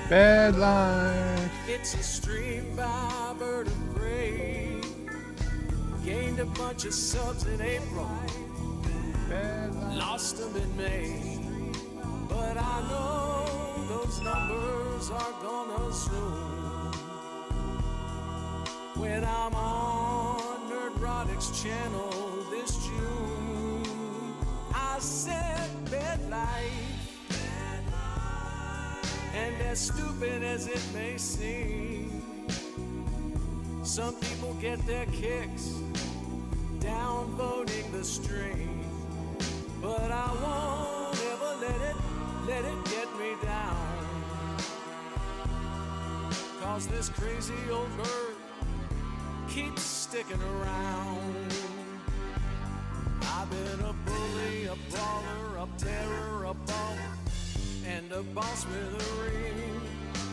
Bed life. It's a stream by Bird of Prey. Gained a bunch of subs in April. Bed life. Lost them in May. But I know those numbers are gonna zoom when I'm on Nerdrotic's channel this June. I said bed life, and as stupid as it may seem, some people get their kicks downvoting the stream, but I won't ever let it get me down, 'cause this crazy old bird keeps sticking around. I've been a bully, a brawler, a terror, a baller, and a boss with a ring.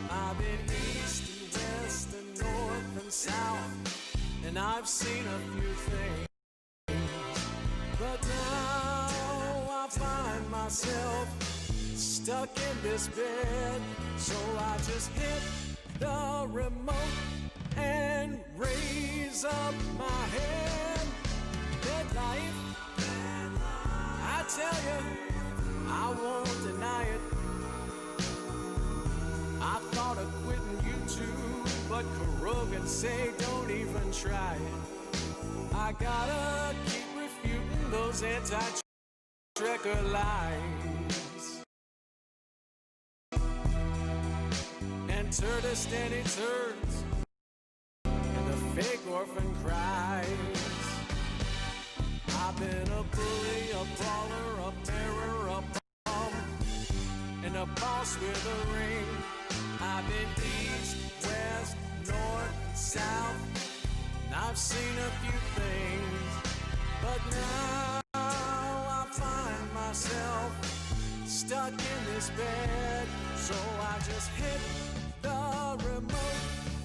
I've been east and west and north and south, and I've seen a few things. But now I find myself stuck in this bed, so I just hit the remote and raise up my head. Bed life, I tell you, I won't deny it. I thought of quitting YouTube, but Caroga say don't even try it. I gotta keep refuting those anti-trekker lies. And Turdistani turds, and the fake orphan cries. I've been a bully, a brawler, a terror, a bomb, and a boss with a ring. I've been east, west, north, south, and I've seen a few things. But now I find myself stuck in this bed, so I just hit the remote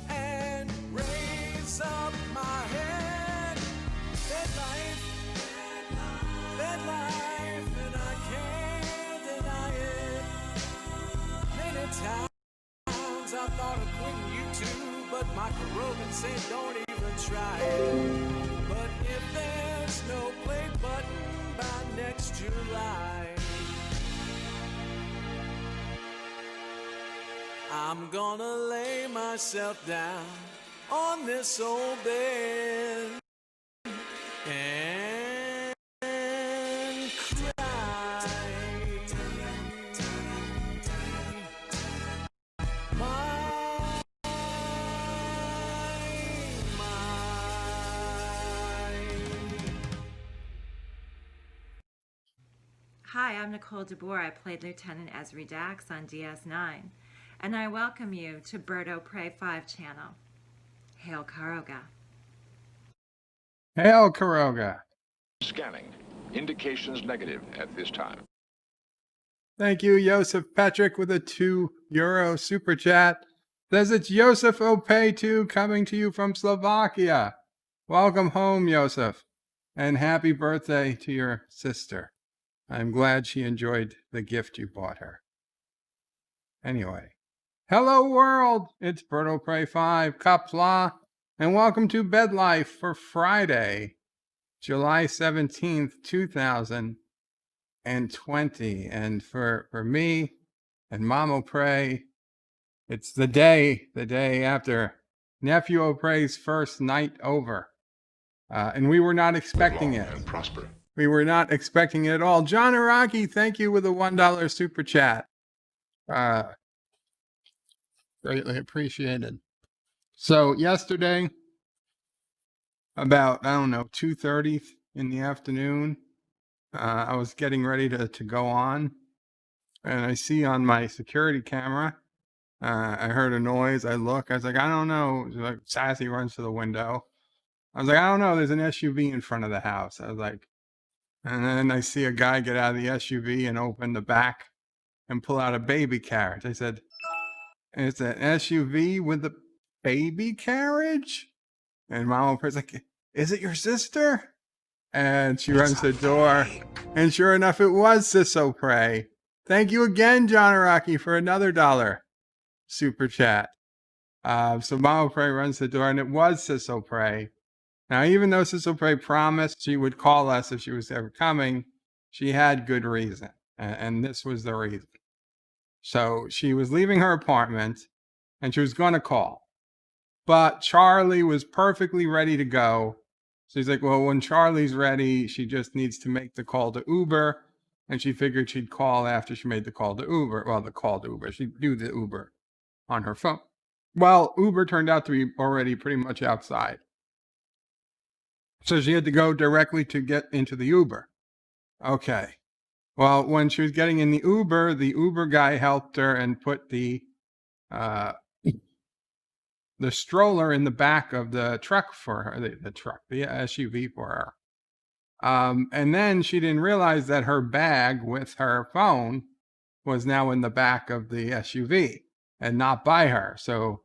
and raise up my head. Bed life, and I can't deny it. Many times I thought of quitting YouTube, but my Carogan said don't even try it. But if there's no play button by next July, I'm gonna lay myself down on this old bed and cry. Hi, I'm Nicole DeBoer. I played Lieutenant Esri Dax on DS9, and I welcome you to MomOPrey 5 channel. Hail Caroga. Hail Caroga. Scanning. Indications negative at this time. Thank you, Joseph Patrick, with a €2 super chat. Says it's Joseph Opey coming to you from Slovakia. Welcome home, Joseph, and happy birthday to your sister. I'm glad she enjoyed the gift you bought her. Anyway, hello world, it's MomOPrey 5, Qapla, and welcome to Bed Life for Friday, July 17th, 2020. And for me and MomOPrey, it's the day after NephewOPrey's first night over. And we were not expecting it. And prosper. We were not expecting it at all. John Araki, thank you with a $1 super chat. Greatly appreciated. So yesterday, about, 2:30 in the afternoon, I was getting ready to go on, and I see on my security camera, I heard a noise. I look, I was like, I don't know. Like, Sassy runs to the window. I was like, I don't know. There's an SUV in front of the house. I was like, and then I see a guy get out of the SUV and open the back and pull out a baby carriage. I said, it's an SUV with a baby carriage? And MomOPrey's like, is it your sister? And she runs to the door, and sure enough, it was Sis O'Prey. Thank you again, John Araki, for another $1. super chat. So MomOPrey runs the door, and it was SisOPrey. Now, even though SisOPrey promised she would call us if she was ever coming, she had good reason, and this was the reason. So she was leaving her apartment, and she was going to call. But Charlie was perfectly ready to go. So he's like, well, when Charlie's ready, she just needs to make the call to Uber. And she figured she'd call after she made the call to Uber. Well, the call to Uber. She'd do the Uber on her phone. Well, Uber turned out to be already pretty much outside. So she had to go directly to get into the Uber. Okay. Well, when she was getting in the Uber guy helped her and put the stroller in the back of the truck for her, the SUV for her. And then she didn't realize that her bag with her phone was now in the back of the SUV and not by her. So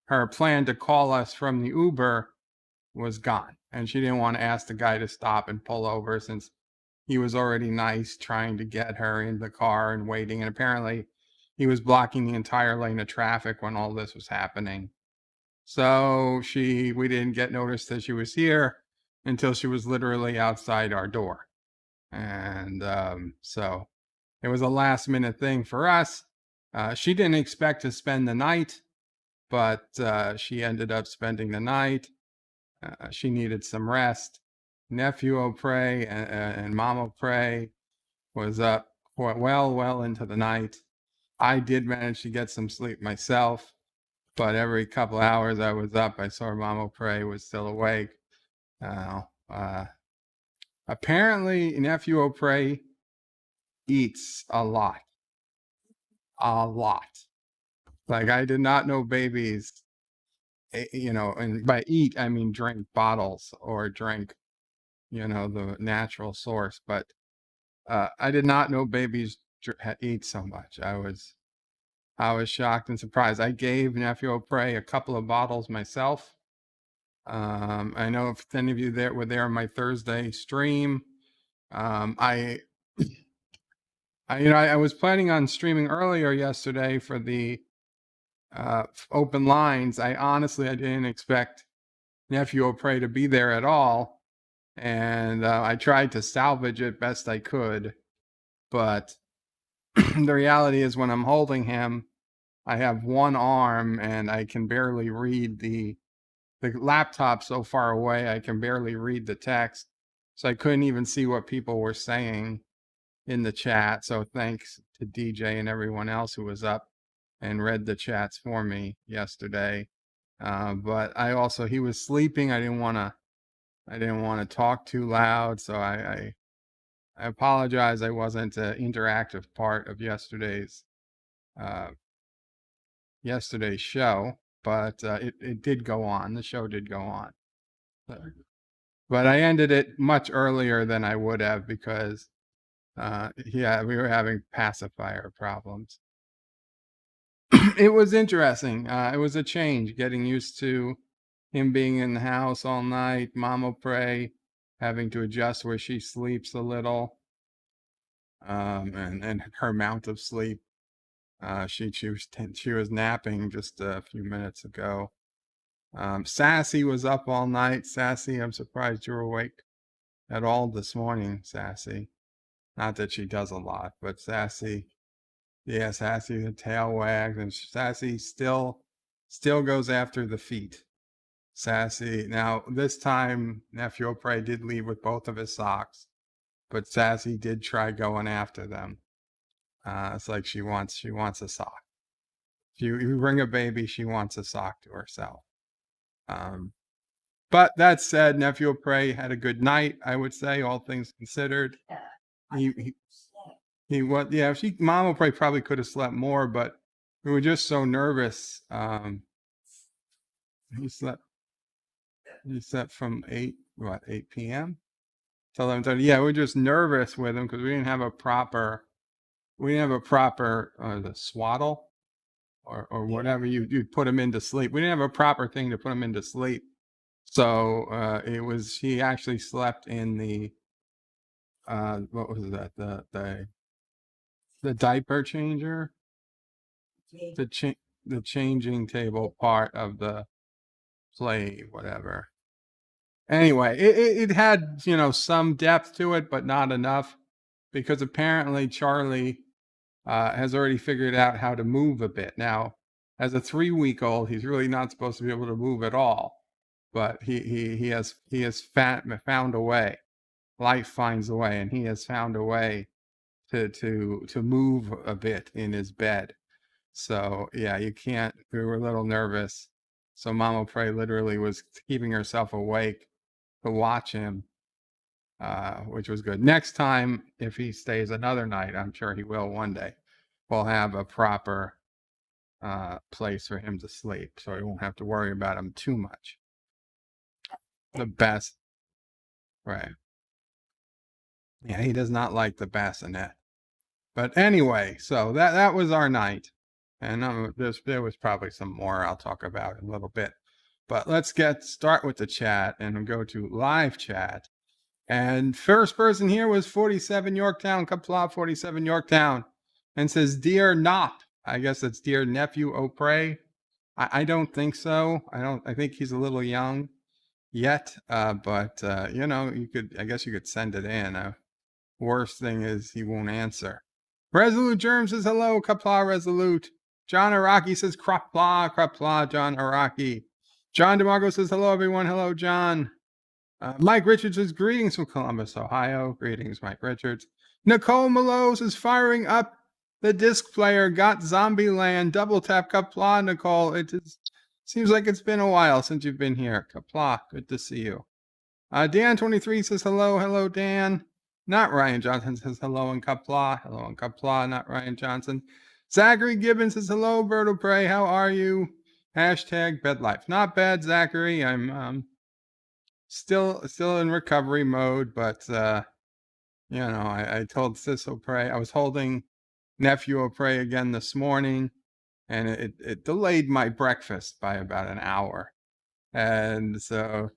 her plan to call us from the Uber was gone. And she didn't want to ask the guy to stop and pull over since he was already nice trying to get her in the car and waiting. And apparently he was blocking the entire lane of traffic when all this was happening. So we didn't get notice that she was here until she was literally outside our door. And so it was a last minute thing for us. She didn't expect to spend the night, but she ended up spending the night. She needed some rest. NephewOPrey and MomOPrey was up well into the night. I did manage to get some sleep myself, but every couple hours I was up, I saw MomOPrey was still awake. Apparently, NephewOPrey eats a lot. Like, I did not know babies, and by eat, I mean drink bottles or drink, the natural source. But I did not know babies eat so much. I was shocked and surprised. I gave NephewOPrey a couple of bottles myself. I know if any of you were there on my Thursday stream, I was planning on streaming earlier yesterday for the open lines. I didn't expect NephewOPrey to be there at all, and I tried to salvage it best I could, but the reality is when I'm holding him, I have one arm and I can barely read the laptop so far away. I can barely read the text, so I couldn't even see what people were saying in the chat. So thanks to DJ and everyone else who was up and read the chats for me yesterday. But he was sleeping. I didn't want to talk too loud, so I apologize. I wasn't an interactive part of yesterday's show, but it did go on. The show did go on. But I ended it much earlier than I would have because, we were having pacifier problems. It was interesting. It was a change, getting used to him being in the house all night, MomOPrey having to adjust where she sleeps a little, and her amount of sleep. She was napping just a few minutes ago. Sassy was up all night. Sassy, I'm surprised you're awake at all this morning, Sassy. Not that she does a lot, but Sassy, the tail wags, and Sassy still goes after the feet. Sassy, now this time NephewOPrey did leave with both of his socks, but Sassy did try going after them. It's like she wants a sock. If you bring a baby, she wants a sock to herself. But that said, NephewOPrey had a good night, I would say, all things considered. MomOPrey probably could have slept more, but we were just so nervous. He slept from 8 p.m. till 11:30. Yeah, we were just nervous with him because we didn't have a proper the swaddle or whatever you'd put him into sleep. We didn't have a proper thing to put him into sleep. So he actually slept in the what was that, the diaper changer, the changing table part of the play, whatever. Anyway, it had, you know, some depth to it, but not enough, because apparently Charlie has already figured out how to move a bit. Now, as a 3-week-old, he's really not supposed to be able to move at all, but he has found a way. Life finds a way, and he has found a way to move a bit in his bed. So yeah, you can't. We were a little nervous, so MomOPrey literally was keeping herself awake to watch him, which was good. Next time, if he stays another night, I'm sure he will one day, we'll have a proper place for him to sleep, so we won't have to worry about him too much. The best, right? Yeah, he does not like the bassinet. But anyway, so that was our night, and there was probably some more I'll talk about in a little bit. But let's start with the chat and go to live chat. And first person here was 47 Yorktown, Qapla 47 Yorktown, and says, Dear Not. I guess it's Dear NephewOPrey's. I don't think so. I think he's a little young yet, but you know, I guess you could send it in. Worst thing is he won't answer. Resolute Germ says hello, Qapla Resolute. John Araki says Qapla, John Araki. John DeMarco says hello, everyone. Hello, John. Mike Richards says greetings from Columbus, Ohio. Greetings, Mike Richards. Nicole Melos is firing up the disc player. Got Zombieland. Double tap Qapla, Nicole. Seems like it's been a while since you've been here. Qapla, good to see you. Dan23 says hello. Hello, Dan. Not Ryan Johnson says hello in Qapla. Hello in Qapla, not Ryan Johnson. Zachary Gibbons says hello, BirdoPrey. How are you? Hashtag bed life. Not bad, Zachary. I'm still in recovery mode, but you know, I told SisOPrey I was holding NephewOPrey again this morning, and it delayed my breakfast by about an hour, and so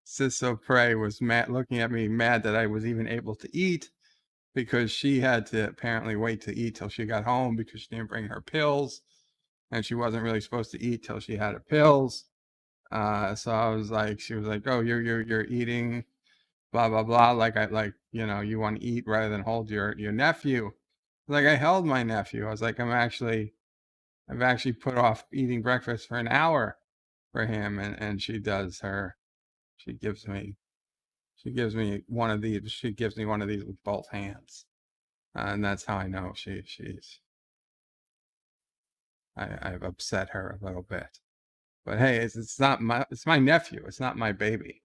SisOPrey was looking at me mad that I was even able to eat, because she had to apparently wait to eat till she got home because she didn't bring her pills, and she wasn't really supposed to eat till she had her pills. So I was like, she was like, oh, you're eating, blah blah blah, like you know, you want to eat rather than hold your nephew. Like, I held my nephew. I was like, I've actually put off eating breakfast for an hour for him, and she gives me one of these. She gives me one of these with both hands, and that's how I know I've upset her a little bit. But hey, it's my nephew. It's not my baby.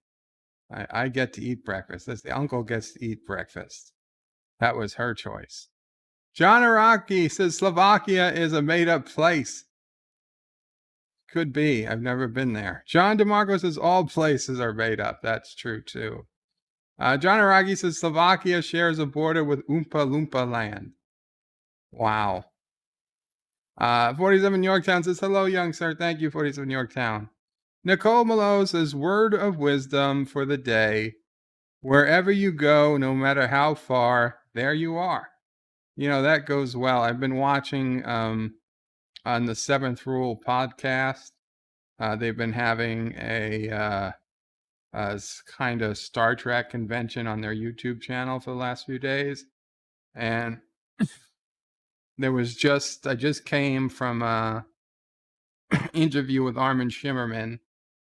I get to eat breakfast. The uncle gets to eat breakfast. That was her choice. John Araki says Slovakia is a made-up place. Could be. I've never been there. John DeMarco says all places are made up. That's true too. John Araki says Slovakia shares a border with Oompa Loompa land. Wow. 47 Yorktown says hello, young sir. Thank you, 47 Yorktown. Nicole Malo says word of wisdom for the day. Wherever you go, no matter how far, there you are. You know, that goes well. I've been watching on the Seventh Rule podcast. They've been having a kind of Star Trek convention on their YouTube channel for the last few days. And there was I just came from a interview with Armin Shimmerman,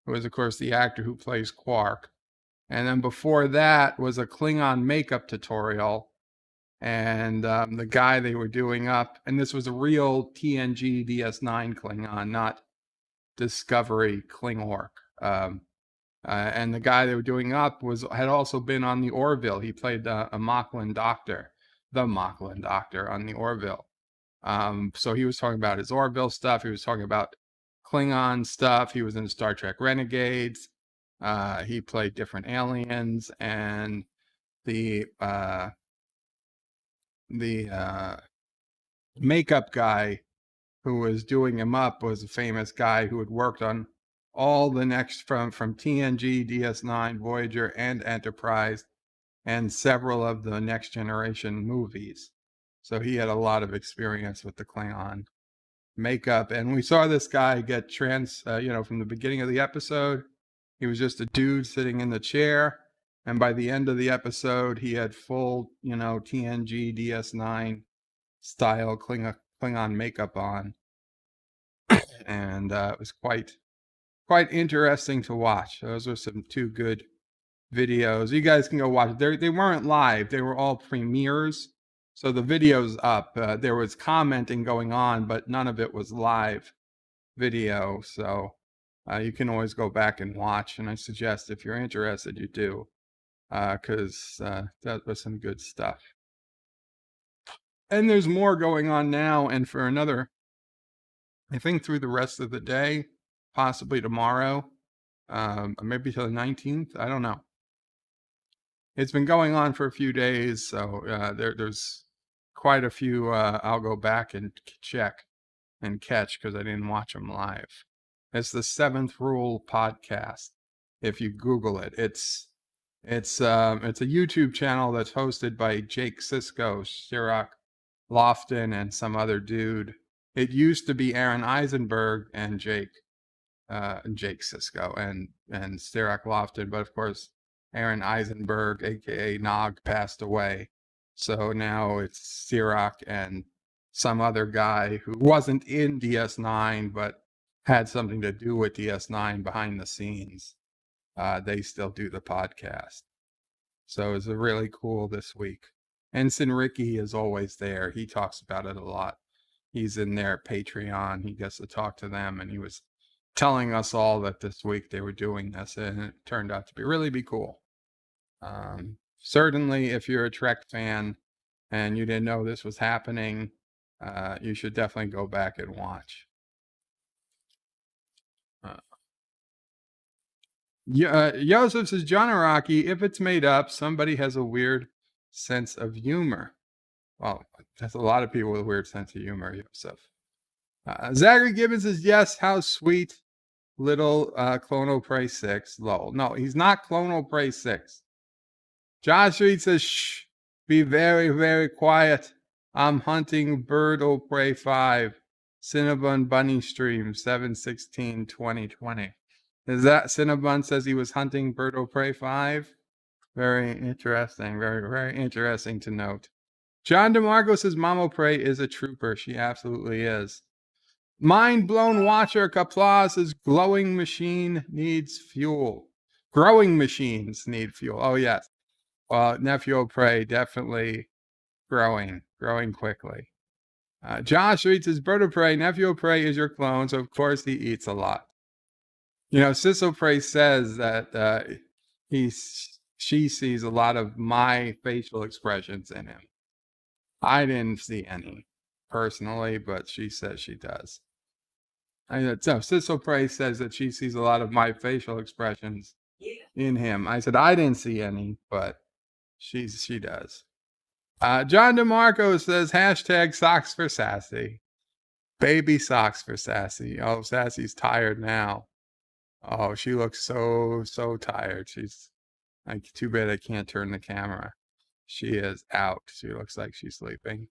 who is, of course, the actor who plays Quark. And then before that was a Klingon makeup tutorial. And the guy they were doing up, and this was a real TNG DS9 Klingon, not Discovery Klingork. And the guy they were doing up had also been on the Orville. He played a Moclan Doctor, the Moclan Doctor on the Orville. So he was talking about his Orville stuff. He was talking about Klingon stuff. He was in Star Trek Renegades. He played different aliens, and the makeup guy who was doing him up was a famous guy who had worked on all the next from TNG, DS9, Voyager, and Enterprise, and several of the Next Generation movies. So he had a lot of experience with the Klingon makeup. And we saw this guy get from the beginning of the episode, he was just a dude sitting in the chair. And by the end of the episode, he had full, TNG DS9 style Klingon makeup on. And it was quite interesting to watch. Those were some 2 good videos. You guys can go watch it. They weren't live. They were all premieres. So the video's up. There was commenting going on, but none of it was live video. So you can always go back and watch. And I suggest if you're interested, you do. Because that was some good stuff. And there's more going on now. And for another, I think through the rest of the day, possibly tomorrow, maybe till the 19th. I don't know. It's been going on for a few days, so there's quite a few I'll go back and check and catch because I didn't watch them live. It's the 7th Rule podcast. If you Google it, it's a YouTube channel that's hosted by Jake Sisko, Sirach Lofton, and some other dude. It used to be Aaron Eisenberg and Jake Sisko and Sirach Lofton, but of course Aaron Eisenberg, aka Nog, passed away. So now it's Sirach and some other guy who wasn't in DS9 but had something to do with DS9 behind the scenes. They still do the podcast. So it's really cool this week. Ensign Ricky is always there. He talks about it a lot. He's in their Patreon. He gets to talk to them, and he was telling us all that this week they were doing this, and it turned out to really be cool. Certainly, if you're a Trek fan and you didn't know this was happening, you should definitely go back and watch. Joseph says, John Araki, if it's made up, somebody has a weird sense of humor. Well, there's a lot of people with a weird sense of humor, Joseph. Zachary Gibbons says, yes, how sweet little MomOPrey 6. Lol. No, he's not MomOPrey 6. Josh Reed says, shh, be very, very quiet. I'm hunting MomOPrey 5. Cinnabon Bunny Stream, 7/16/2020. Is that Cinnabon says he was hunting MomOPrey 5? Very interesting. Very, very interesting to note. John DeMarco says MomOPrey is a trooper. She absolutely is. Mind blown watcher Qapla says glowing machine needs fuel. Growing machines need fuel. Oh yes. Well, NephewOPrey definitely growing quickly. Josh reads says MomOPrey, NephewOPrey is your clone, so of course he eats a lot. SysOPrey says that she sees a lot of my facial expressions in him. I didn't see any personally, but she says she does. SysOPrey says that she sees a lot of my facial expressions in him. I said I didn't see any, but she does. John DeMarco says hashtag socks for Sassy. Baby socks for Sassy. Oh, Sassy's tired now. Oh, she looks so tired. She's like, too bad I can't turn the camera. She is out. She looks like she's sleeping.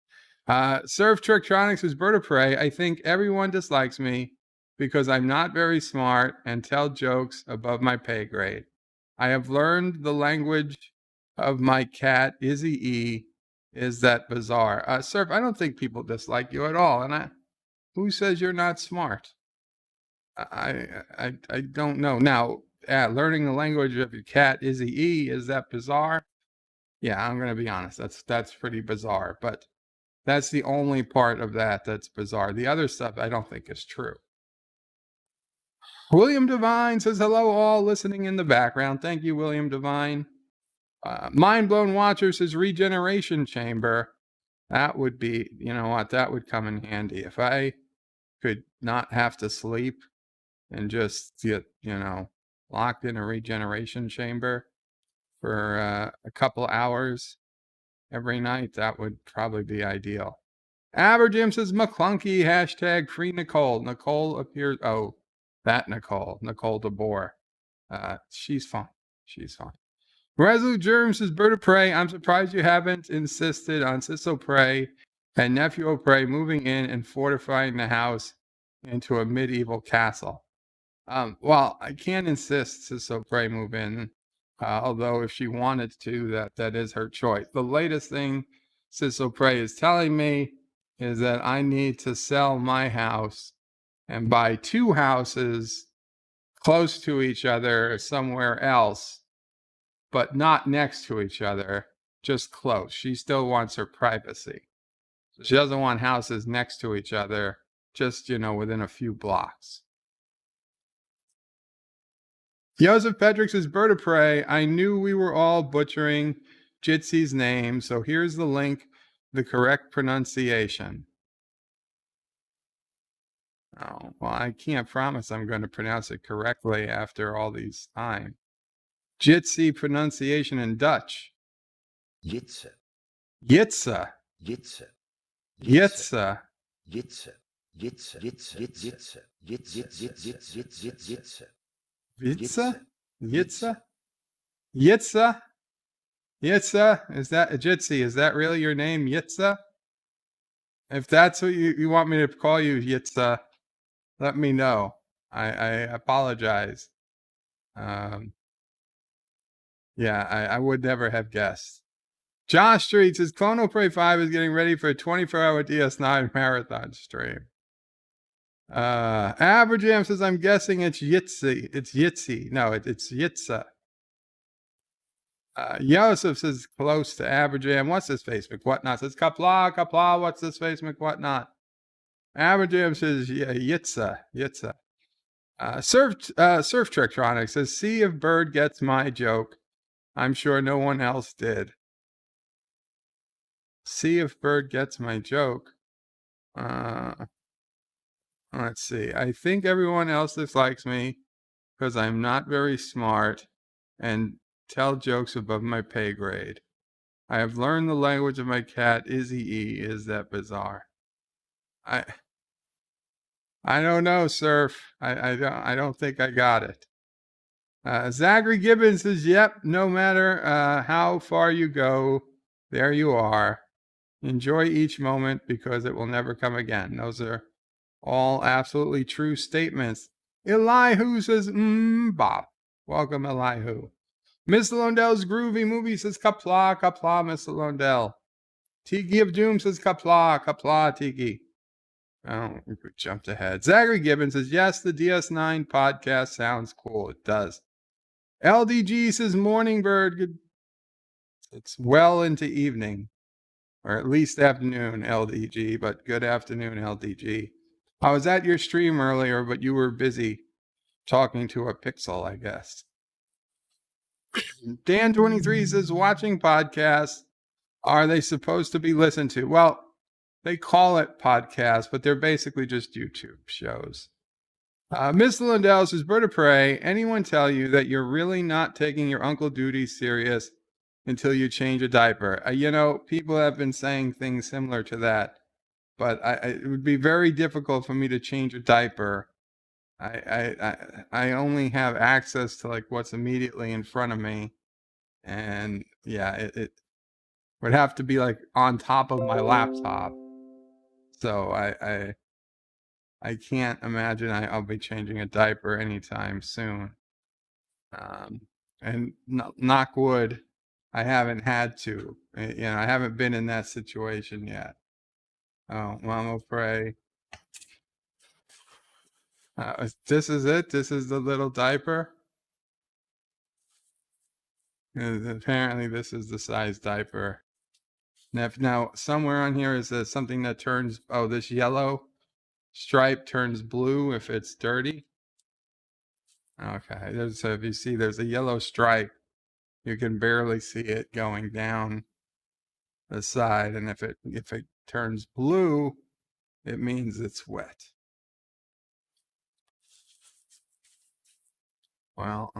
Surf Trictronics is MomOPrey. I think everyone dislikes me because I'm not very smart and tell jokes above my pay grade. I have learned the language of my cat, Izzy E. Is that bizarre? Surf, I don't think people dislike you at all. And who says you're not smart? I don't know. Now, learning the language of your cat, Izzy E. Is that bizarre? Yeah, I'm going to be honest. That's pretty bizarre. But that's the only part of that that's bizarre. The other stuff I don't think is true. William Devine says, hello all listening in the background. Thank you, William Devine. Mind Blown Watcher says, regeneration chamber. That would be, that would come in handy. If I could not have to sleep and just get, locked in a regeneration chamber for a couple hours every night, that would probably be ideal. Aberjim says, McClunky, hashtag free Nicole. Nicole appears, that Nicole DeBoer. She's fine. Resolute Germ says, MomOPrey, I'm surprised you haven't insisted on SysOPrey and NephewOPrey moving in and fortifying the house into a medieval castle. Well, I can't insist TBIF move in, although if she wanted to, that is her choice. The latest thing TBIF is telling me is that I need to sell my house and buy 2 houses close to each other somewhere else, but not next to each other, just close. She still wants her privacy. So she doesn't want houses next to each other, just, within a few blocks. Joseph Pedrick says, Bird of Prey, I knew we were all butchering Jitsy's name, so here's the link, the correct pronunciation. Oh, well, I can't promise I'm going to pronounce it correctly after all these time. Jitsy pronunciation in Dutch. Jitse. Jitse. Jitse. Jitse. Jitse. Jitse. Jitse. Jitse. Jitse? Jitse? Jitse? Jitse? Is that Jitsy? Is that really your name, Jitse? If that's what you want me to call you, Jitse, let me know. I apologize. Yeah, I would never have guessed. Josh Street says, MomOPrey 5 is getting ready for a 24-hour DS9 marathon stream. Aberjam says, I'm guessing it's Yitzy. It's Yitzy. No, it's Yitza. Yosef says, close to Aberjam. What's his face? McWhatnot says, Qapla, what's this face? McWhatnot. Aberjam says, yeah, Yitza. Surf Trektronic says, see if Bird gets my joke. I'm sure no one else did. See if Bird gets my joke. Let's see. I think everyone else dislikes me because I'm not very smart and tell jokes above my pay grade. I have learned the language of my cat, Izzy E. Is that bizarre? I don't know, Surf. I don't think I got it. Zachary Gibbons says, yep, no matter how far you go, there you are. Enjoy each moment because it will never come again. Those are all absolutely true statements. Elihu says, bop. Welcome, Elihu. Miss Londell's Groovy Movie says, Qapla, Miss Londell. Tiki of Doom says, Qapla, Tiki. Oh, we jumped ahead. Zachary Gibbons says, yes, the DS9 podcast sounds cool. It does. LDG says, morning, Bird. It's well into evening, or at least afternoon, LDG, but good afternoon, LDG. I was at your stream earlier, but you were busy talking to a pixel, I guess. Dan23 says, watching podcasts, are they supposed to be listened to? Well, they call it podcasts, but they're basically just YouTube shows. Miss Lindell says, Bird of Prey, anyone tell you that you're really not taking your uncle duties serious until you change a diaper? People have been saying things similar to that, but it would be very difficult for me to change a diaper. I only have access to like what's immediately in front of me, and yeah, it would have to be like on top of my laptop. So I can't imagine I'll be changing a diaper anytime soon. And knock wood, I haven't had to. I haven't been in that situation yet. Oh, MomOPrey. This is it? This is the little diaper? Apparently this is the size diaper. Now somewhere on here is something that turns, this yellow stripe turns blue if it's dirty. Okay, so if you see there's a yellow stripe, you can barely see it going down the side, and if it turns blue, it means it's wet. Well,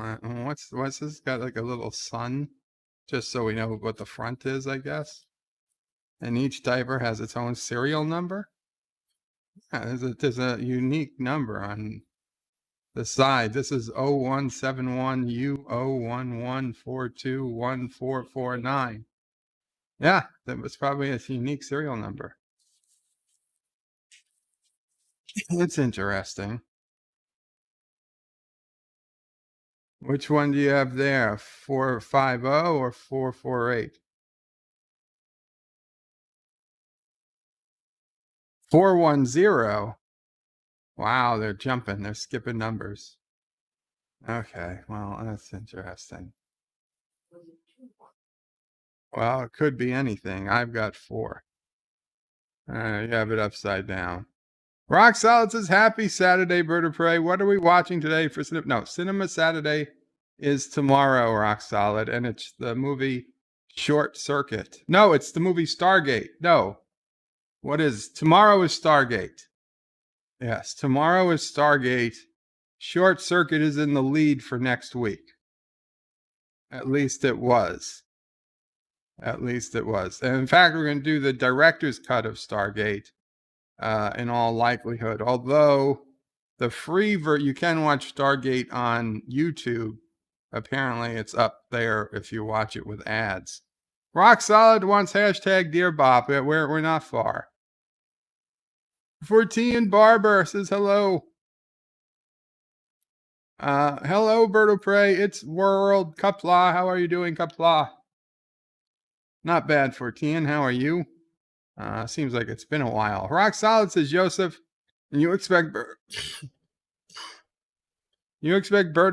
what's this? Got like a little sun, just so we know what the front is, I guess. And each diaper has its own serial number. Yeah, there's a unique number on the side. This is 0171U011421449. Yeah, that was probably a unique serial number. It's interesting. Which one do you have there? 450 or 448? 410. Wow, they're jumping. They're skipping numbers. Okay, well, that's interesting. Well, it could be anything. I've got 4. You have it upside down. Rock Solid says, happy Saturday, Bird of Prey. What are we watching today for cinema? No, Cinema Saturday is tomorrow, Rock Solid, and it's the movie Short Circuit. No, it's the movie Stargate. No. What is tomorrow is Stargate. Yes, tomorrow is Stargate. Short Circuit is in the lead for next week. At least it was. At least it was. And in fact, we're going to do the director's cut of Stargate in all likelihood. Although the free you can watch Stargate on YouTube. Apparently it's up there if you watch it with ads. Rock Solid wants hashtag Dear Bop. We're not far. 14 Barber says hello. Hello, Bird of Prey. It's World. Qapla. How are you doing, Qapla? Not bad, 14. How are you? Seems like it's been a while. Rock Solid says, Joseph, you expect Bird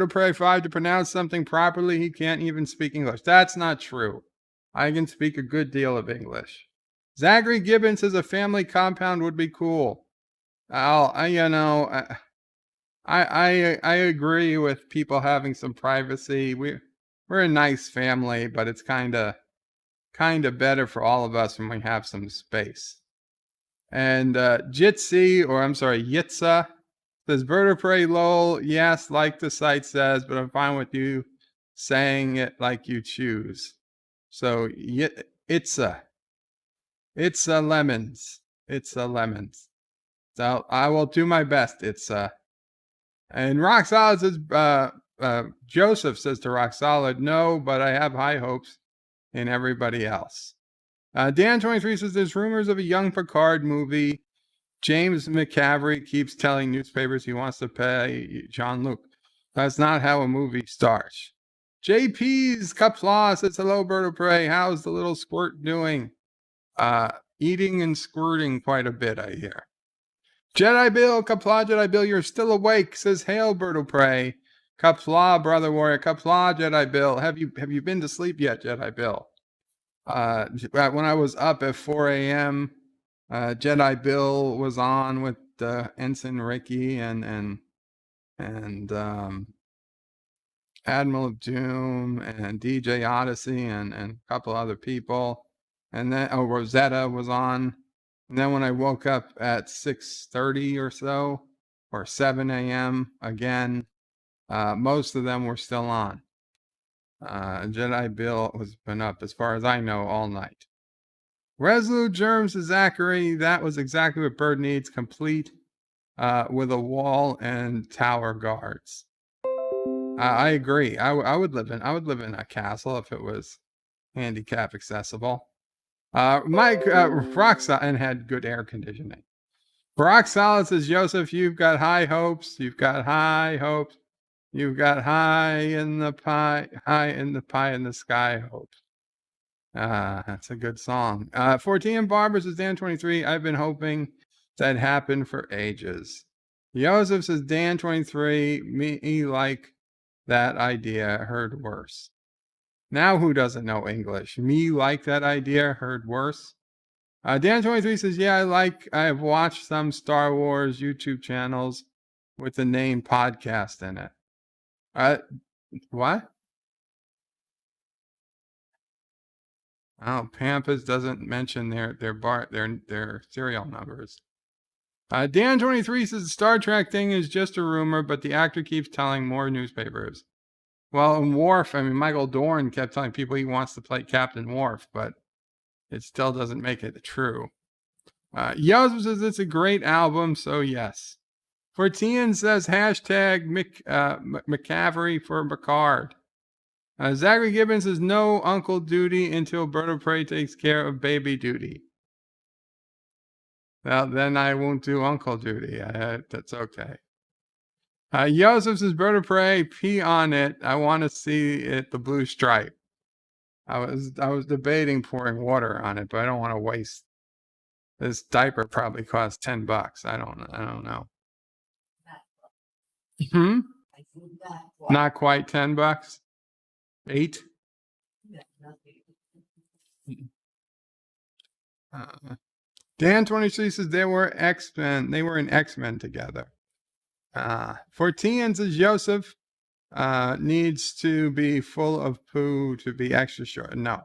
of Prey 5 to pronounce something properly? He can't even speak English. That's not true. I can speak a good deal of English. Zachary Gibbons says a family compound would be cool. I agree with people having some privacy. We're a nice family, but it's kind of better for all of us when we have some space. And Yitza says, Bird of Prey lol, yes, like the site says, but I'm fine with you saying it like you choose. So it's a lemons. So I will do my best. And Rock Solid says, Joseph says to Rock Solid, no, but I have high hopes in everybody else. Dan23 says, there's rumors of a young Picard movie. James McCaffrey keeps telling newspapers he wants to pay Jean-Luc. That's not how a movie starts. JP's Qapla says, hello, Bird of Prey. How's the little squirt doing? Eating and squirting quite a bit, I hear. Jedi Bill, Qapla, Jedi Bill, you're still awake, says, hail, Bird of Prey. Qapla, Brother Warrior. Qapla, Jedi Bill. Have you been to sleep yet, Jedi Bill? When I was up at 4 a.m., Jedi Bill was on with Ensign Ricky and Admiral of Doom and DJ Odyssey and a couple other people. And then Rosetta was on. And then when I woke up at 6:30 or so, or 7 a.m. again, most of them were still on. Jedi Bill has been up, as far as I know, all night. Resolute Germs to Zachary, that was exactly what Bird needs, complete with a wall and tower guards. I agree. I would live in a castle if it was handicap accessible. Mike Rock Solid and had good air conditioning. Rock Solid says, Joseph, you've got high hopes. You've got high hopes. You've got high in the pie in the sky hopes. That's a good song. 14 Barbara says, Dan23, I've been hoping that happened for ages. Joseph says, Dan23, me like that idea, heard worse. Now who doesn't know English? Me like that idea, heard worse. Dan23 says, yeah, I've watched some Star Wars YouTube channels with the name podcast in it. What? Oh, Pampas doesn't mention their serial numbers. Dan23 says the Star Trek thing is just a rumor, but the actor keeps telling more newspapers. Well, in Worf, Michael Dorn kept telling people he wants to play Captain Worf, but it still doesn't make it true. Yosef says it's a great album, so yes. 14 says hashtag McCaffrey for Picard. Zachary Gibbons says no uncle duty until Bird of Prey takes care of baby duty. Well, then I won't do uncle duty. That's okay. Joseph says, Bird of Prey, pee on it. I want to see it, the blue stripe. I was debating pouring water on it, but I don't want to waste. This diaper probably costs $10. I don't know. Hmm? Not quite $10. 8? Dan 23 says they were X-Men. They were in X-Men together. Fortian says Joseph needs to be full of poo to be extra short. No.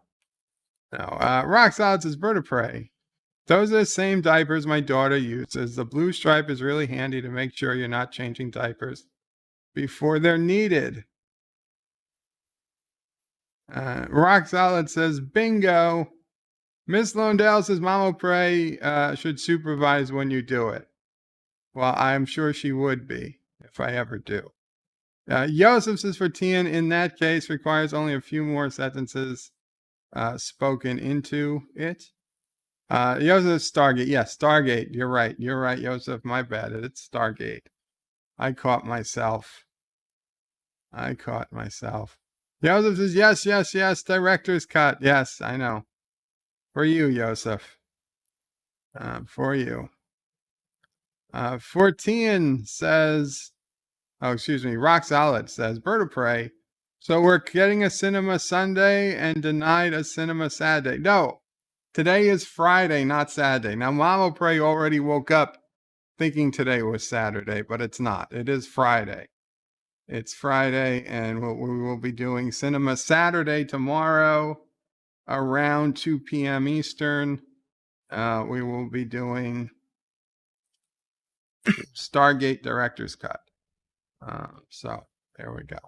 Rock Solid says Bird of Prey. Those are the same diapers my daughter uses. The blue stripe is really handy to make sure you're not changing diapers before they're needed. Rock Solid says bingo. Miss Londell says MomOPrey should supervise when you do it. Well, I'm sure she would be if I ever do. Joseph says for Tian, in that case, requires only a few more sentences spoken into it. Joseph, Stargate. Yes, Stargate. You're right, Joseph. My bad. It's Stargate. I caught myself. Joseph says, yes, director's cut. Yes, I know. For you, Joseph. For you. Fortian says, Rock Solid says, Bird of Prey. So we're getting a cinema Sunday and denied a cinema Saturday. No, today is Friday, not Saturday. Now, MomOPrey already woke up thinking today was Saturday, but it's not. It is Friday. It's Friday, and we will be doing cinema Saturday tomorrow around 2 p.m. Eastern. We will be doing Stargate Director's Cut. So there we go.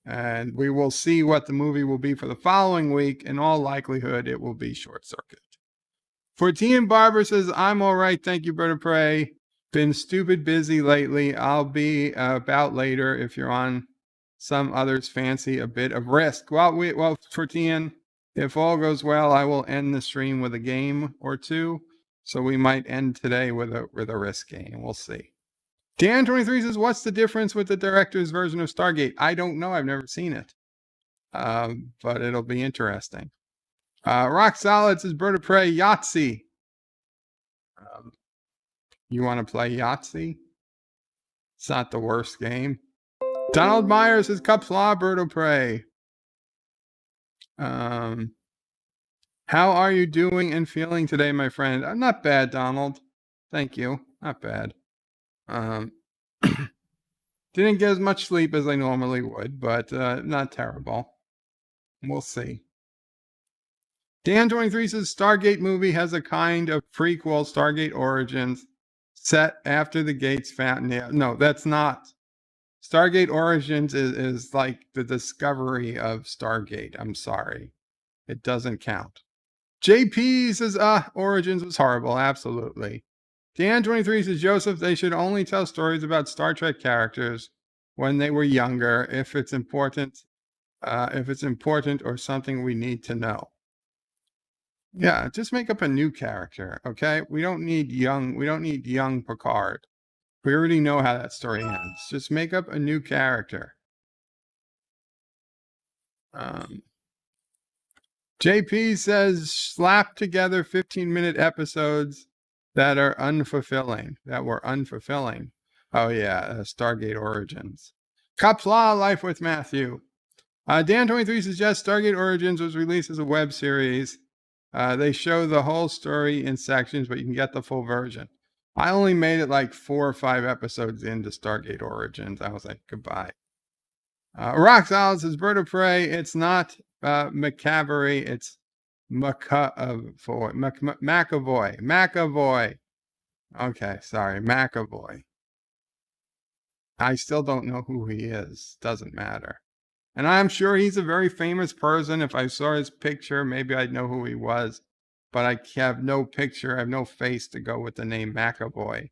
And we will see what the movie will be for the following week. In all likelihood, it will be Short Circuit. Fortian Barber says, I'm all right. Thank you, Bird of Prey. Been stupid busy lately. I'll be about later if you're on. Some others fancy a bit of risk. Well, Fortian, if all goes well, I will end the stream with a game or two. So we might end today with a risk game. We'll see. Dan 23 says, what's the difference with the director's version of Stargate? I don't know. I've never seen it. But it'll be interesting. Rock Solid says, Bird of Prey, Yahtzee. You want to play Yahtzee? It's not the worst game. Donald Myers says, Qapla All, Bird of Prey. How are you doing and feeling today, my friend? I'm not bad, Donald. Thank you. Not bad. Didn't get as much sleep as I normally would, but not terrible. We'll see. Dan 23 says Stargate movie has a kind of prequel, Stargate Origins, set after the gates found. Yeah, no, that's not. Stargate Origins is like the discovery of Stargate. I'm sorry. It doesn't count. JP says, Origins was horrible. Absolutely. Dan 23 says, Joseph, they should only tell stories about Star Trek characters when they were younger, if it's important or something we need to know. Yeah, just make up a new character, okay? We don't need young Picard. We already know how that story ends. Just make up a new character. JP says, slap together 15-minute episodes that were unfulfilling. Oh yeah, Stargate Origins. Qapla All, Life with Matthew. Dan 23 suggests Stargate Origins was released as a web series. They show the whole story in sections, but you can get the full version. I only made it like 4 or 5 episodes into Stargate Origins. I was like, goodbye. Rock Solid says, Bird of Prey, it's not McCavery, it's McAvoy. Okay, sorry, McAvoy. I still don't know who he is. Doesn't matter. And I'm sure he's a very famous person. If I saw his picture, maybe I'd know who he was. But I have no picture, I have no face to go with the name McAvoy.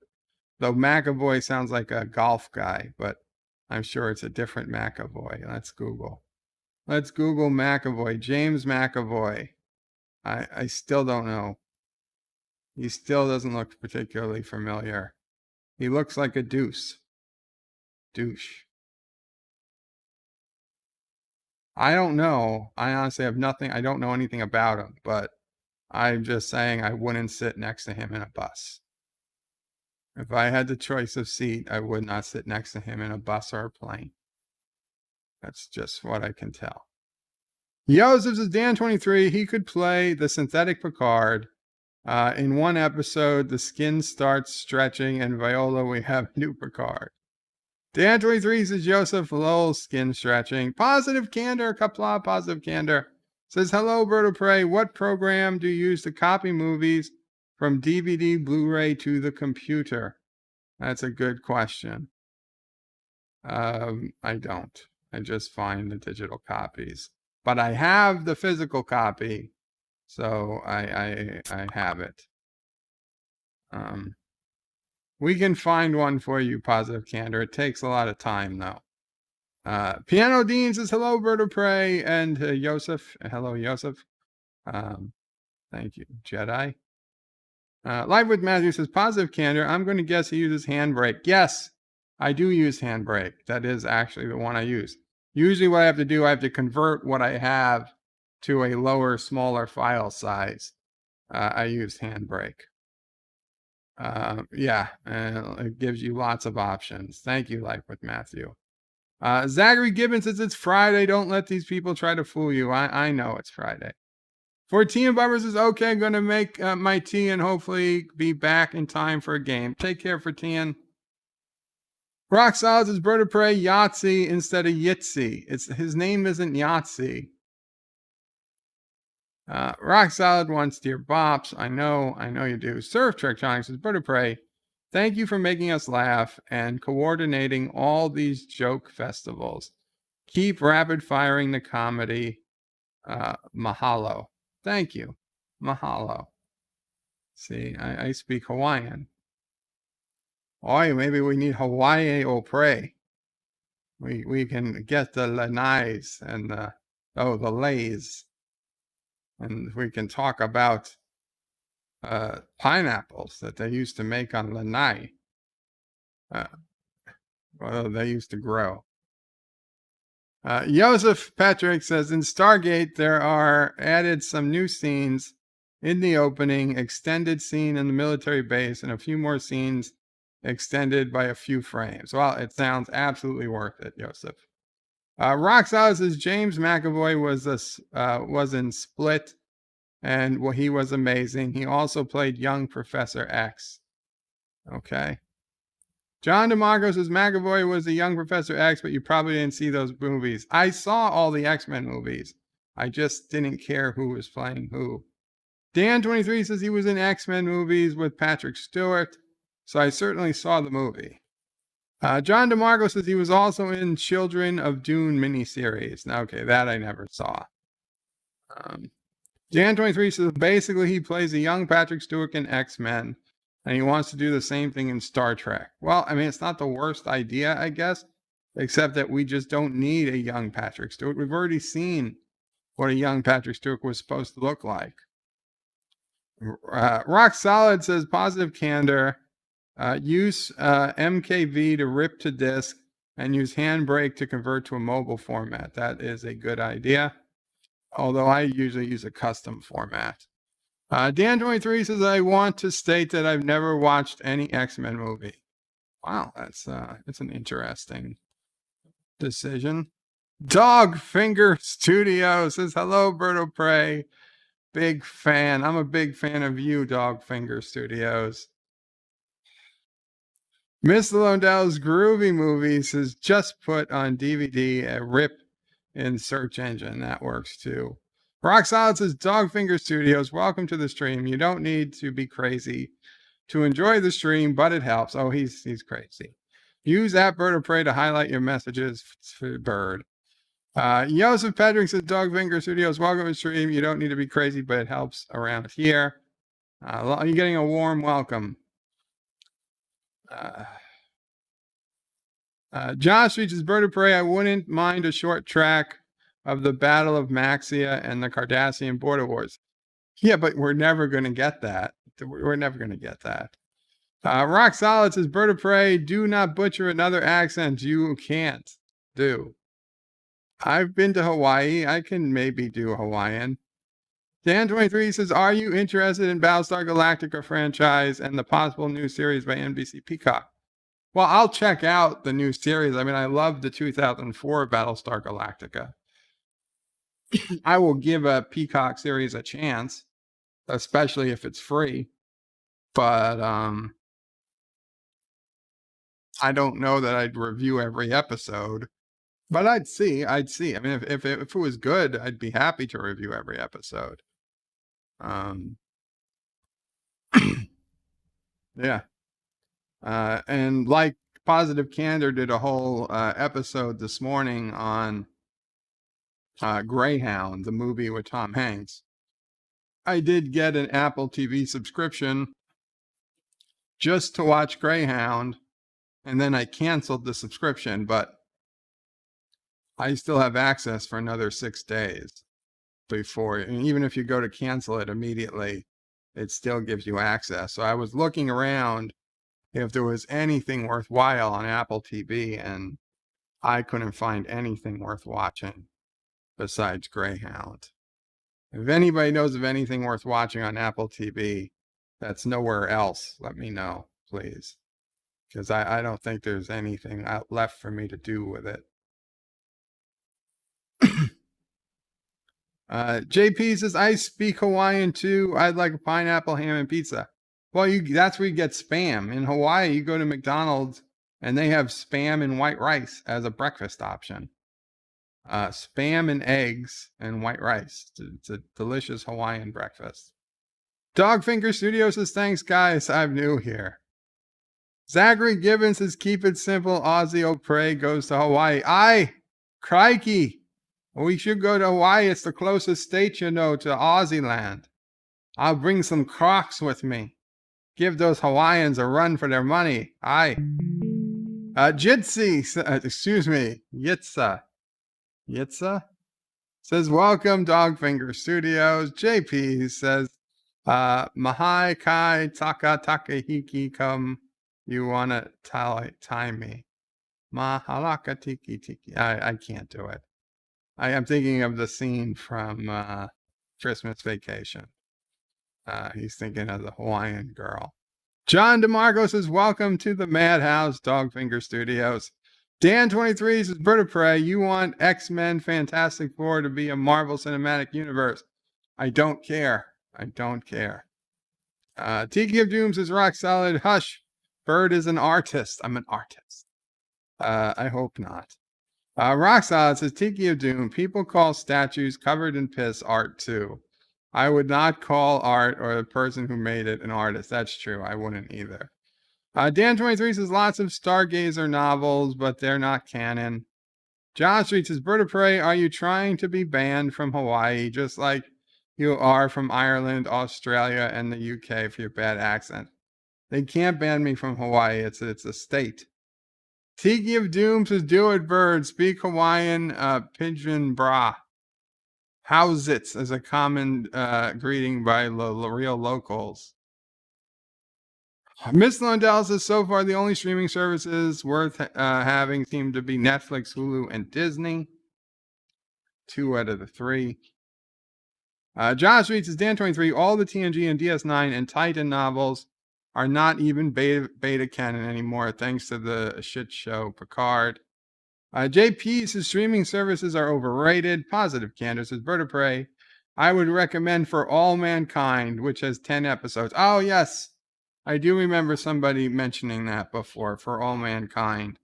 Though McAvoy sounds like a golf guy, but I'm sure it's a different McAvoy. Let's Google. Let's Google McAvoy. James McAvoy. I still don't know. He still doesn't look particularly familiar. He looks like a douche. I don't know. I honestly have nothing. I don't know anything about him, but I'm just saying I wouldn't sit next to him in a bus. If I had the choice of seat, I would not sit next to him in a bus or a plane. That's just what I can tell. Joseph says, Dan23, he could play the synthetic Picard. In one episode, the skin starts stretching, and Viola, we have a new Picard. Dan23 says, Joseph Lowell's skin stretching. Positive Candor, Qapla, Positive Candor. Says, hello, Bird of Prey. What program do you use to copy movies from DVD, Blu-ray to the computer? That's a good question. I don't. I just find the digital copies. But I have the physical copy, so I have it. We can find one for you, Positive Candor. It takes a lot of time, though. Piano Dean says, hello, Bird of Prey, and Joseph. Hello, Joseph. Thank you, Jedi. Live with Matthew says, Positive Candor. I'm going to guess he uses Handbrake. Yes, I do use Handbrake. That is actually the one I use. Usually what I have to do, I have to convert what I have to a lower, smaller file size. I use Handbrake. Yeah, it gives you lots of options. Thank you, Life with Matthew. Zachary Gibbons says, it's Friday. Don't let these people try to fool you. I know it's Friday. 14 Bubbers says, okay, I'm going to make my tea and hopefully be back in time for a game. Take care, 14. Rock Solid says, Bird of Prey, Yahtzee instead of Yitzy. His name isn't Yahtzee. Rock Solid wants Dear Bops. I know you do. Surf Trek Johnny says, Bird of Prey, thank you for making us laugh and coordinating all these joke festivals. Keep rapid firing the comedy. Mahalo. Thank you. Mahalo. See, I speak Hawaiian. Oi, maybe we need MomOPrey. We can get the lanais and the lays. And we can talk about pineapples that they used to make on lanai. Well, they used to grow. Joseph Patrick says, in Stargate, there are added some new scenes in the opening, extended scene in the military base, and a few more scenes extended by a few frames. Well, it sounds absolutely worth it, Joseph. Rock Solid says, James McAvoy was in Split, and he was amazing. He also played young Professor X. Okay. John DeMarco says, McAvoy was a young Professor X, but you probably didn't see those movies. I saw all the X-Men movies. I just didn't care who was playing who. Dan23 says he was in X-Men movies with Patrick Stewart, so I certainly saw the movie. John DeMarco says he was also in Children of Dune miniseries. Now, okay, that I never saw. Dan23 says basically he plays a young Patrick Stewart in X-Men, and he wants to do the same thing in Star Trek. Well, I mean, it's not the worst idea, I guess, except that we just don't need a young Patrick Stewart. We've already seen what a young Patrick Stewart was supposed to look like. Rock Solid says, Positive Candor. Use MKV to rip to disk and use Handbrake to convert to a mobile format. That is a good idea, although I usually use a custom format. Dan23 says, I want to state that I've never watched any X-Men movie. Wow, that's an interesting decision. Dogfinger Studio says, hello, Bird of Prey. Big fan. I'm a big fan of you, Dogfinger Studios. Miss Londell's Groovy Movies is just put on DVD a rip in search engine. That works too. Rock Solid says, Dogfinger Studios, welcome to the stream. You don't need to be crazy to enjoy the stream, but it helps. Oh, he's crazy. Use that Bird of Prey to highlight your messages for Bird. Joseph Patrick says, Dogfinger Studios, welcome to the stream. You don't need to be crazy, but it helps around here. You're getting a warm welcome. Josh reaches Bird of Prey. I wouldn't mind a short track of the Battle of Maxia and the Cardassian Border Wars. Yeah, but we're never going to get that. we're never going to get that. Rock Solid says, Bird of Prey, do not butcher another accent you can't do. I've been to Hawaii. I can maybe do Hawaiian. Dan23 says, are you interested in Battlestar Galactica franchise and the possible new series by NBC Peacock? Well, I'll check out the new series. I mean, I love the 2004 Battlestar Galactica. I will give a Peacock series a chance, especially if it's free. But I don't know that I'd review every episode. But I'd see. I mean, if it was good, I'd be happy to review every episode. Yeah. And like Positive Candor did a whole episode this morning on Greyhound, the movie with Tom Hanks. I did get an Apple TV subscription just to watch Greyhound, and then I canceled the subscription, but I still have access for another 6 days before, and even if you go to cancel it immediately, it still gives you access. So I was looking around if there was anything worthwhile on Apple TV, and I couldn't find anything worth watching besides Greyhound. If anybody knows of anything worth watching on Apple TV that's nowhere else, let me know, please. Because I don't think there's anything left for me to do with it. JP says, I speak Hawaiian too. I'd like a pineapple ham and pizza. Well, that's where you get Spam. In Hawaii, you go to McDonald's and they have Spam and white rice as a breakfast option. Spam and eggs and white rice. It's a delicious Hawaiian breakfast. Dogfinger Studio says, thanks guys, I'm new here. Zachary Gibbons says, keep it simple. MomOPrey goes to Hawaii. Aye, crikey. We should go to Hawaii. It's the closest state, you know, to Aussie land. I'll bring some Crocs with me. Give those Hawaiians a run for their money. Aye. Yitsa says, welcome, Dogfinger Studios. JP says, Mahai Kai Taka Takahiki come. You want to time me. Mahalaka Tiki Tiki. I can't do it. I am thinking of the scene from Christmas Vacation. He's thinking of the Hawaiian girl. John DeMarco says, welcome to the Madhouse, Dogfinger Studios. Dan23 says, Bird of Prey, you want X-Men Fantastic Four to be a Marvel Cinematic Universe. I don't care. I don't care. Tiki of Doom says, rock solid. Hush. Bird is an artist. I'm an artist. I hope not. Rock solid says, Tiki of Doom, people call statues covered in piss art too. I would not call art or the person who made it an artist. That's true. I wouldn't either. Dan23 says, lots of Stargazer novels, but they're not canon. John Street says, Bird of Prey, are you trying to be banned from Hawaii just like you are from Ireland, Australia, and the UK for your bad accent? They can't ban me from Hawaii. It's a state. Tiki of Doom says, do it, Bird. Speak Hawaiian, Pigeon Bra. How's it as a common greeting by real locals. Miss Lundell says, so far the only streaming services worth having seem to be Netflix, Hulu, and Disney. 2 out of the 3. Josh Reed says, Dan23, all the TNG and DS9 and Titan novels are not even beta canon anymore, thanks to the shit show Picard. JP says, streaming services are overrated. Positive Candor says, Bird of Prey, I would recommend For All Mankind, which has 10 episodes. Oh, yes. I do remember somebody mentioning that before, For All Mankind.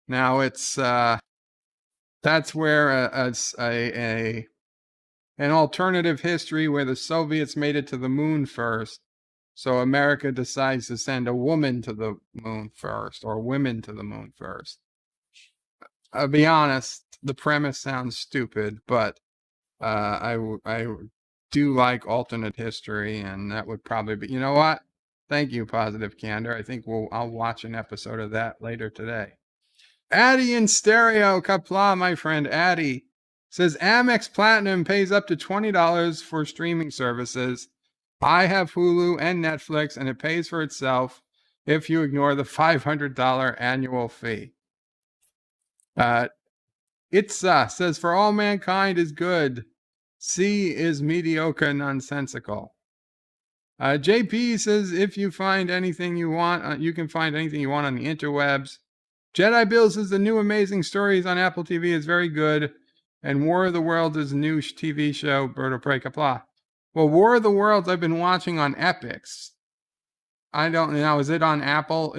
Now, it's that's where an alternative history where the Soviets made it to the moon first. So America decides to send a woman to the moon first, or women to the moon first. I'll be honest, the premise sounds stupid, but I do like alternate history, and that would probably be, you know what? Thank you, Positive Candor. I think I'll watch an episode of that later today. Addy in stereo, Qapla, my friend Addy, says Amex Platinum pays up to $20 for streaming services I have Hulu and Netflix, and it pays for itself if you ignore the $500 annual fee. Says, for all mankind is good. C is mediocre, nonsensical. JP says, if you find anything you want, you can find anything you want on the interwebs. Jedi Bill says, the new Amazing Stories on Apple TV is very good. And War of the Worlds is a new TV show, Bird of Prey, Qapla. Well, War of the Worlds I've been watching on Epix. I don't know, is it on Apple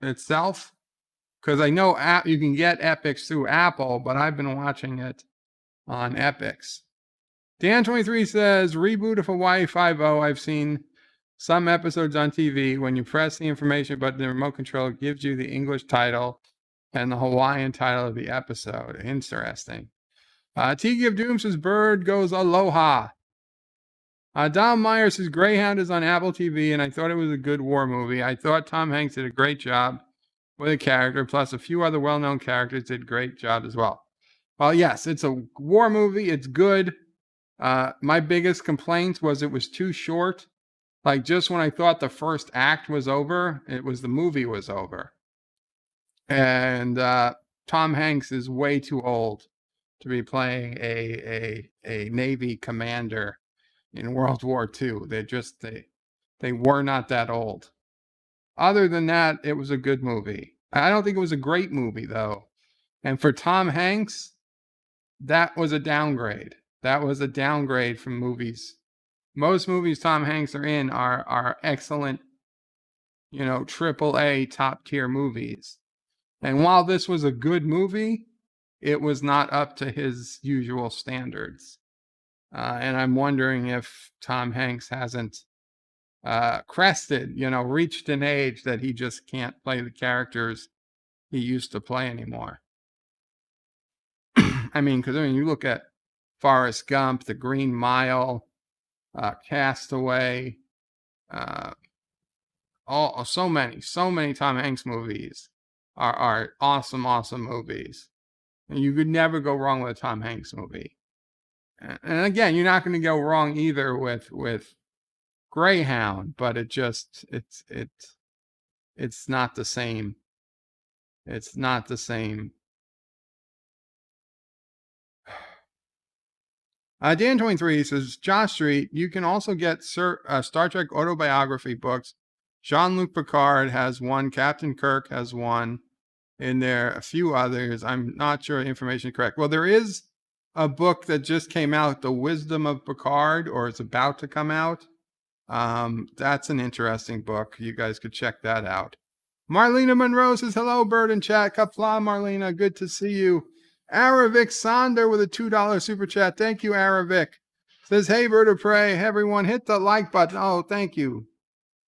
itself? Because I know you can get Epix through Apple, but I've been watching it on Epix. Dan23 says, reboot of Hawaii 5.0. I've seen some episodes on TV. When you press the information button, the remote control gives you the English title and the Hawaiian title of the episode. Interesting. Tiki of Doom says, Bird goes aloha. Dom Meyer says, Greyhound is on Apple TV, and I thought it was a good war movie. I thought Tom Hanks did a great job with the character, plus a few other well-known characters did a great job as well. Well, yes, it's a war movie. It's good. My biggest complaint was it was too short. Like, just when I thought the first act was over, the movie was over. And Tom Hanks is way too old to be playing a Navy commander in World War II. They were not that old. Other than that, it was a good movie. I don't think it was a great movie, though. And for Tom Hanks, that was a downgrade. That was a downgrade from movies. Most movies Tom Hanks are in are excellent, AAA top tier movies. And while this was a good movie, it was not up to his usual standards. And I'm wondering if Tom Hanks hasn't crested, reached an age that he just can't play the characters he used to play anymore. Because you look at Forrest Gump, The Green Mile, Castaway, so many Tom Hanks movies are awesome movies. And you could never go wrong with a Tom Hanks movie. And again, you're not going to go wrong either with Greyhound, but it's not the same. It's not the same. Dan23 says, Josh Street, you can also get Star Trek autobiography books. Jean-Luc Picard has one. Captain Kirk has one. In there, a few others. I'm not sure the information is correct. Well, there is a book that just came out, The Wisdom of Picard, or it's about to come out. That's an interesting book. You guys could check that out. Marlena Monroe says, hello, Bird and Chat. Qapla, Marlena. Good to see you. Aravik Sonder with a $2 super chat. Thank you, Aravik. Says, hey, Bird of Prey. Everyone, hit the like button. Oh, thank you.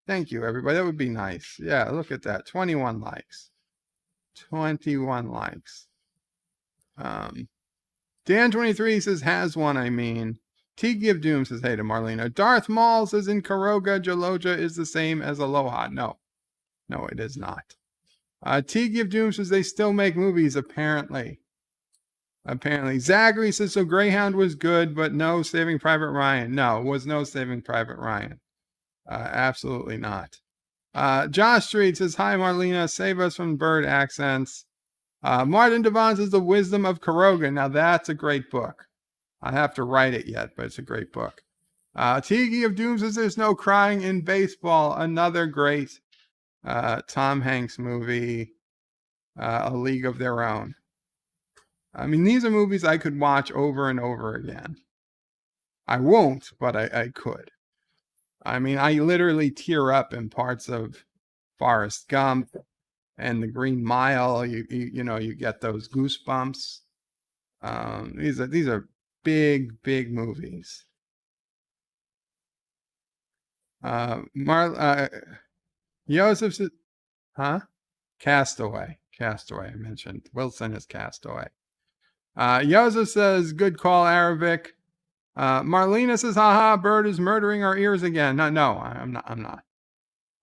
Thank you, everybody. That would be nice. Yeah, look at that. 21 likes. 21 likes. Dan23 says, has one, Tiki of Doom says, hey to Marlena. Darth Maul says, in Caroga, Jaloja is the same as Aloha. No, it is not. Tiki of Doom says, they still make movies, apparently. Zachary says, so Greyhound was good, but no Saving Private Ryan. No, it was no Saving Private Ryan. Absolutely not. Josh Street says, hi, Marlena. Save us from bird accents. Martin Devon says, The Wisdom of Caroga. Now, that's a great book. I have to write it yet, but it's a great book. Tiki of Doom says, there's no crying in baseball. Another great Tom Hanks movie, A League of Their Own. These are movies I could watch over and over again. I won't, but I could. I literally tear up in parts of Forrest Gump and The Green Mile. You get those goosebumps. These are big movies. Joseph says, huh? Castaway. I mentioned Wilson is Castaway. Joseph says, good call, Arabic. Marlena says, haha, Bird is murdering our ears again. No, I'm not.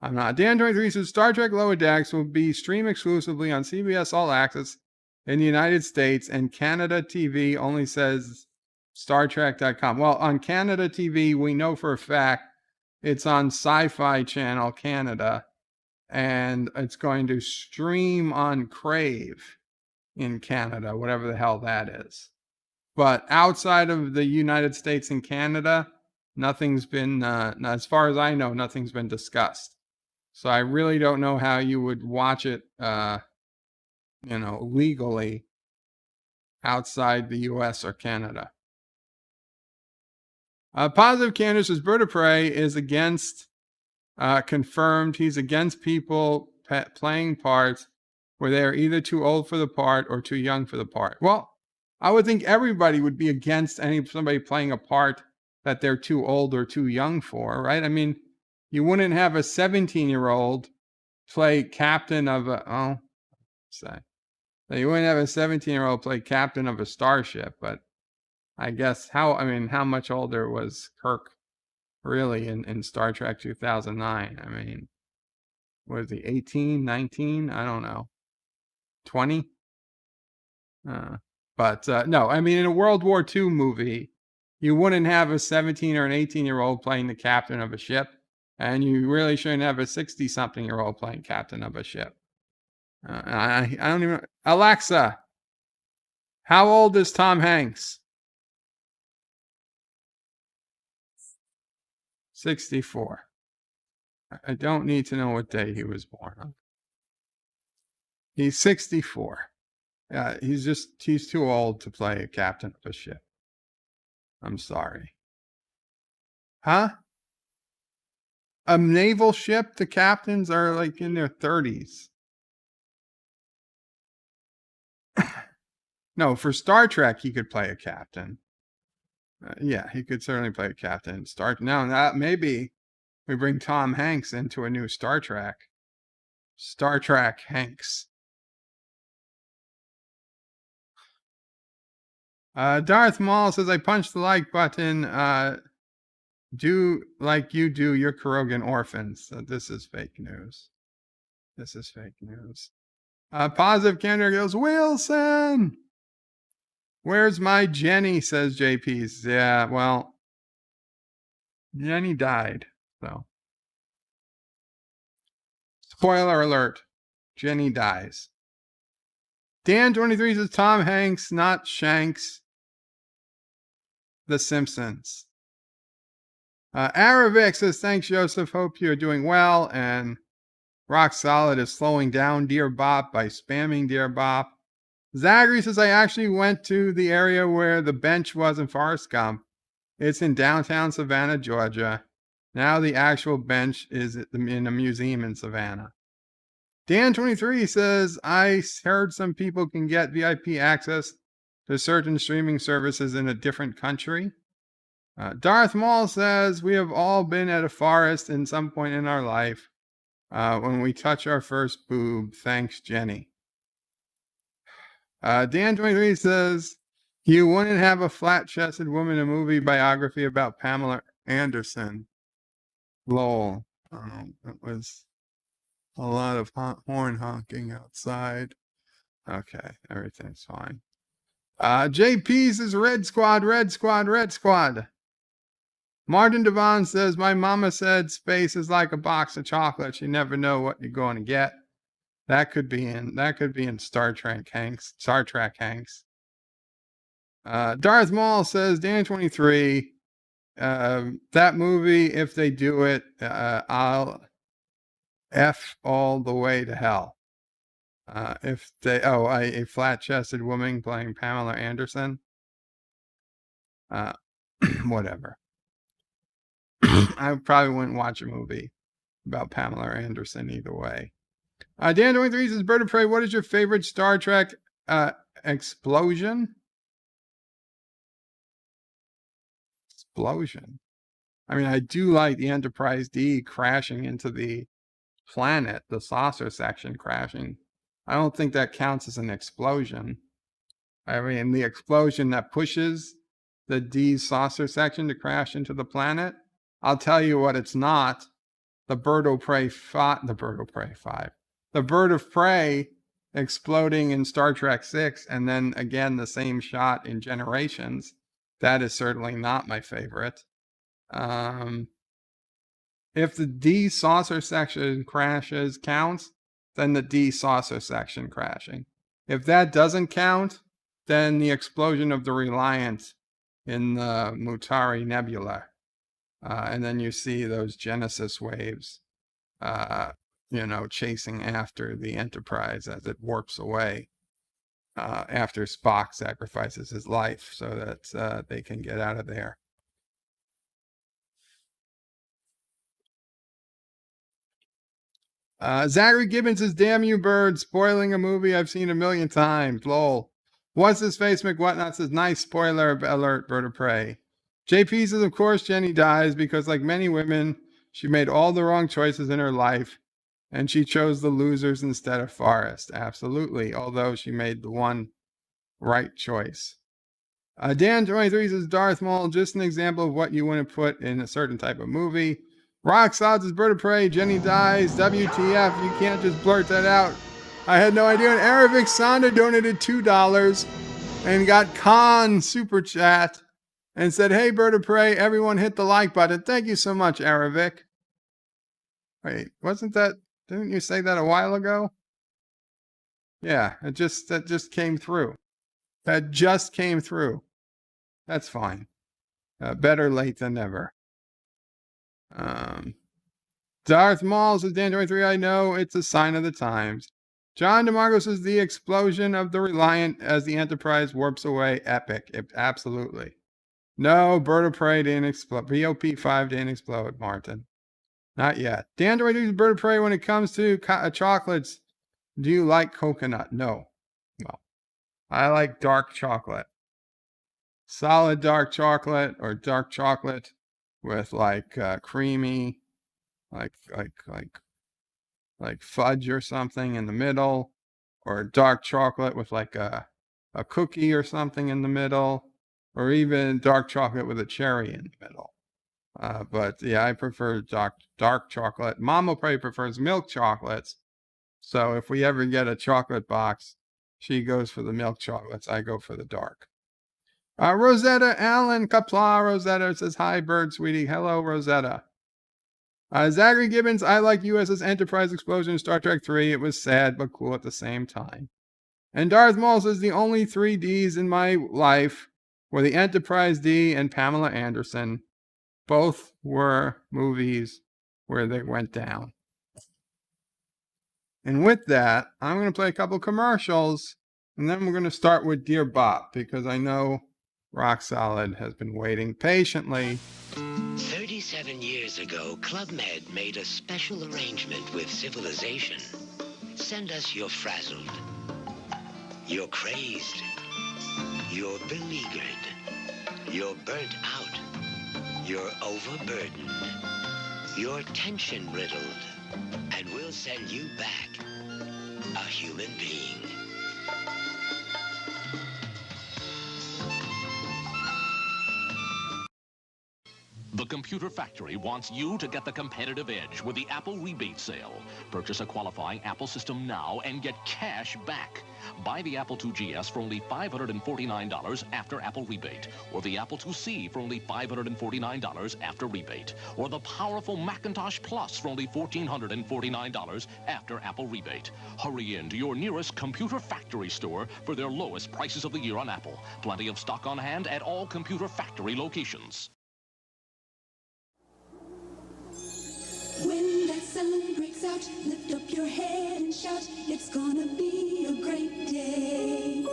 Dan23 says, Star Trek Lower Decks will be streamed exclusively on CBS All Access in the United States, and Canada TV only says StarTrek.com. Well, on Canada TV, we know for a fact It's on Sci-Fi Channel Canada, and it's going to stream on Crave in Canada, whatever the hell that is. But outside of the United States and Canada, nothing's been, as far as I know, nothing's been discussed. So I really don't know how you would watch it, legally outside the US or Canada. Positive Candace says Bird of Prey is against, confirmed, he's against people playing parts where they are either too old for the part or too young for the part. Well, I would think everybody would be against somebody playing a part that they're too old or too young for, right? I mean, you wouldn't have a 17-year-old play captain of you wouldn't have a 17-year-old play captain of a starship, but I guess how much older was Kirk really in Star Trek 2009? I mean, was he 18, 19? I don't know. 20? But no, I mean, in a World War II movie, you wouldn't have a 17 or an 18-year-old playing the captain of a ship, and you really shouldn't have a 60-something-year-old playing captain of a ship. I don't even... Alexa, how old is Tom Hanks? 64. I don't need to know what day he was born on. He's 64. He's too old to play a captain of a ship. I'm sorry. Huh? A naval ship, the captains are like in their 30s. No, for Star Trek, he could play a captain. Yeah, he could certainly play a captain. Now, maybe we bring Tom Hanks into a new Star Trek. Star Trek Hanks. Darth Maul says, I punched the like button. Do like you do your Carogan orphans. So this is fake news. This is fake news. Positive candidate goes, Wilson! Where's my Jenny, says JP's. Yeah, well, Jenny died, so. Spoiler alert, Jenny dies. Dan23 says Tom Hanks, not Shanks. The Simpsons. Aravic says, thanks, Joseph. Hope you're doing well. And Rock Solid is slowing down Dear Bop by spamming Dear Bop. Zachary says, I actually went to the area where the bench was in Forrest Gump. It's in downtown Savannah, Georgia. Now the actual bench is in a museum in Savannah. Dan23 says, I heard some people can get VIP access to certain streaming services in a different country. Darth Maul says, we have all been at a forest in some point in our life when we touch our first boob. Thanks, Jenny. Dan23 says, you wouldn't have a flat-chested woman in a movie biography about Pamela Anderson. Lol. It was a lot of horn honking outside. Okay, everything's fine. JP says, Red Squad, Red Squad, Red Squad. Martin Devon says, my mama said space is like a box of chocolates. You never know what you're going to get. That could be in Star Trek Hanks. Star Trek Hanks. Darth Maul says, Dan23, that movie, if they do it, I'll F all the way to hell. If they, a flat-chested woman playing Pamela Anderson. Whatever. I probably wouldn't watch a movie about Pamela Anderson either way. Dan23 says, Bird of Prey, what is your favorite Star Trek explosion? Explosion. I mean, I do like the Enterprise D crashing into the planet, the saucer section crashing. I don't think that counts as an explosion. I mean, the explosion that pushes the D saucer section to crash into the planet. I'll tell you what it's not. The Bird of Prey 5. The Bird of Prey exploding in Star Trek 6, and then again the same shot in Generations. That is certainly not my favorite. If the D saucer section crashes counts, then the D saucer section crashing. If that doesn't count, then the explosion of the Reliant in the Mutari Nebula. And then you see those Genesis waves, chasing after the Enterprise as it warps away after Spock sacrifices his life so that they can get out of there. Zachary Gibbons says, "Damn you, bird, spoiling a movie I've seen a million times. Lol." What's his face? McWhatnot says, "Nice spoiler alert, Bird of Prey." JP says, "Of course Jenny dies because, like many women, she made all the wrong choices in her life, and she chose the losers instead of Forrest." Absolutely, although she made the one right choice. Dan23 says, "Darth Maul, just an example of what you want to put in a certain type of movie." Rock Solid says, "Bird of Prey, Jenny dies. WTF, you can't just blurt that out. I had no idea." And Aravic Sonda donated $2 and got Khan super chat and said, "Hey, Bird of Prey, everyone hit the like button." Thank you so much, Aravic. Wait, didn't you say that a while ago? Yeah, that just came through. That just came through. That's fine. Better late than never. Darth Maul says, Dan23, "I know it's a sign of the times." John DeMarco says, "The explosion of the Reliant as the Enterprise warps away, epic." Absolutely. No, Bird of Prey didn't explode. BOP5 didn't explode, Martin. Not yet. Dan23 says, "Bird of Prey, when it comes to chocolates, do you like coconut?" No. Well, I like dark chocolate. Solid dark chocolate or dark chocolate with creamy, like fudge or something in the middle, or dark chocolate with a cookie or something in the middle, or even dark chocolate with a cherry in the middle. But yeah, I prefer dark chocolate. MomOPrey prefers milk chocolates. So if we ever get a chocolate box, she goes for the milk chocolates. I go for the dark. Rosetta Allen, Qapla Rosetta says, "Hi, bird, sweetie." Hello, Rosetta. Zachary Gibbons, "I like USS Enterprise explosion in Star Trek 3. It was sad, but cool at the same time." And Darth Maul says, "The only 3 Ds in my life were the Enterprise D and Pamela Anderson. Both were movies where they went down." And with that, I'm going to play a couple commercials, and then we're going to start with Dear Bop, because I know Rock Solid has been waiting patiently. 37 years ago, Club Med made a special arrangement with civilization. Send us your frazzled, you're crazed, you're beleaguered, you're burnt out, you're overburdened, you're tension-riddled, and we'll send you back a human being. The Computer Factory wants you to get the competitive edge with the Apple rebate sale. Purchase a qualifying Apple system now and get cash back. Buy the Apple IIgs for only $549 after Apple rebate, or the Apple IIc for only $549 after rebate, or the powerful Macintosh Plus for only $1,449 after Apple rebate. Hurry in to your nearest Computer Factory store for their lowest prices of the year on Apple. Plenty of stock on hand at all Computer Factory locations. When that sun breaks out, lift up your head and shout, it's gonna be a great day.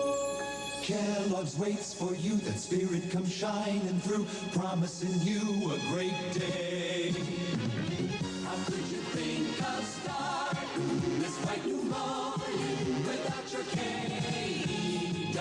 Kellogg's waits for you, that spirit comes shining through, promising you a great day. How could you think of starting this bright new morning without your K-double-L?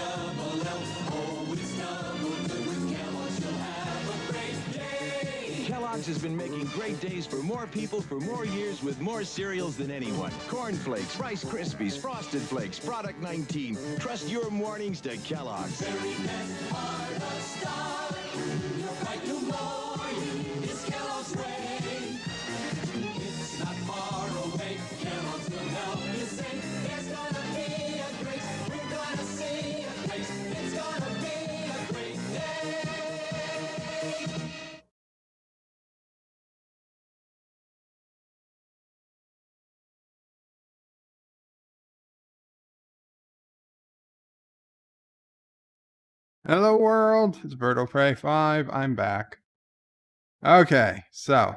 Oh, it's double good with Kellogg's, you'll have a great day. Kellogg's has been making great days for more people for more years with more cereals than anyone. Corn Flakes, Rice Krispies, Frosted Flakes, Product 19. Trust your mornings to Kellogg's. Very best part of starting your bright new morning is Kellogg's way. It's not far away. Kellogg's will help you say there's gonna be a great, we're gonna see a place. It's gonna be a great day. Hello world, it's BirdoPrey 5. I'm back. Okay, so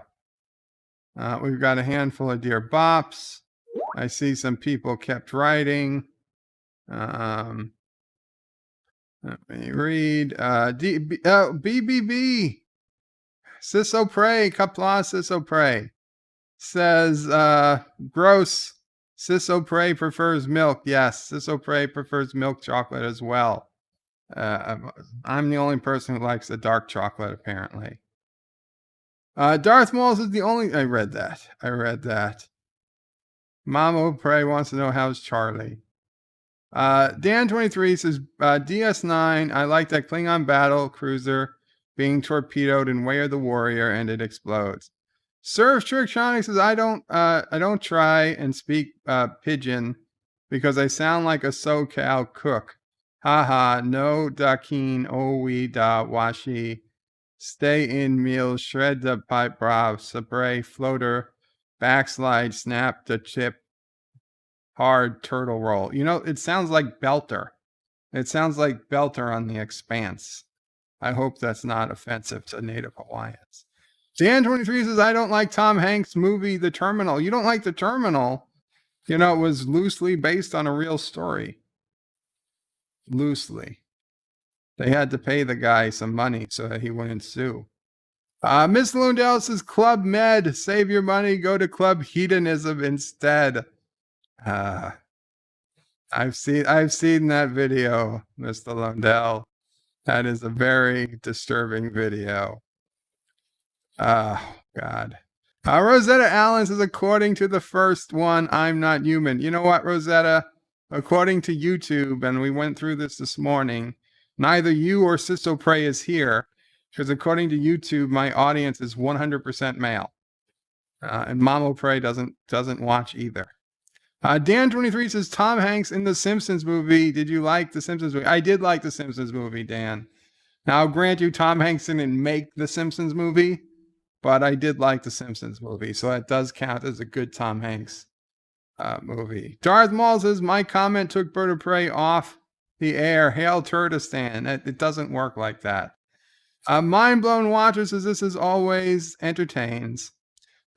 we've got a handful of Dear Bops. I see some people kept writing. Let me read. BBB. MomOPrey, Qapla All says, gross. MomOPrey prefers milk. Yes, MomOPrey prefers milk chocolate as well. I'm the only person who likes the dark chocolate, apparently. Darth Maul is the only... I read that. MomOPrey wants to know how's Charlie. Dan23 says, DS9, I like that Klingon battle cruiser being torpedoed in Way of the Warrior and it explodes. Surf Trictronic says, I don't try and speak Pidgin because I sound like a SoCal cook. Haha, no dakin owi da washi. Stay in meal, shred the pipe brav, spray floater, backslide, snap the chip, hard turtle roll. You know, it sounds like Belter. It sounds like Belter on The Expanse. I hope that's not offensive to Native Hawaiians. Dan23 says, I don't like Tom Hanks' movie, The Terminal. You don't like The Terminal? You know, it was loosely based on a real story. Loosely. They had to pay the guy some money so that he wouldn't sue. Miss Lundell says, Club Med, save your money, go to Club Hedonism instead. I've seen that video, Mr. Lundell. That is a very disturbing video. Oh, God. Rosetta Allen says, according to the first one, I'm not human. You know what, Rosetta? According to YouTube, and we went through this morning, neither you or MomOPrey is here, because according to YouTube, my audience is 100% male. And MomOPrey doesn't watch either. Dan23 says, Tom Hanks in The Simpsons movie. Did you like The Simpsons movie? I did like The Simpsons movie, Dan. Now, I'll grant you, Tom Hanks didn't make The Simpsons movie, but I did like The Simpsons movie, so that does count as a good Tom Hanks movie. Darth Maul says, my comment took BirdoPrey off the air. Hail Turdistan. It doesn't work like that. Mind Blown Watcher says, this is always entertains.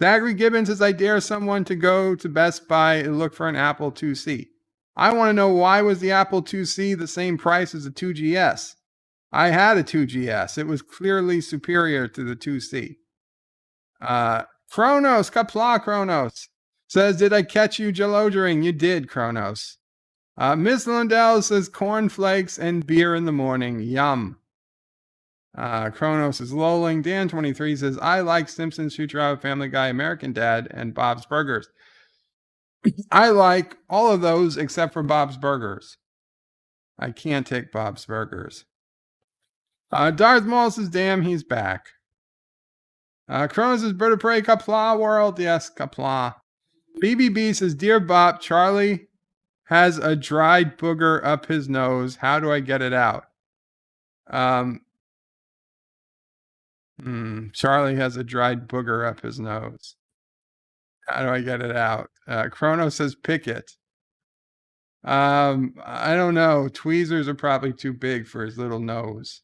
Zachary Gibbons says, I dare someone to go to Best Buy and look for an Apple IIc. I want to know, why was the Apple IIc the same price as the 2GS? I had a 2GS. It was clearly superior to the 2C. Kronos, Qapla Kronos, says, did I catch you jalodering? You did, Kronos. Miss Lundell says, cornflakes and beer in the morning. Yum. Kronos is lolling. Dan23 says, I like Simpsons, Futurama, Family Guy, American Dad, and Bob's Burgers. I like all of those except for Bob's Burgers. I can't take Bob's Burgers. Darth Maul says, damn, he's back. Kronos says, BirdoPrey, Qapla World. Yes, Qapla. BBB says, Dear Bop, Charlie has a dried booger up his nose. How do I get it out? Charlie has a dried booger up his nose. How do I get it out? Kronos says, pick it. I don't know. Tweezers are probably too big for his little nose.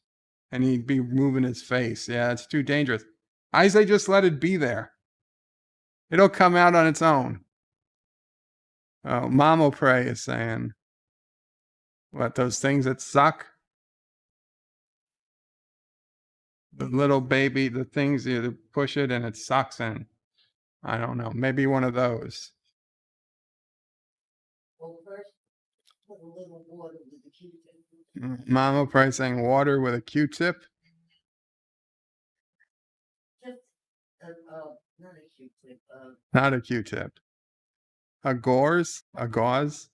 And he'd be moving his face. Yeah, it's too dangerous. I say just let it be there. It'll come out on its own. Oh, MomOPrey is saying, what, those things that suck? The little baby, the things you push it and it sucks in. I don't know. Maybe one of those. Well, first, put a little water with the Q-tip. MomOPrey saying water with a Q-tip. Just, not a Q-tip. Not a Q-tip. A gauze? A gauze?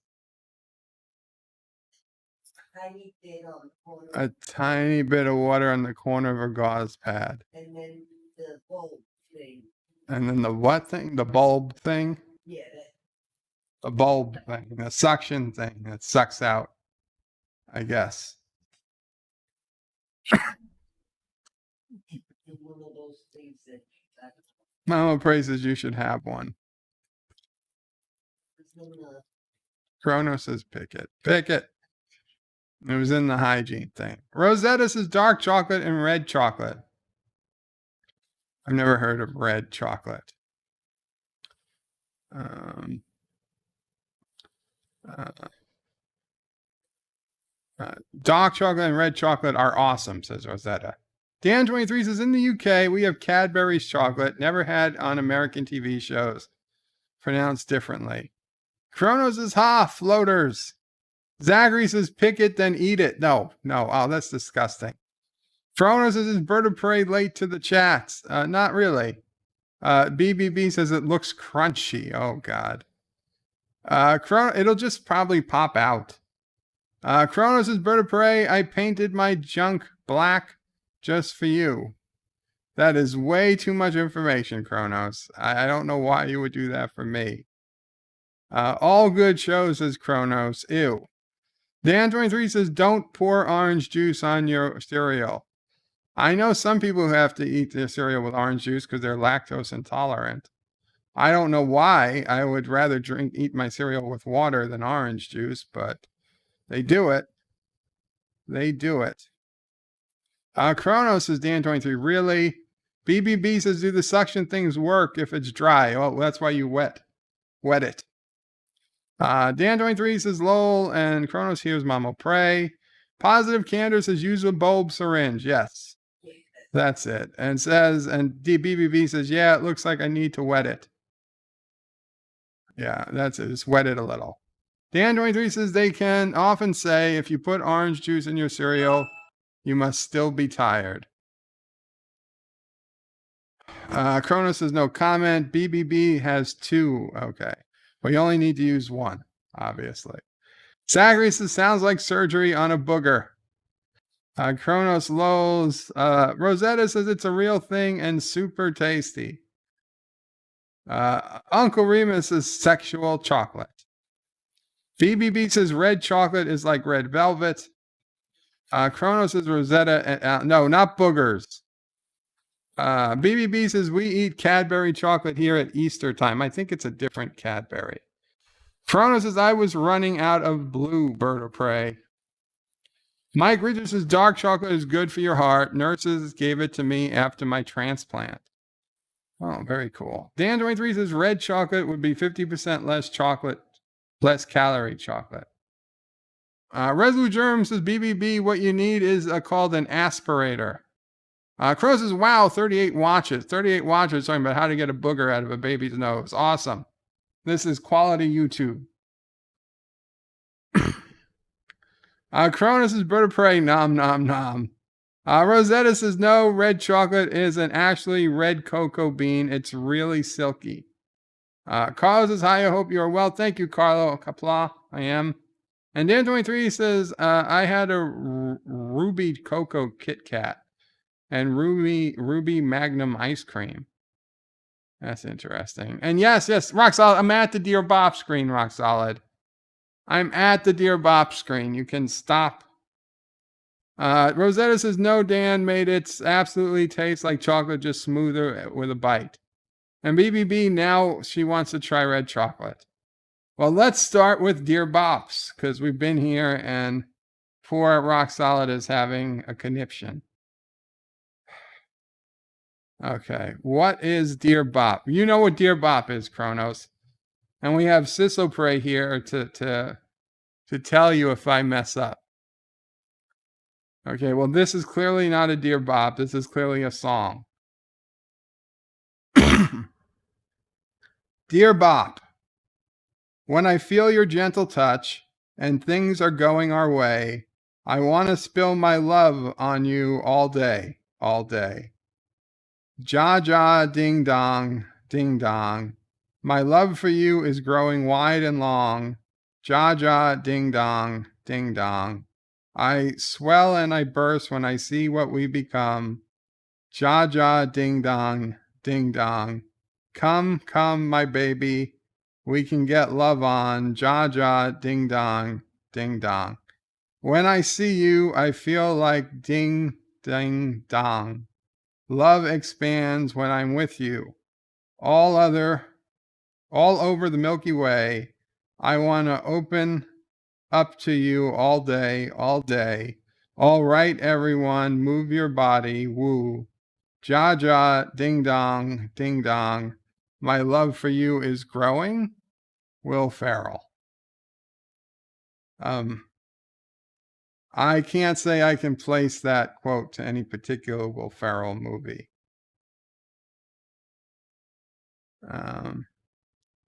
Tiny bit on the corner. A tiny bit of water on the corner of a gauze pad. And then the bulb thing. And then the what thing? The bulb thing? Yeah. The bulb thing. The suction thing that sucks out, I guess. One of those things that MomOPrey says you should have one. Kronos says pick it. Pick it. It was in the hygiene thing. Rosetta says dark chocolate and red chocolate. I've never heard of red chocolate. Dark chocolate and red chocolate are awesome, says Rosetta. Dan23 says, in the UK, we have Cadbury's chocolate, never had on American TV shows. Pronounced differently. Kronos says, floaters. Zachary says, pick it, then eat it. No. Oh, that's disgusting. Kronos says, is Bird of Prey late to the chats? Not really. BBB says, it looks crunchy. Oh, God. It'll just probably pop out. Kronos says, Bird of Prey, I painted my junk black just for you. That is way too much information, Kronos. I don't know why you would do that for me. All good shows, says Kronos. Ew. Dan23 says, don't pour orange juice on your cereal. I know some people who have to eat their cereal with orange juice because they're lactose intolerant. I don't know why. I would rather eat my cereal with water than orange juice, but they do it. They do it. Kronos says, Dan23, really? BBB says, do the suction things work if it's dry? Oh, that's why you wet it. Dan23 says, lol, and Kronos here's MomOPrey. Positive Candor says, use a bulb syringe. Yes, that's it. And BBB says, yeah, it looks like I need to wet it. Yeah, that's it. Just wet it a little. Dan23 says, they can often say, if you put orange juice in your cereal, you must still be tired. Kronos says, no comment. BBB has 2. Okay. Well, you only need to use 1, obviously. Zachary says, sounds like surgery on a booger. Kronos lolls. Rosetta says, it's a real thing and super tasty. Uncle Remus says, sexual chocolate. BBB says, red chocolate is like red velvet. Kronos says, Rosetta. No, not boogers. BBB says, we eat Cadbury chocolate here at Easter time. I think it's a different Cadbury. Kronos says, I was running out of blue Bird of Prey. Mike Richards says, dark chocolate is good for your heart. Nurses gave it to me after my transplant. Oh, very cool. Dan23 says, red chocolate would be 50% less chocolate, less calorie chocolate. Resolute Germ says, BBB, what you need is called an aspirator. Crow says, wow, 38 watches. 38 watches talking about how to get a booger out of a baby's nose. Awesome. This is quality YouTube. Cronus says, Bird of Prey, nom, nom, nom. Rosetta says, no, red chocolate is an actually red cocoa bean. It's really silky. Carlo says, hi, I hope you are well. Thank you, Carlo. Qapla, I am. And Dan23 says, I had a ruby cocoa Kit Kat and ruby Magnum ice cream. That's interesting. And yes, Rock Solid, I'm at the Dear Bop screen, Rock Solid. I'm at the Dear Bop screen. You can stop. Rosetta says, no, Dan made it absolutely taste like chocolate, just smoother with a bite. And BBB, now she wants to try red chocolate. Well, let's start with Dear Bops, because we've been here and poor Rock Solid is having a conniption. Okay, what is Dear Bop? You know what Dear Bop is, Kronos. And we have MomOPrey here to tell you if I mess up. Okay, well, this is clearly not a Dear Bop. This is clearly a song. Dear Bop, when I feel your gentle touch and things are going our way, I want to spill my love on you all day, all day. Ja, ja, ding dong, ding dong. My love for you is growing wide and long. Ja, ja, ding dong, ding dong. I swell and I burst when I see what we become. Ja, ja, ding dong, ding dong. Come, come, my baby. We can get love on. Ja, ja, ding dong, ding dong. When I see you, I feel like ding, ding, dong. Love expands when I'm with you. All over the Milky Way, I want to open up to you all day, all day. All right, everyone, move your body, woo. Ja ja, ding dong, ding dong. My love for you is growing. Will Ferrell. I can't say I can place that quote to any particular Will Ferrell movie.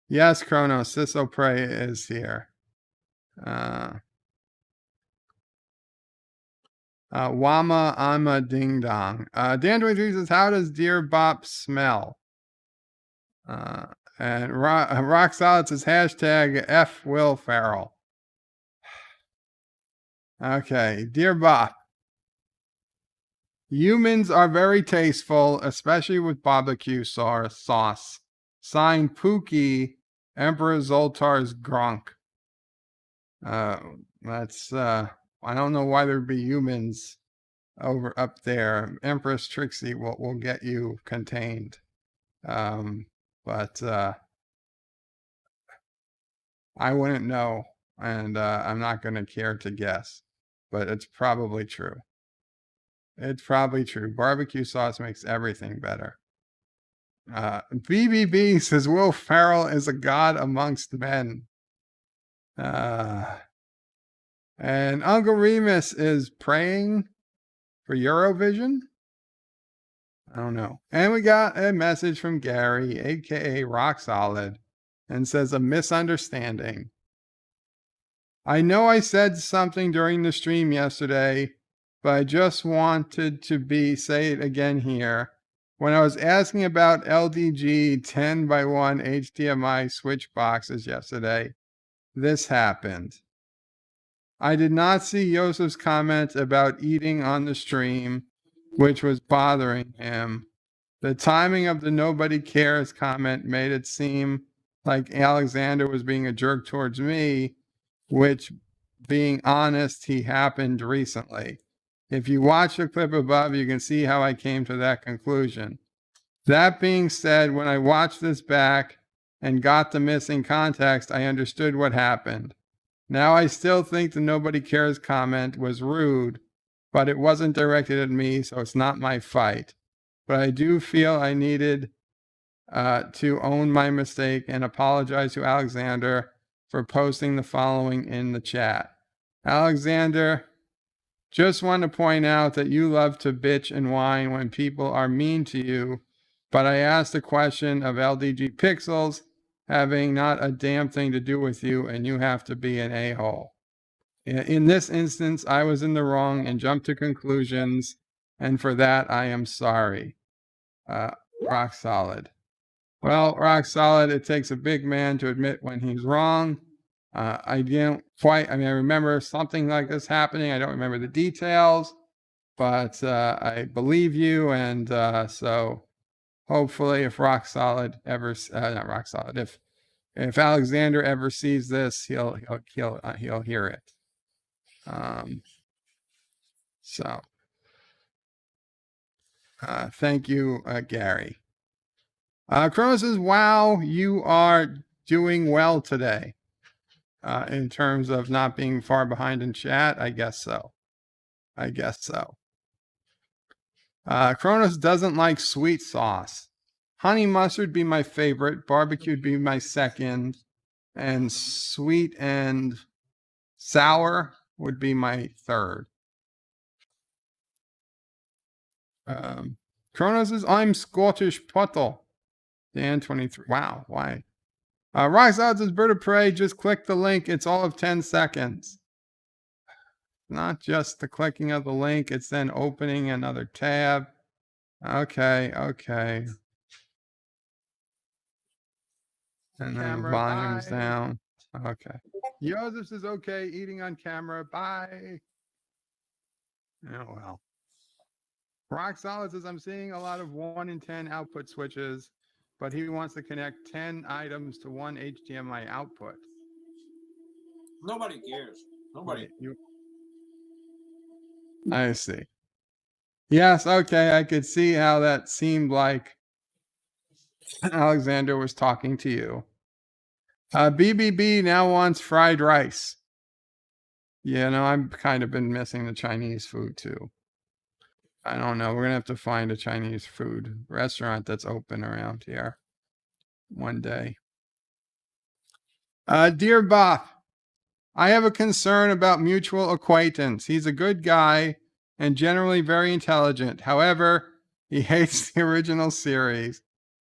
Yes, Kronos, NephewOPrey is here. Wama Ama Ding Dong. Dan 23 says, how does Dear Bop smell? And Rock Solid says, hashtag F Will Ferrell. Okay, Dear Bop. Humans are very tasteful, especially with barbecue sauce. Signed Pookie, Emperor Zoltar's Gronk. That's I don't know why there'd be humans up there. Empress Trixie will get you contained. But I wouldn't know, and I'm not going to care to guess, but it's probably true. It's probably true. Barbecue sauce makes everything better. BBB says Will Ferrell is a god amongst men. And Uncle Remus is praying for Eurovision. I don't know. And we got a message from Gary, aka Rock Solid, and says a misunderstanding. I know I said something during the stream yesterday, but I just wanted to say it again here. When I was asking about LDG 10x1 HDMI switch boxes yesterday, this happened. I did not see Yosef's comment about eating on the stream, which was bothering him. The timing of the nobody cares comment made it seem like Alexander was being a jerk towards me, which, being honest, he happened recently. If you watch the clip above, you can see how I came to that conclusion. That being said, when I watched this back and got the missing context, I understood what happened. Now I still think the nobody cares comment was rude, but it wasn't directed at me, so it's not my fight. But I do feel I needed to own my mistake and apologize to Alexander for posting the following in the chat. Alexander, just want to point out that you love to bitch and whine when people are mean to you, but I asked a question of LDG Pixels having not a damn thing to do with you, and you have to be an a-hole. In this instance, I was in the wrong and jumped to conclusions, and for that, I am sorry. Rock Solid. Well, Rock Solid, it takes a big man to admit when he's wrong. I remember something like this happening. I don't remember the details, but I believe you, and so hopefully if Rock Solid ever, not Rock Solid, if Alexander ever sees this, he'll hear it. Thank you, Gary. Kronos says, wow, you are doing well today. In terms of not being far behind in chat, I guess so. Kronos doesn't like sweet sauce. Honey mustard be my favorite, barbecue be my second, and sweet and sour would be my third. Kronos says, I'm Scottish Pottle. Dan 23. Wow, why? Rock Solid says, Bird of Prey, just click the link. It's all of 10 seconds. Not just the clicking of the link, it's then opening another tab. Okay. And then volume's down. Okay. Joseph says, okay, eating on camera. Bye. Oh, well. Rock Solid says, I'm seeing a lot of 1 in 10 output switches, but he wants to connect 10 items to one HDMI output. Nobody cares. Nobody. I see. Yes, okay, I could see how that seemed like Alexander was talking to you. BBB now wants fried rice. Yeah, no, I've kind of been missing the Chinese food too. I don't know. We're going to have to find a Chinese food restaurant that's open around here one day. Dear Bop, I have a concern about mutual acquaintance. He's a good guy and generally very intelligent. However, he hates the original series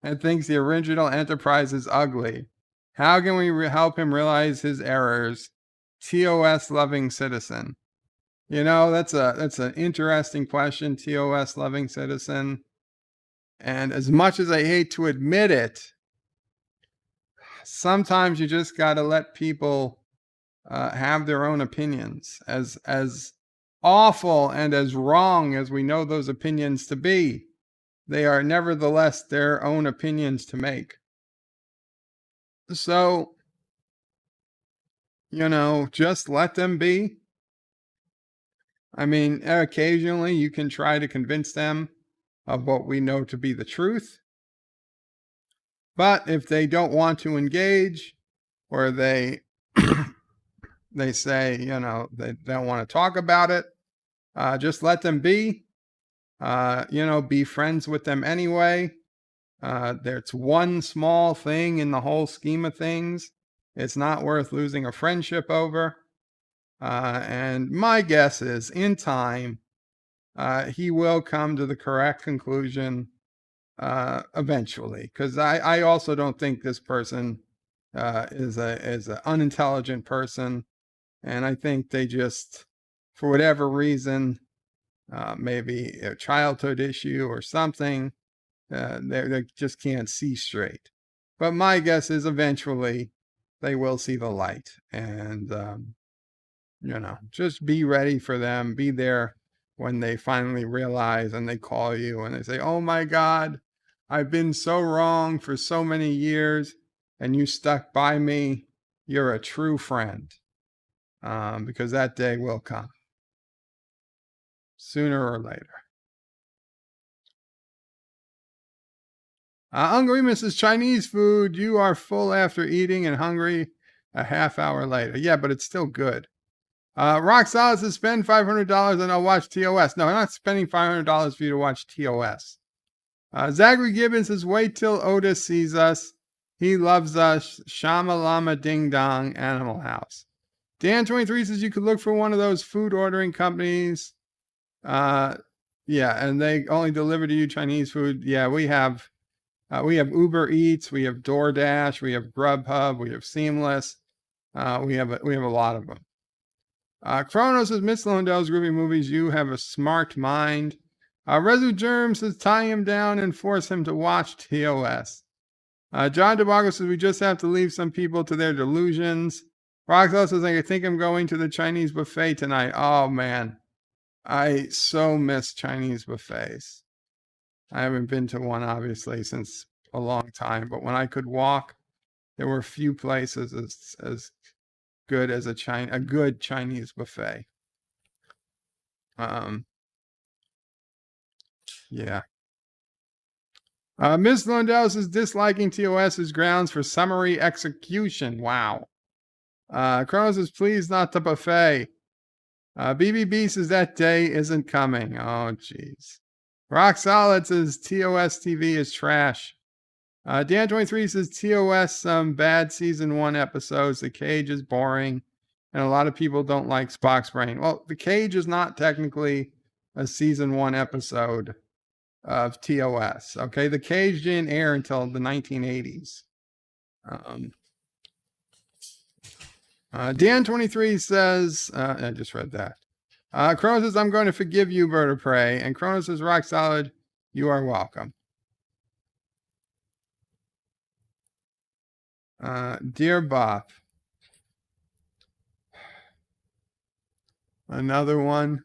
and thinks the original Enterprise is ugly. How can we help him realize his errors? TOS loving citizen. You know, that's an interesting question, TOS loving citizen. And as much as I hate to admit it, sometimes you just got to let people have their own opinions. As awful and as wrong as we know those opinions to be, they are nevertheless their own opinions to make. So, you know, just let them be. I mean, occasionally you can try to convince them of what we know to be the truth. But if they don't want to engage, or they they say, you know, they don't want to talk about it, just let them be. You know, be friends with them anyway. There's one small thing in the whole scheme of things. It's not worth losing a friendship over. And my guess is, in time, he will come to the correct conclusion eventually. Because I also don't think this person is an unintelligent person. And I think they just, for whatever reason, maybe a childhood issue or something, they just can't see straight. But my guess is eventually they will see the light. And, you know, just be ready for them. Be there when they finally realize and they call you and they say, oh my God, I've been so wrong for so many years and you stuck by me. You're a true friend. Because that day will come sooner or later. Hungry Mrs. Chinese food. You are full after eating and hungry a half hour later. Yeah, but it's still good. Rock Solid says spend $500 and I'll watch TOS. No, I'm not spending $500 for you to watch TOS. Zachary Gibbons says wait till Otis sees us. He loves us. Shama Lama Ding Dong Animal House. Dan23 says you could look for one of those food ordering companies. Yeah, and they only deliver to you Chinese food. Yeah, we have Uber Eats, we have DoorDash, we have Grubhub, we have Seamless. We have a lot of them. Chronos says Miss Londell's groovy movies. You have a smart mind. Resu Germ says tie him down and force him to watch TOS. John DeBago says we just have to leave some people to their delusions. Roxelle says I think I'm going to the Chinese buffet tonight. Oh man, I so miss Chinese buffets. I haven't been to one obviously since a long time, but when I could walk, there were few places as good as a good Chinese buffet. Yeah. Miss Lundell says disliking TOS is grounds for summary execution. Wow. Kronos says please not the buffet. BBB says that day isn't coming. Oh jeez. Rock Solid says TOS TV is trash. Dan23 says TOS some bad season 1 episodes. The Cage is boring, and a lot of people don't like Spock's brain. Well, The Cage is not technically a season 1 episode of TOS. Okay, The Cage didn't air until the 1980s. Dan23 says, I just read that. Kronos says, I'm going to forgive you, Bird of Prey. And Kronos says, rock solid, you are welcome. Dear Bop. Another one.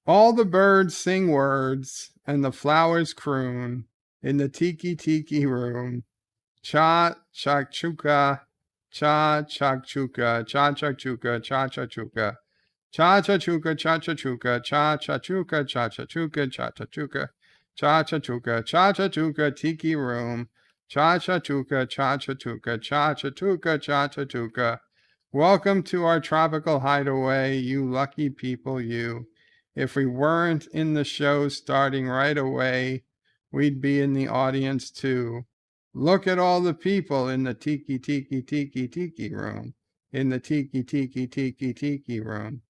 All the birds sing words and the flowers croon in the tiki tiki room. Cha chak chuka, cha chak chuka, cha chak chuka, cha cha chuka, cha cha chuka, cha cha chuka, cha cha chuka, cha cha chuka, cha cha chuka, cha cha chuka, cha cha chuka, tiki room. Cha cha chuka, cha cha chuka, cha cha chuka, cha cha chuka. Welcome to our tropical hideaway, you lucky people, you. If we weren't in the show starting right away, we'd be in the audience too. Look at all the people in the tiki tiki tiki tiki room. In the tiki tiki tiki tiki room.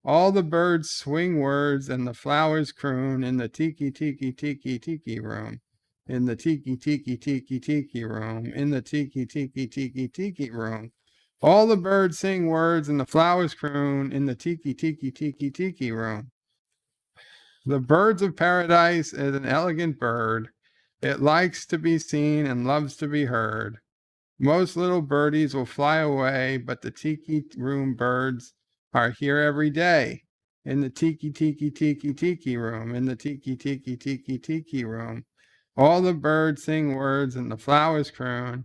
All the birds swing words and the flowers croon in the tiki tiki tiki tiki room. In the tiki tiki tiki tiki room. In the tiki tiki tiki tiki room. All the birds sing words and the flowers croon in the tiki tiki tiki tiki room. The birds of paradise is an elegant bird. It likes to be seen and loves to be heard. Most little birdies will fly away, but the tiki room birds are here every day. In the tiki tiki tiki tiki room. In the tiki tiki tiki tiki room. All the birds sing words and the flowers croon.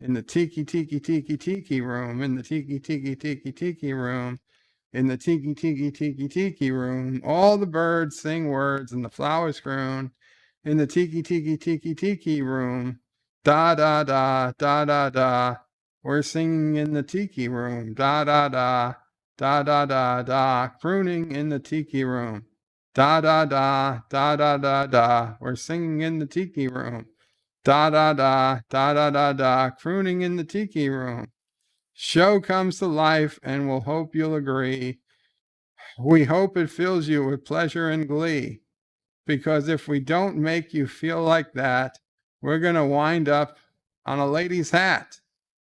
In the tiki tiki tiki tiki room. In the tiki tiki tiki tiki room. In the tiki tiki tiki tiki room. All the birds sing words and the flowers croon. In the tiki tiki tiki tiki room. Da da da da da da. We're singing in the tiki room. Da da da da da da da. Crooning in the tiki room. Da da da da da da da. We're singing in the tiki room. Da da da da da da da. Crooning in the tiki room. Show comes to life, and we'll hope you'll agree. We hope it fills you with pleasure and glee. Because if we don't make you feel like that, we're going to wind up on a lady's hat.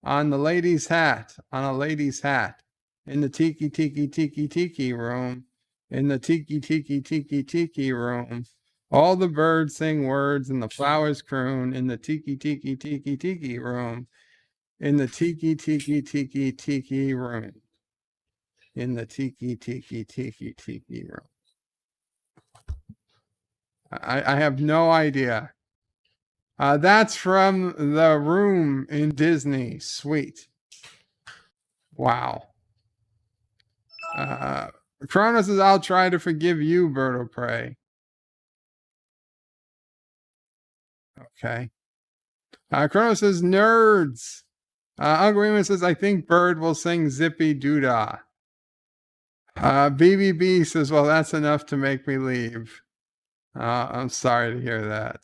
On the lady's hat. On a lady's hat. In the tiki tiki tiki tiki room. In the tiki tiki tiki tiki room. All the birds sing words and the flowers croon in the tiki tiki tiki tiki room. In the tiki tiki tiki tiki room. In the tiki tiki tiki tiki room. I have no idea. That's from The Room in Disney. Sweet. Wow. Kronos says, I'll try to forgive you, MomOPrey. Okay. Kronos says, nerds. Uncle Raymond says, I think Bird will sing Zippy Doodah. BBB says, well, that's enough to make me leave. I'm sorry to hear that.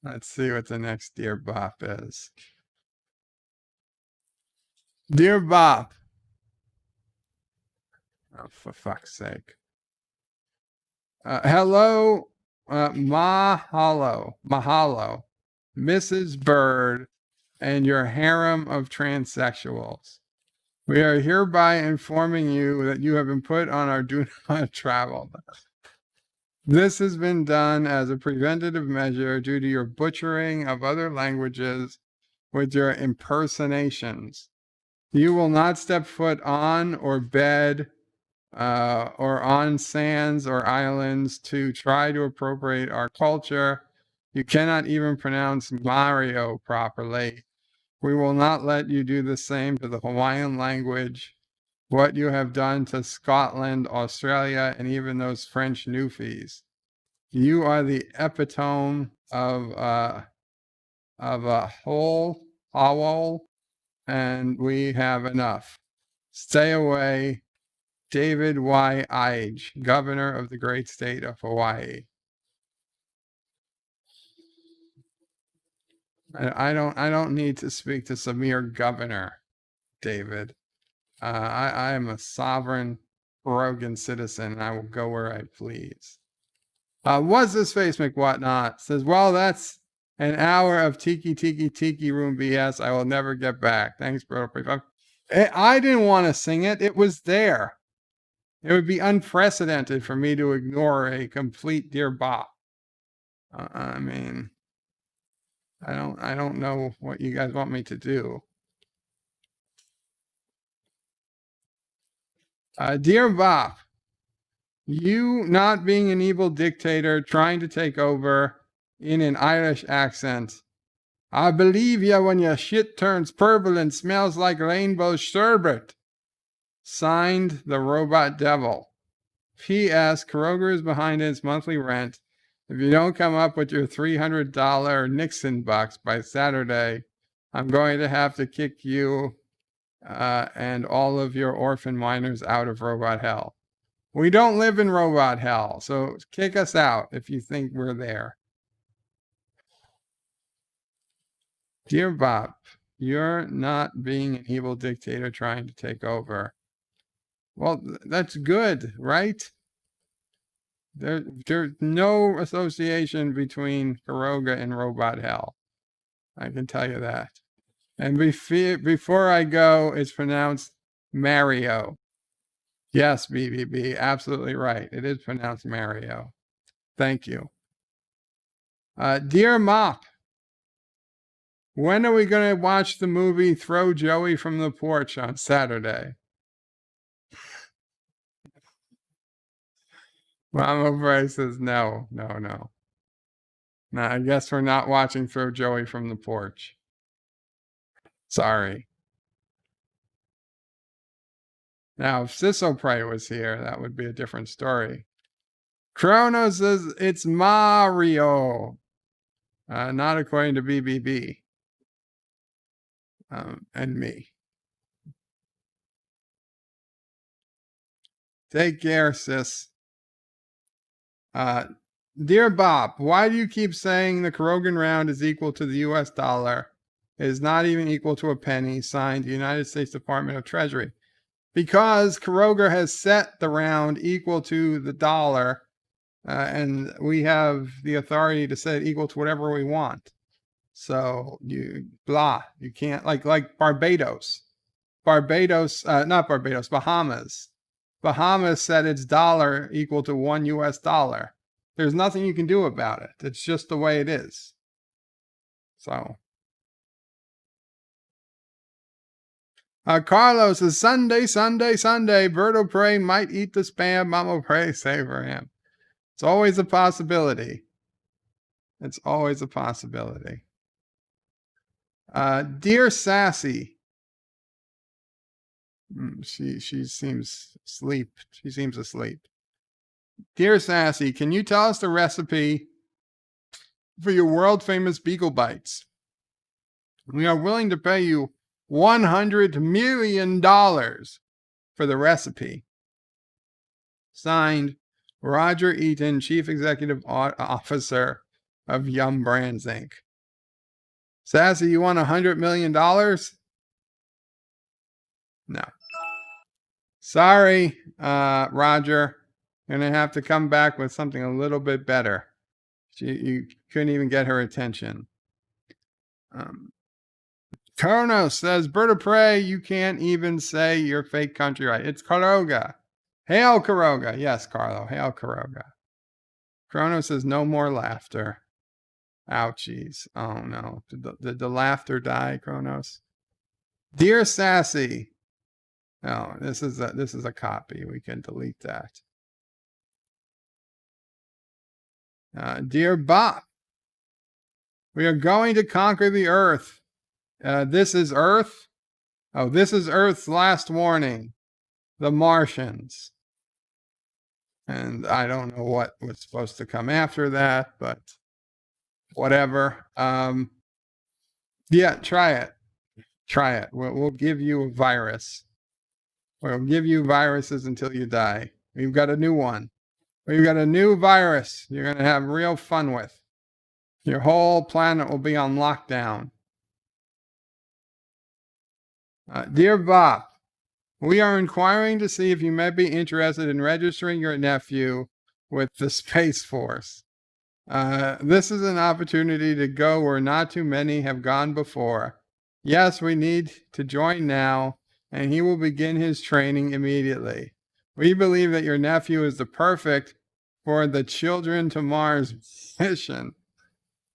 Let's see what the next Dear Bop is. Dear Bop. Oh, for fuck's sake. Hello, mahalo, Mrs. Bird, and your harem of transsexuals. We are hereby informing you that you have been put on our do not travel list. This has been done as a preventative measure due to your butchering of other languages with your impersonations. You will not step foot on or bed or on sands or islands to try to appropriate our culture. You cannot even pronounce Mario properly. We will not let you do the same to the Hawaiian language, what you have done to Scotland, Australia, and even those French Newfies. You are the epitome of a whole owl, and we have enough. Stay away. David Y. Ige, governor of the great state of Hawaii. I don't need to speak to some mere governor, David. I am a sovereign, arrogant citizen, and I will go where I please. What's this face, McWhatnot? Says, well, that's an hour of tiki tiki tiki room BS I will never get back. Thanks, bro. I didn't want to sing it. It was there. It would be unprecedented for me to ignore a complete Dear Bop. I mean, I don't know what you guys want me to do. Dear Bop, you not being an evil dictator trying to take over in an Irish accent. I believe ya when your shit turns purple and smells like rainbow sherbet. Signed, the Robot Devil. P.S. Caroga is behind its monthly rent. If you don't come up with your $300 Nixon bucks by Saturday, I'm going to have to kick you and all of your orphan minors out of robot hell. We don't live in robot hell, so kick us out if you think we're there. Dear Bop, you're not being an evil dictator trying to take over. Well, that's good, right? There's no association between Caroga and robot hell. I can tell you that. And before I go, it's pronounced Mario. Yes, BBB, absolutely right. It is pronounced Mario. Thank you. Dear Mop, when are we going to watch the movie Throw Joey from the Porch on Saturday? MomOPrey says no. No, I guess we're not watching Throw Joey from the Porch. Sorry. Now, if NephewOPrey was here, that would be a different story. Chrono says it's Mario. Not according to BBB. And me. Take care, sis. Dear Bop, why do you keep saying the Carogan round is equal to the US dollar? It is not even equal to a penny. Signed, the United States Department of Treasury. Because Caroga has set the round equal to the dollar, and we have the authority to set it equal to whatever we want. So you can't, like Barbados. Not Barbados, Bahamas. Bahamas set its dollar equal to $1 US. There's nothing you can do about it. It's just the way it is. So. Carlos is Sunday. NephewOPrey might eat the spam. MomOPrey, save for him. It's always a possibility. It's always a possibility. Dear Sassy. She seems asleep. She seems asleep. Dear Sassy, can you tell us the recipe for your world famous Beagle Bites? We are willing to pay you $100 million for the recipe. Signed, Roger Eaton, Chief Executive Officer of Yum Brands, Inc. Sassy, you want $100 million? No. Sorry, Roger. You're going to have to come back with something a little bit better. You couldn't even get her attention. Kronos says, NephewOPrey, you can't even say your fake country right. It's Caroga. Hail Caroga. Yes, Carlo. Hail Caroga. Kronos says, no more laughter. Ouchies. Oh, no. Did the laughter die, Kronos? Dear Sassy. No, this is a copy. We can delete that. Dear Bop. We are going to conquer the earth. This is Earth. Oh, this is Earth's last warning. The Martians. And I don't know what was supposed to come after that, but whatever. Yeah, try it. Try it. We'll give you a virus. We'll give you viruses until you die. We've got a new one. We've got a new virus you're going to have real fun with. Your whole planet will be on lockdown. Dear Bop, we are inquiring to see if you may be interested in registering your nephew with the Space Force. This is an opportunity to go where not too many have gone before. Yes, we need to join now, and he will begin his training immediately. We believe that your nephew is the perfect for the Children to Mars mission.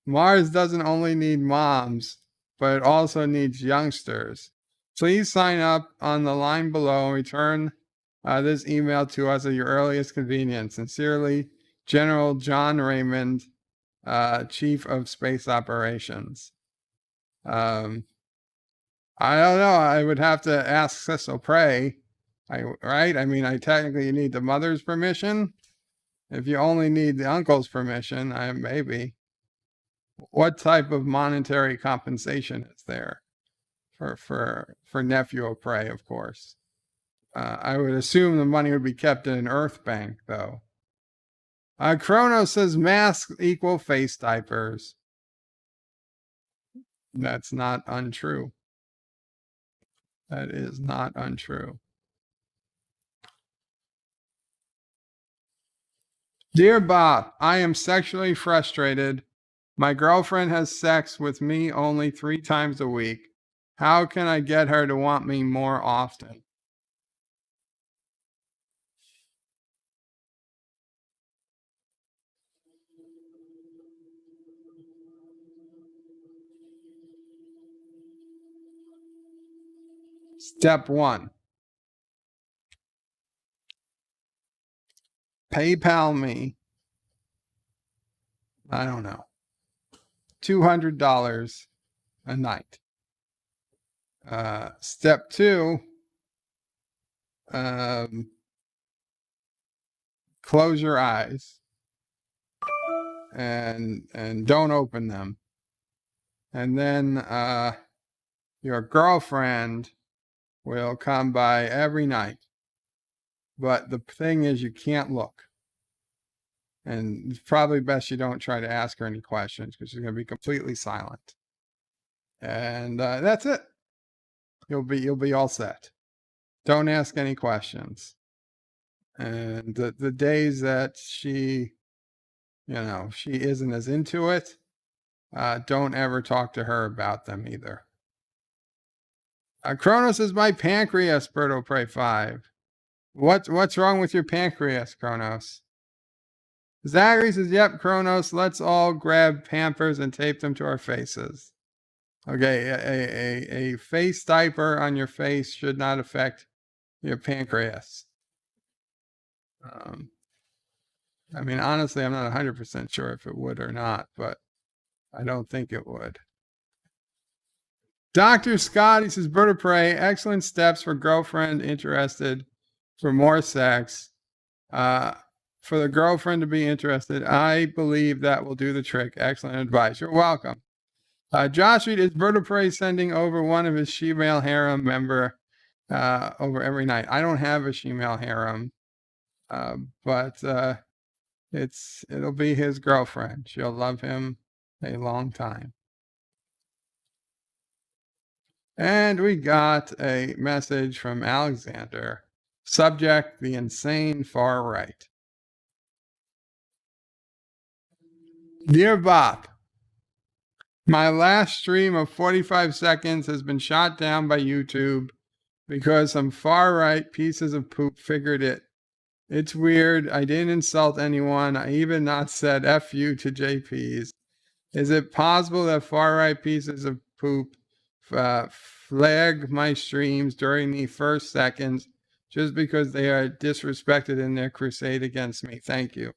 Mars doesn't only need moms, but it also needs youngsters. Please sign up on the line below and return this email to us at your earliest convenience. Sincerely, General John Raymond, Chief of Space Operations. I don't know. I would have to ask NephewOPrey, right? I mean, technically you need the mother's permission. If you only need the uncle's permission, maybe. What type of monetary compensation is there? for NephewOPrey, of course. I would assume the money would be kept in an Earth bank, though. Chrono says masks equal face diapers. That's not untrue. That is not untrue. Dear Bop, I am sexually frustrated. My girlfriend has sex with me only 3 times a week. How can I get her to want me more often? Step 1. PayPal me, I don't know, $200 a night. Step 2, close your eyes and don't open them. And then your girlfriend will come by every night. But the thing is, you can't look. And it's probably best you don't try to ask her any questions because she's going to be completely silent. And that's it. You'll be all set. Don't ask any questions. And the days that she isn't as into it, don't ever talk to her about them either. Kronos is my pancreas, BirdoPrey 5. What's wrong with your pancreas, Kronos? Zachary says, yep, Kronos, let's all grab Pampers and tape them to our faces. Okay, a face diaper on your face should not affect your pancreas. I mean, honestly, I'm not 100% sure if it would or not, but I don't think it would. Dr. Scott, he says, BirdoPrey, excellent steps for girlfriend interested for more sex. For the girlfriend to be interested, I believe that will do the trick. Excellent advice. You're welcome. Josh Reed, is BirdoPrey sending over one of his she-male harem member over every night? I don't have a she-male harem, but it'll be his girlfriend. She'll love him a long time. And we got a message from Alexander. Subject, the insane far right. Dear Bop, my last stream of 45 seconds has been shot down by YouTube because some far right pieces of poop figured it. It's weird. I didn't insult anyone. I even not said F you to JPs. Is it possible that far right pieces of poop flag my streams during the first seconds just because they are disrespected in their crusade against me? Thank you.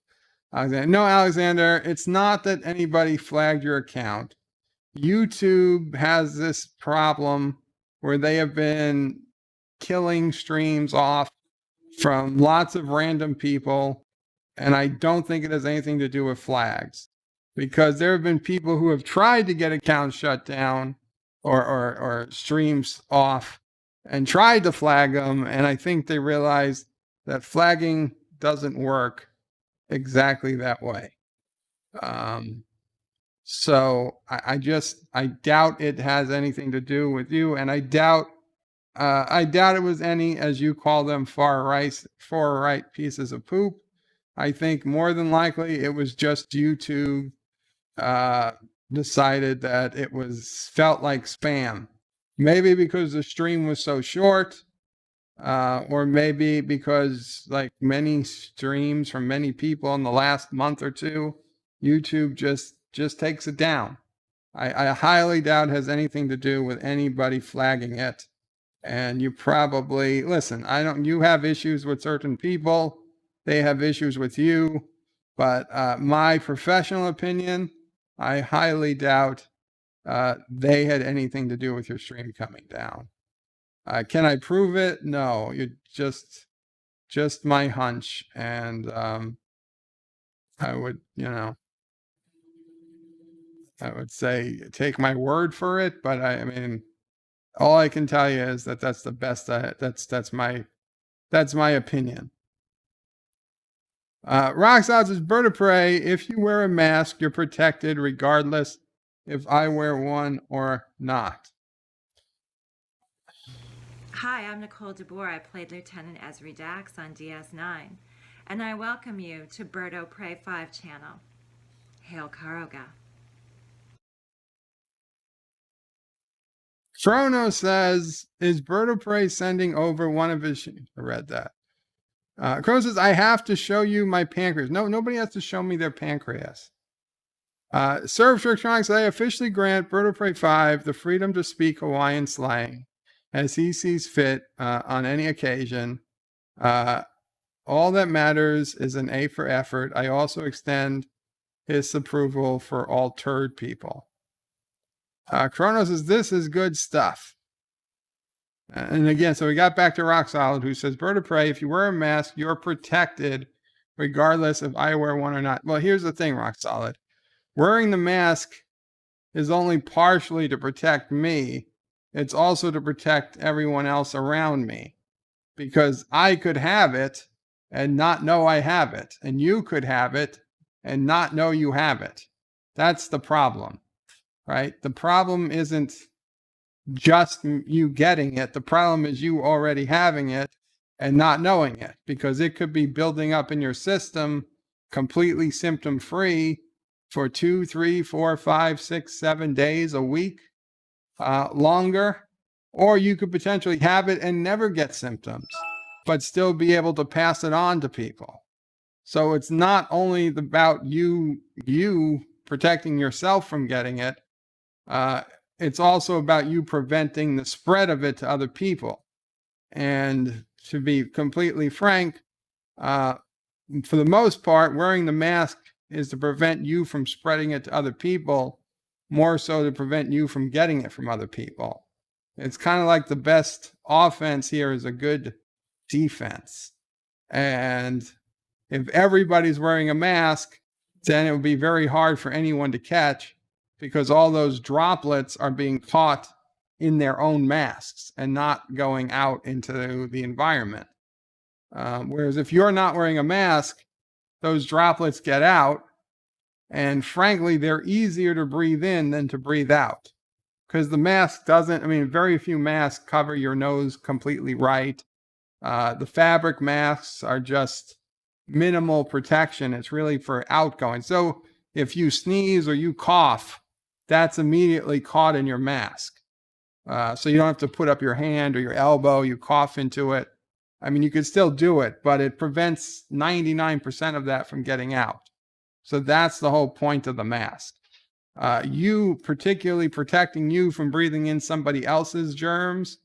Alexander. No, Alexander, it's not that anybody flagged your account. YouTube has this problem where they have been killing streams off from lots of random people, and I don't think it has anything to do with flags, because there have been people who have tried to get accounts shut down or streams off and tried to flag them, and I think they realized that flagging doesn't work exactly that way. So I doubt it has anything to do with you, and I doubt it was any, as you call them, far right pieces of poop. I think more than likely it was just YouTube decided that it felt like spam. Maybe because the stream was so short, or maybe because, like many streams from many people in the last month or two, YouTube just takes it down. I highly doubt it has anything to do with anybody flagging it. And you probably, listen, you have issues with certain people, they have issues with you, but my professional opinion, I highly doubt they had anything to do with your stream coming down. Can I prove it? No, you're just my hunch. And I would say take my word for it, but I mean, All I can tell you is that that's the best. That's my opinion. Roxanne says, Bird of Prey, if you wear a mask, you're protected regardless if I wear one or not. Hi, I'm Nicole DeBoer. I played Lieutenant Esri Dax on DS9, and I welcome you to MomOPrey 5 channel. Hail Caroga. Chrono says, is Bird of Prey sending over one of his... I read that. Chrono says, I have to show you my pancreas. No, nobody has to show me their pancreas. Serve Electronics, I officially grant Bird of Prey 5 the freedom to speak Hawaiian slang as he sees fit on any occasion. All that matters is an A for effort. I also extend his approval for all turd people. Chrono says, this is good stuff. And again, so we got back to Rock Solid, who says, Bird of Prey, if you wear a mask, you're protected regardless if I wear one or not. Well, here's the thing, Rock Solid. Wearing the mask is only partially to protect me. It's also to protect everyone else around me. Because I could have it and not know I have it. And you could have it and not know you have it. That's the problem, right? The problem isn't just you getting it. The problem is you already having it and not knowing it, because it could be building up in your system completely symptom free for 2, 3, 4, 5, 6, 7 days, a week, longer, or you could potentially have it and never get symptoms, but still be able to pass it on to people. So it's not only about you protecting yourself from getting it, it's also about you preventing the spread of it to other people. And to be completely frank, for the most part, wearing the mask is to prevent you from spreading it to other people, more so to prevent you from getting it from other people. It's kind of like the best offense here is a good defense. And if everybody's wearing a mask, then it would be very hard for anyone to catch, because all those droplets are being caught in their own masks and not going out into the environment. Whereas if you're not wearing a mask, those droplets get out, and frankly, they're easier to breathe in than to breathe out, because the mask doesn't, very few masks cover your nose completely right. The fabric masks are just minimal protection. It's really for outgoing. So if you sneeze or you cough, that's immediately caught in your mask. So you don't have to put up your hand or your elbow, you cough into it. You could still do it, but it prevents 99% of that from getting out. So that's the whole point of the mask. You particularly protecting you from breathing in somebody else's germs,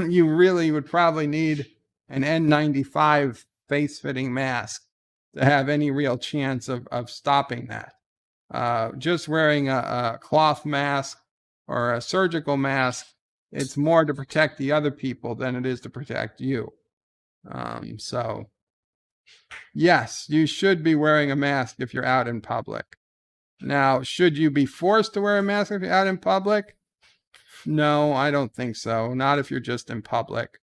you really would probably need an N95 face-fitting mask to have any real chance of stopping that. Just wearing a cloth mask or a surgical mask, it's more to protect the other people than it is to protect you. So yes, you should be wearing a mask if you're out in public. Now, should you be forced to wear a mask if you're out in public? No, I don't think so. Not if you're just in public.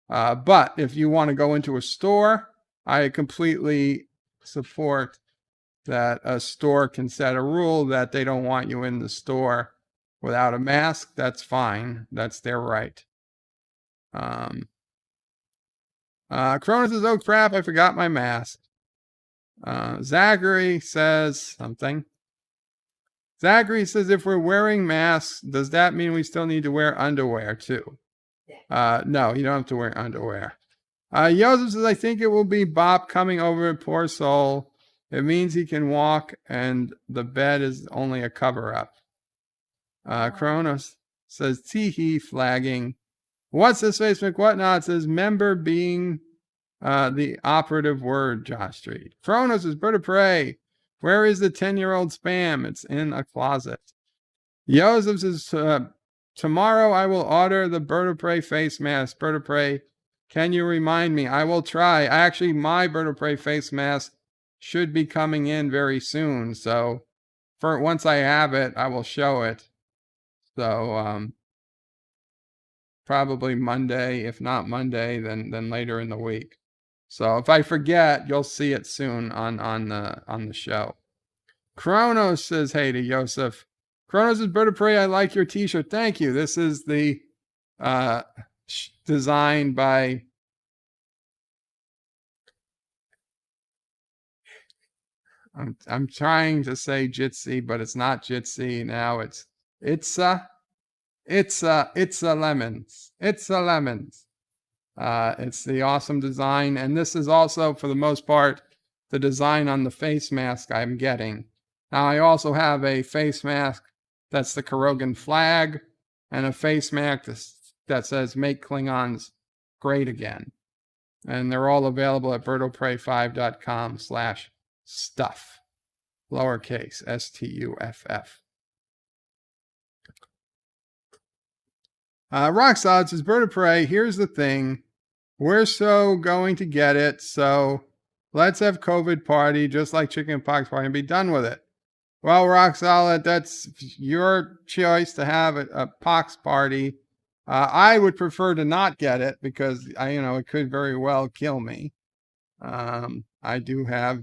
But if you want to go into a store, I completely support that a store can set a rule that they don't want you in the store without a mask. That's fine. That's their right. Cronus says, oh crap, I forgot my mask. Zachary says something. Zachary says, if we're wearing masks, does that mean we still need to wear underwear too? No, you don't have to wear underwear. Joseph says, I think it will be Bop coming over, poor soul. It means he can walk and the bed is only a cover-up. Kronos says, teehee, flagging. What's this Facebook? Whatnot says, member being the operative word, Josh Street. Kronos says, Bird of Prey. Where is the 10-year-old spam? It's in a closet. Joseph says, tomorrow I will order the Bird of Prey face mask. Bird of Prey, can you remind me? I will try. Actually, my Bird of Prey face mask should be coming in very soon. So once I have it, I will show it. So probably Monday. If not Monday, then later in the week. So if I forget, you'll see it soon on the show. Kronos says, hey to Yosef. Kronos is Bird of Prey. I like your t-shirt. Thank you. This is the designed by I'm trying to say Jitsi, but it's not Jitsi now. It's a lemons. It's a lemons. It's the awesome design, and this is also, for the most part, the design on the face mask I'm getting. Now, I also have a face mask that's the Carogan flag, and a face mask that says "Make Klingons Great Again," and they're all available at birdoprey5.com/stuff, lowercase STUFF. Rock Solid says, Bird of Prey, here's the thing. We're so going to get it, so let's have COVID party just like chicken pox party and be done with it. Well, Rock Solid, that's your choice to have a pox party. I would prefer to not get it because it could very well kill me. I do have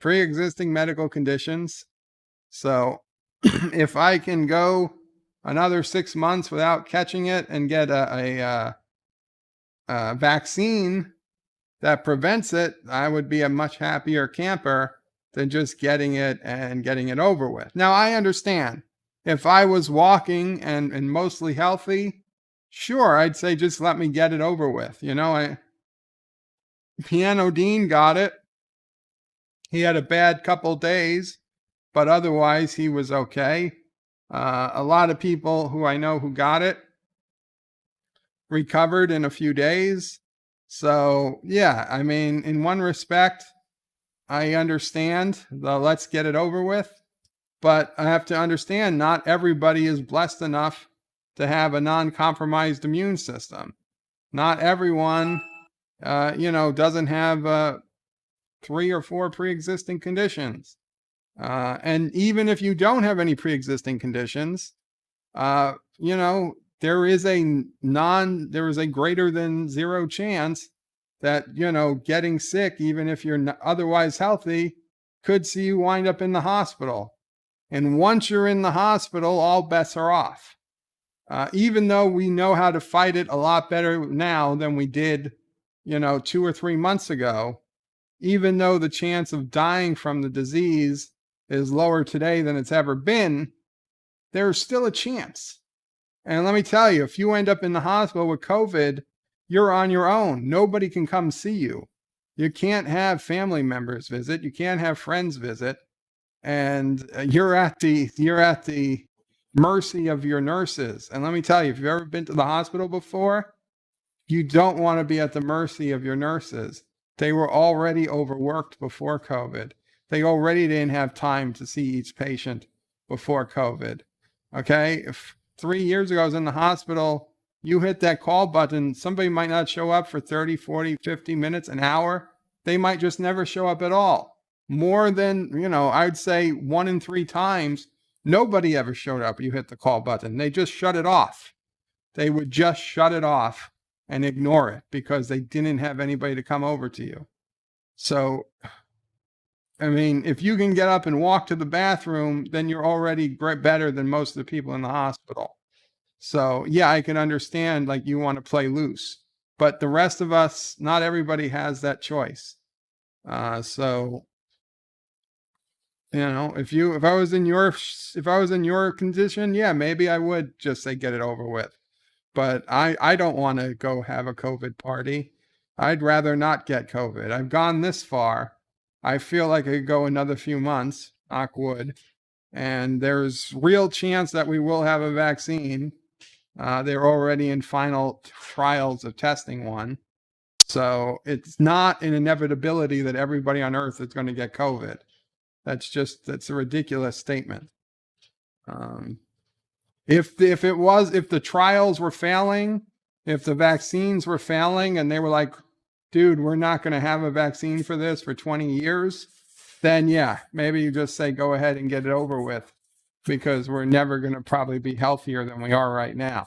pre-existing medical conditions, so if I can go another 6 months without catching it and get a vaccine that prevents it, I would be a much happier camper than just getting it and getting it over with. Now, I understand. If I was walking and mostly healthy, sure, I'd say just let me get it over with. Piano Dean got it. He had a bad couple days, but otherwise he was okay. A lot of people who I know who got it recovered in a few days. So, yeah, I mean, in one respect, I understand the let's get it over with. But I have to understand not everybody is blessed enough to have a non-compromised immune system. Not everyone, doesn't have 3 or 4 pre-existing conditions. And even if you don't have any pre-existing conditions, there is a greater than 0 chance that, getting sick, even if you're otherwise healthy, could see you wind up in the hospital. And once you're in the hospital, all bets are off. Even though we know how to fight it a lot better now than we did, 2 or 3 months ago, even though the chance of dying from the disease is lower today than it's ever been, there's still a chance. And let me tell you, if you end up in the hospital with COVID, you're on your own. Nobody can come see you. You can't have family members visit. You can't have friends visit. And you're at the mercy of your nurses. And let me tell you, if you've ever been to the hospital before, you don't want to be at the mercy of your nurses. They were already overworked before COVID. They already didn't have time to see each patient before COVID. Okay? If 3 years ago I was in the hospital, you hit that call button, somebody might not show up for 30, 40, 50 minutes, an hour. They might just never show up at all. More than, I'd say 1 in 3 times, nobody ever showed up. You hit the call button. They just shut it off. They would just shut it off and ignore it because they didn't have anybody to come over to you. So, I mean, if you can get up and walk to the bathroom, then you're already better than most of the people in the hospital. So, yeah, I can understand, like, you want to play loose. But the rest of us, not everybody has that choice. So, if I was in your condition, yeah, maybe I would just say get it over with. But I don't want to go have a COVID party. I'd rather not get COVID. I've gone this far. I feel like I could go another few months, knock wood. And there's real chance that we will have a vaccine. They're already in final trials of testing one. So it's not an inevitability that everybody on Earth is going to get COVID. That's a ridiculous statement. If the trials were failing, if the vaccines were failing and they were like, dude, we're not going to have a vaccine for this for 20 years, then yeah, maybe you just say, go ahead and get it over with because we're never going to probably be healthier than we are right now.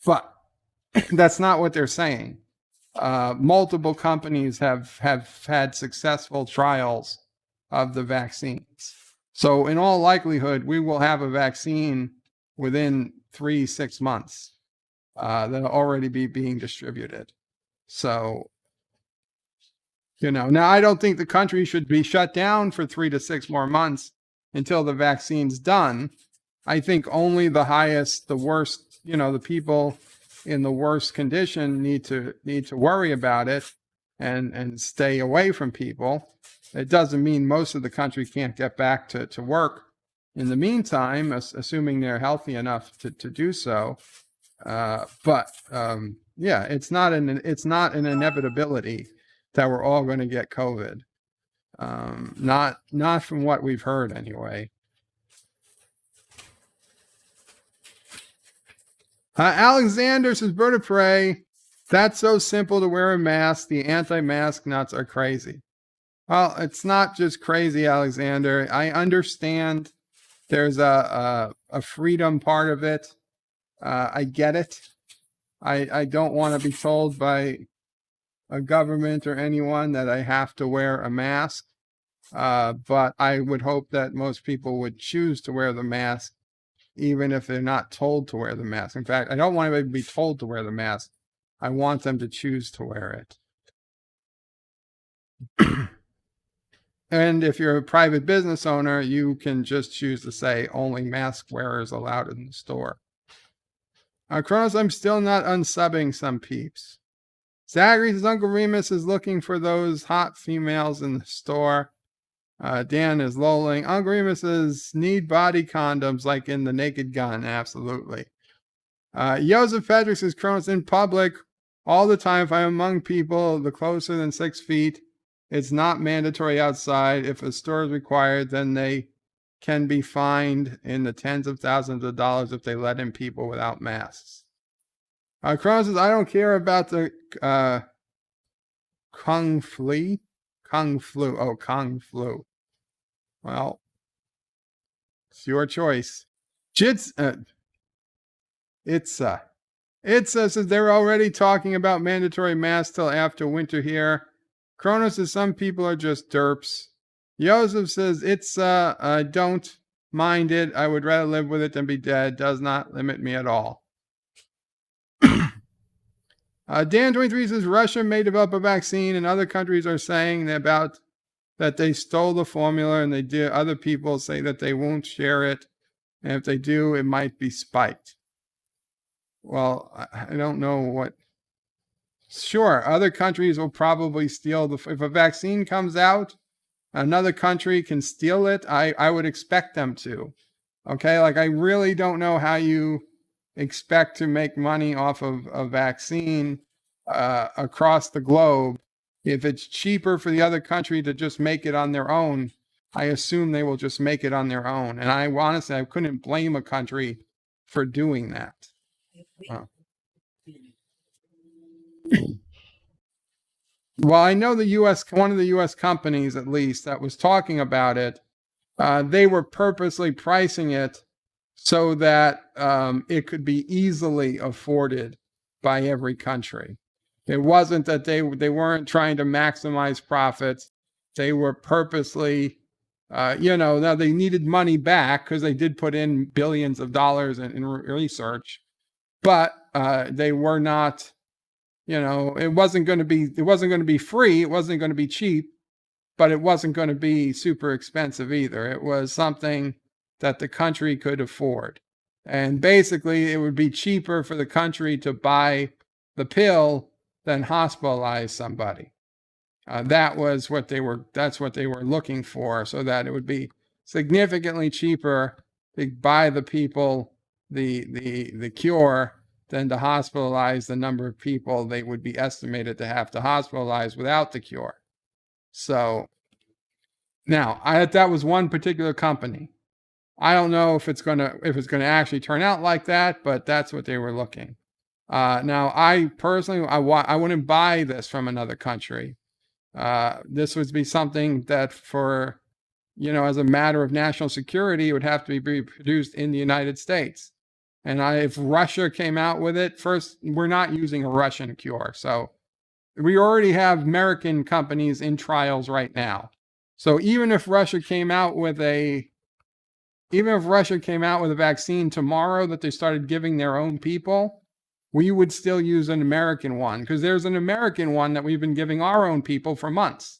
But That's not what they're saying. Multiple companies have had successful trials of the vaccines. So in all likelihood, we will have a vaccine within 3-6 months that'll already be being distributed. So, now I don't think the country should be shut down for 3 to 6 more months until the vaccine's done. I think only the worst, the people in the worst condition need to worry about it and stay away from people. It doesn't mean most of the country can't get back to work in the meantime, assuming they're healthy enough to do so. But it's not an inevitability that we're all going to get COVID. Not from what we've heard anyway. Alexander says, Bird of Prey, that's so simple to wear a mask. The anti-mask nuts are crazy. Well, it's not just crazy, Alexander. I understand there's a freedom part of it. I get it. I don't want to be told by a government or anyone that I have to wear a mask. But I would hope that most people would choose to wear the mask, even if they're not told to wear the mask. In fact, I don't want anybody to be told to wear the mask. I want them to choose to wear it. And if you're a private business owner, you can just choose to say only mask wearers allowed in the store. Kronos, I'm still not unsubbing some peeps. Zachary says, Uncle Remus is looking for those hot females in the store. Dan is lolling. Uncle Remus says, need body condoms like in The Naked Gun. Absolutely. Joseph Patrick says, Kronos, in public all the time. If I'm among people the closer than 6 feet, it's not mandatory outside. If a store is required, then they can be fined in the tens of thousands of dollars if they let in people without masks. Kronos says, I don't care about the Kung flu. Oh, Kung flu. Well, it's your choice. It says they're already talking about mandatory masks till after winter here. Kronos says some people are just derps. Joseph says I don't mind it. I would rather live with it than be dead. Does not limit me at all. Dan23 says Russia may develop a vaccine, and other countries are saying that they stole the formula, and other people say that they won't share it, and if they do, it might be spiked. Well, I don't know what. Sure, other countries will probably steal if a vaccine comes out, another country can steal it. I would expect them to. Okay, like I really don't know how you expect to make money off of a vaccine across the globe. If it's cheaper for the other country to just make it on their own, I assume they will just make it on their own. And I honestly, I couldn't blame a country for doing that. Well, I know one of the U.S. companies, at least, that was talking about it, they were purposely pricing it so that it could be easily afforded by every country. It wasn't that they weren't trying to maximize profits. They were purposely, now they needed money back because they did put in billions of dollars in research, but they were not. It wasn't going to be free. It wasn't going to be cheap, but it wasn't going to be super expensive either. It was something that the country could afford. And basically it would be cheaper for the country to buy the pill than hospitalize somebody. That's what they were looking for, so that it would be significantly cheaper to buy the people the cure than to hospitalize the number of people they would be estimated to have to hospitalize without the cure. So now that was one particular company. I don't know if it's gonna actually turn out like that, but that's what they were looking. Now I personally, I wouldn't buy this from another country. This would be something that for, as a matter of national security, it would have to be produced in the United States. And if Russia came out with it, first, we're not using a Russian cure. So we already have American companies in trials right now. So even if Russia came out with a vaccine tomorrow that they started giving their own people, we would still use an American one, because there's an American one that we've been giving our own people for months.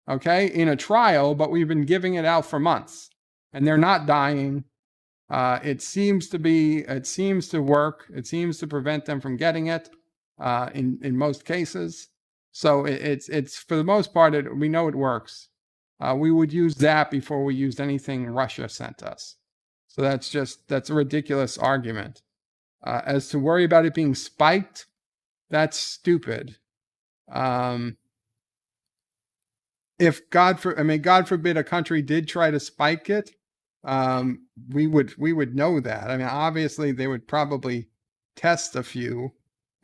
Okay, in a trial, but we've been giving it out for months, and they're not dying. It seems to work. It seems to prevent them from getting it in most cases. So it's for the most part, we know it works. We would use that before we used anything Russia sent us. So that's a ridiculous argument. As to worry about it being spiked, that's stupid. If God forbid a country did try to spike it, we would know that. I mean, obviously they would probably test a few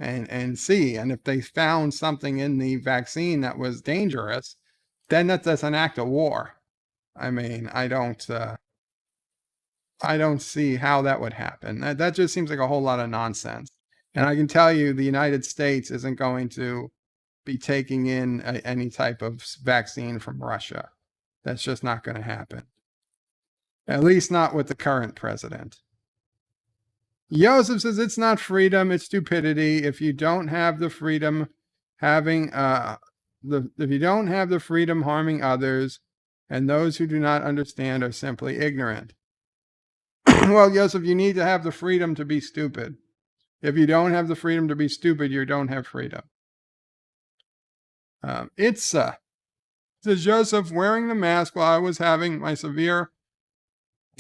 and see, and if they found something in the vaccine that was dangerous, then that's an act of war. I mean, I don't see how that would happen. That just seems like a whole lot of nonsense. And I can tell you the United States isn't going to be taking in any type of vaccine from Russia. That's just not going to happen. At least not with the current president. Joseph says it's not freedom, it's stupidity. If you don't have the freedom harming others, and those who do not understand are simply ignorant. Well, Joseph, you need to have the freedom to be stupid. If you don't have the freedom to be stupid, you don't have freedom. Says Joseph, wearing the mask while I was having my severe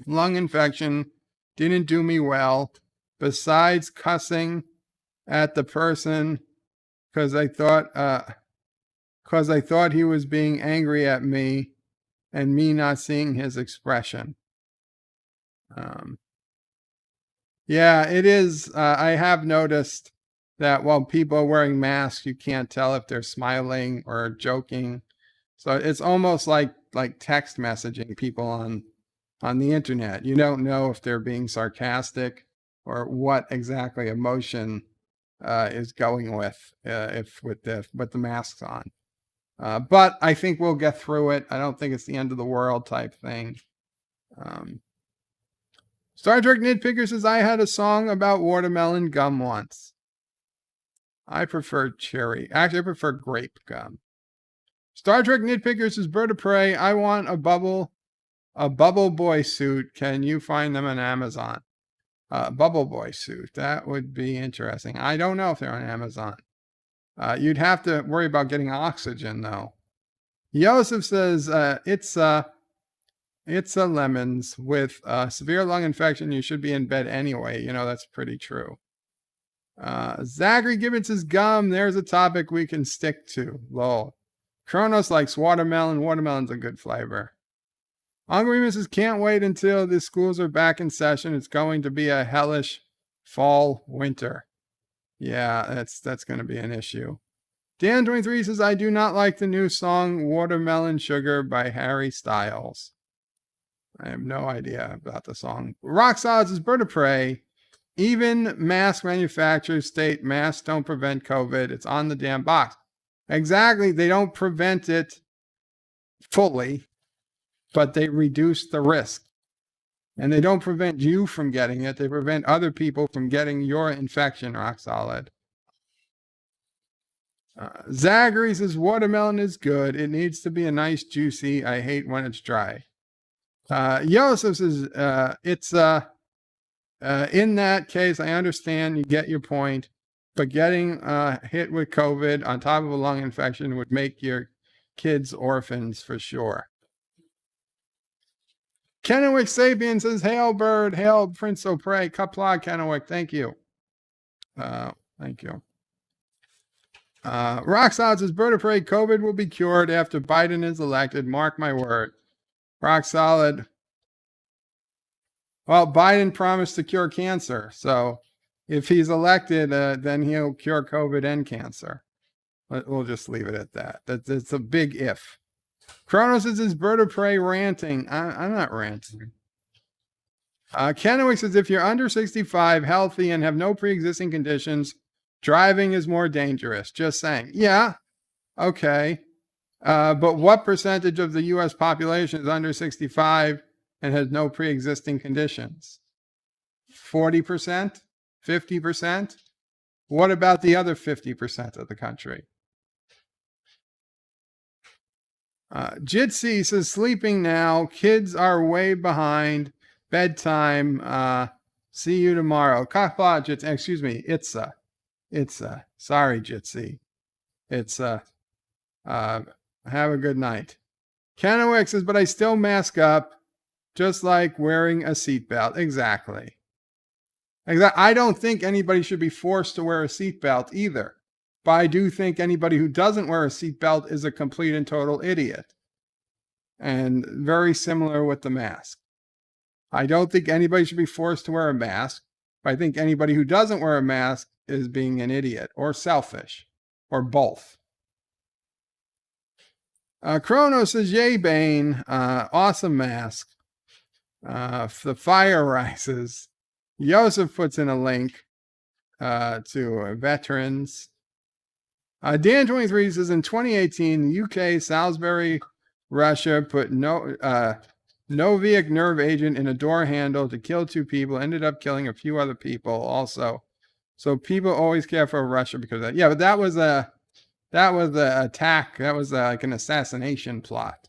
lung infection didn't do me well. Besides cussing at the person because I thought he was being angry at me and me not seeing his expression. Yeah, it is. I have noticed that while people are wearing masks, you can't tell if they're smiling or joking. So it's almost like text messaging people on the internet. You don't know if they're being sarcastic or what exactly emotion is going with the masks on. But I think we'll get through it. I don't think it's the end of the world type thing. Star Trek Nitpicker says, I had a song about watermelon gum once. I prefer cherry. Actually, I prefer grape gum. Star Trek Nitpicker says, Bird of Prey, I want a bubble boy suit. Can you find them on Amazon? Bubble boy suit. That would be interesting. I don't know if they're on Amazon. You'd have to worry about getting oxygen, though. Joseph says, it's a lemons. With severe lung infection, you should be in bed anyway. You know, that's pretty true. Zachary Gibbons says, gum. There's a topic we can stick to. Lol. Kronos likes watermelon. Watermelon's a good flavor. Uncle Remus says, can't wait until the schools are back in session. It's going to be a hellish fall winter. Yeah, that's going to be an issue. Dan23 says, I do not like the new song Watermelon Sugar by Harry Styles. I have no idea about the song. Rock Solids is Bird of Prey. Even mask manufacturers state masks don't prevent COVID. It's on the damn box. Exactly. They don't prevent it fully, but they reduce the risk. And they don't prevent you from getting it. They prevent other people from getting your infection, Rock Solid. Zachary says, watermelon is good. It needs to be a nice juicy. I hate when it's dry. Joseph says, in that case, I understand, you get your point, but getting hit with COVID on top of a lung infection would make your kids orphans for sure. Kennewick Sapien says, hail bird, hail Prince O'Prey, Qapla, Kennewick, thank you. Thank you. Rock Solid says, Bird of Prey, COVID will be cured after Biden is elected. Mark my word. Rock Solid. Well, Biden promised to cure cancer. So if he's elected, then he'll cure COVID and cancer. We'll just leave it at that. That's a big if. Kronos says, is Bird of Prey ranting? I'm not ranting. Kennewick says, if you're under 65, healthy, and have no pre-existing conditions, driving is more dangerous. Just saying. Yeah. Okay. But what percentage of the U.S. population is under 65 and has no pre-existing conditions? 40%? 50%? What about the other 50% of the country? Jitsi says, sleeping now. Kids are way behind. Bedtime. See you tomorrow. Qapla, Jitsi. Excuse me. Itza. Sorry, Jitsi. Have a good night. Kennewick says, but I still mask up, just like wearing a seatbelt. Exactly. I don't think anybody should be forced to wear a seatbelt either. But I do think anybody who doesn't wear a seatbelt is a complete and total idiot. And very similar with the mask. I don't think anybody should be forced to wear a mask. But I think anybody who doesn't wear a mask is being an idiot or selfish or both. Chrono says, yay, Bane. Awesome mask. The fire rises. Joseph puts in a link to veterans. Dan23 says, in 2018, the UK, Salisbury, Russia, put Novichok nerve agent in a door handle to kill 2 people, ended up killing a few other people also. So people always care for Russia because of that. Yeah, but that was a attack. That was like an assassination plot.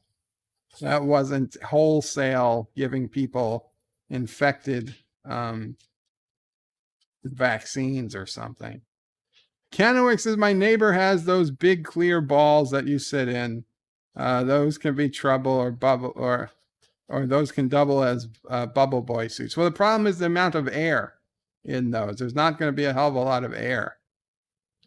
That wasn't wholesale giving people infected vaccines or something. Kennewick says, my neighbor has those big clear balls that you sit in. Those can be trouble or bubble or those can double as bubble boy suits. Well, the problem is the amount of air in those. There's not going to be a hell of a lot of air.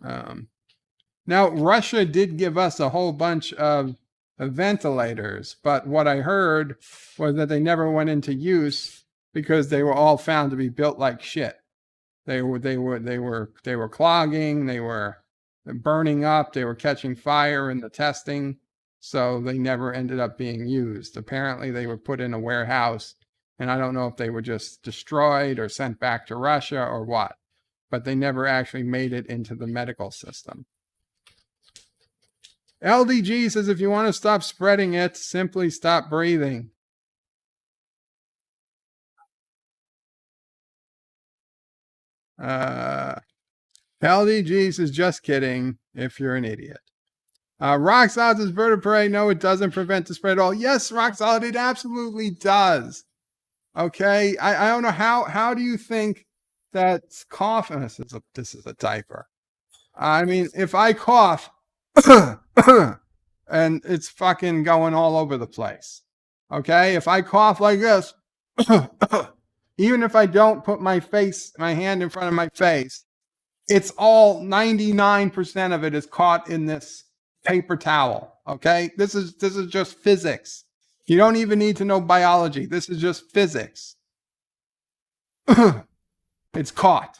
Now, Russia did give us a whole bunch of ventilators, but what I heard was that they never went into use because they were all found to be built like shit. They were clogging, they were burning up, they were catching fire in the testing, so they never ended up being used. Apparently, they were put in a warehouse, and I don't know if they were just destroyed or sent back to Russia or what, but they never actually made it into the medical system. LDG says, if you want to stop spreading it, simply stop breathing. LDG says, just kidding, if you're an idiot. Rock Solid says, vertebrae, no, it doesn't prevent the spread at all. Yes, Rock Solid, it absolutely does. Okay, I don't know how do you think that coughing? This is a diaper. I mean, if I cough, and it's fucking going all over the place. Okay, if I cough like this, even if I don't put my hand in front of my face, it's all 99% of it is caught in this paper towel. Okay, this is just physics. You don't even need to know biology. This is just physics. It's caught.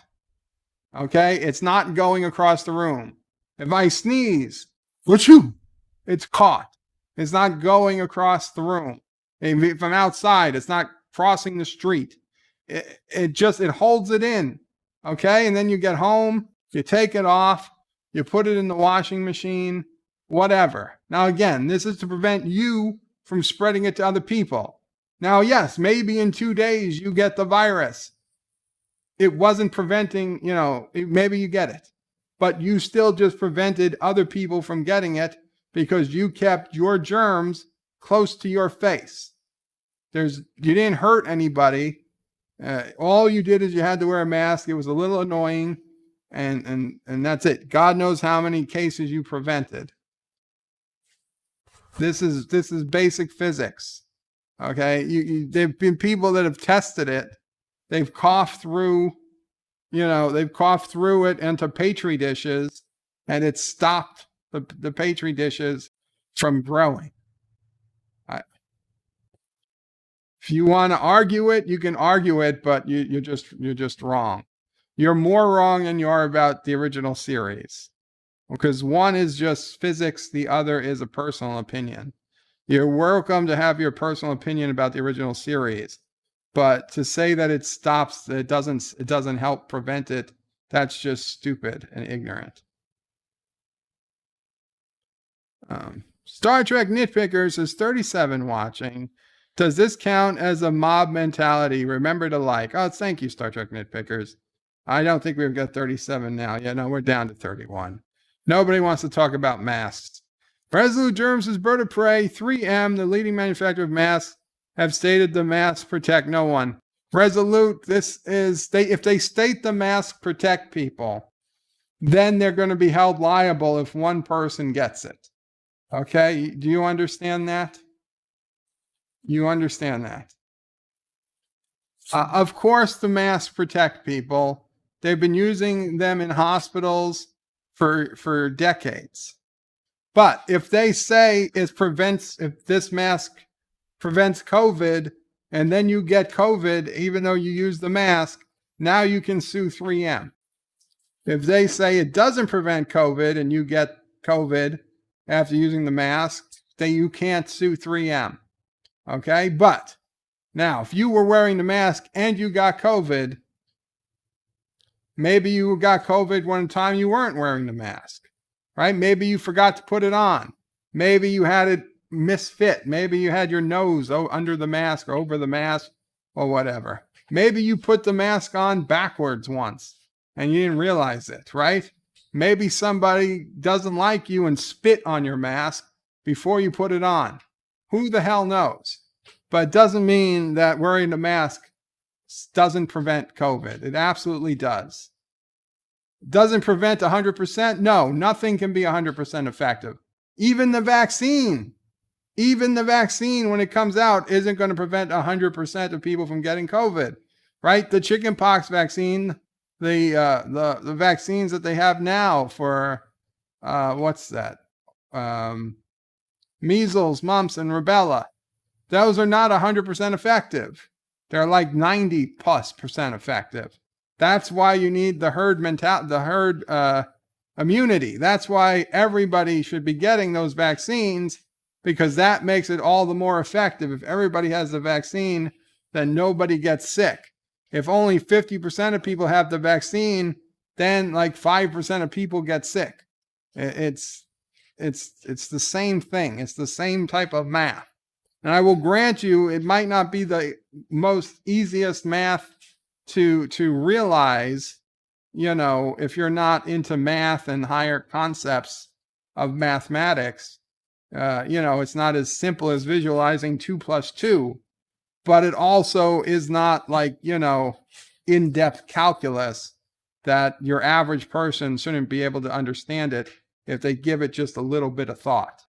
Okay, it's not going across the room. If I sneeze, it's caught. It's not going across the room. If I'm outside, it's not crossing the street. It holds it in. Okay, and then you get home, you take it off, you put it in the washing machine, whatever. Now again, this is to prevent you from spreading it to other people. Now, yes, maybe in 2 days you get the virus. It wasn't preventing, maybe you get it. But you still just prevented other people from getting it because you kept your germs close to your face. You didn't hurt anybody. All you did is you had to wear a mask. It was a little annoying, and that's it. God knows how many cases you prevented. This is basic physics. Okay, there've been people that have tested it. They've coughed through. They've coughed through it into Petri dishes, and it stopped the Petri dishes from growing. If you want to argue it, you can argue it, but you're just wrong. You're more wrong than you are about the original series, because one is just physics, the other is a personal opinion. You're welcome to have your personal opinion about the original series, But to say that it stops, it doesn't help prevent it, that's just stupid and ignorant. Star Trek Nitpickers is 37 watching. Does this count as a mob mentality? Remember to like. Oh, thank you, Star Trek Nitpickers. I don't think we've got 37 now. Yeah, no, we're down to 31. Nobody wants to talk about masks. Resolute Germs is Bird of Prey. 3M, the leading manufacturer of masks, have stated the masks protect no one. Resolute, if they state the masks protect people, then they're going to be held liable if one person gets it. Okay, do you understand that? You understand that? Of course, the masks protect people. They've been using them in hospitals for decades. But if they say if this mask prevents COVID, and then you get COVID, even though you use the mask, now you can sue 3M. If they say it doesn't prevent COVID and you get COVID after using the mask, then you can't sue 3M. Okay, but now if you were wearing the mask and you got COVID, maybe you got COVID one time you weren't wearing the mask, right? Maybe you forgot to put it on. Maybe you had it misfit. Maybe you had your nose under the mask or over the mask or whatever. Maybe you put the mask on backwards once and you didn't realize it, right? Maybe somebody doesn't like you and spit on your mask before you put it on. Who the hell knows? But it doesn't mean that wearing the mask doesn't prevent COVID. It absolutely does. Doesn't prevent 100%? No, nothing can be 100% effective. Even the vaccine, when it comes out, isn't going to prevent 100% of people from getting COVID, right? The chickenpox vaccine, the vaccines that they have now for, what's that? Measles, mumps, and rubella. Those are not 100% effective. They're like 90+% effective. That's why you need the herd immunity. That's why everybody should be getting those vaccines, because that makes it all the more effective. If everybody has the vaccine, then nobody gets sick. If only 50% of people have the vaccine, then like 5% of people get sick. It's the same thing. It's the same type of math. And I will grant you, it might not be the most easiest math to realize, if you're not into math and higher concepts of mathematics. It's not as simple as visualizing 2 + 2, but it also is not like, in-depth calculus that your average person shouldn't be able to understand it if they give it just a little bit of thought.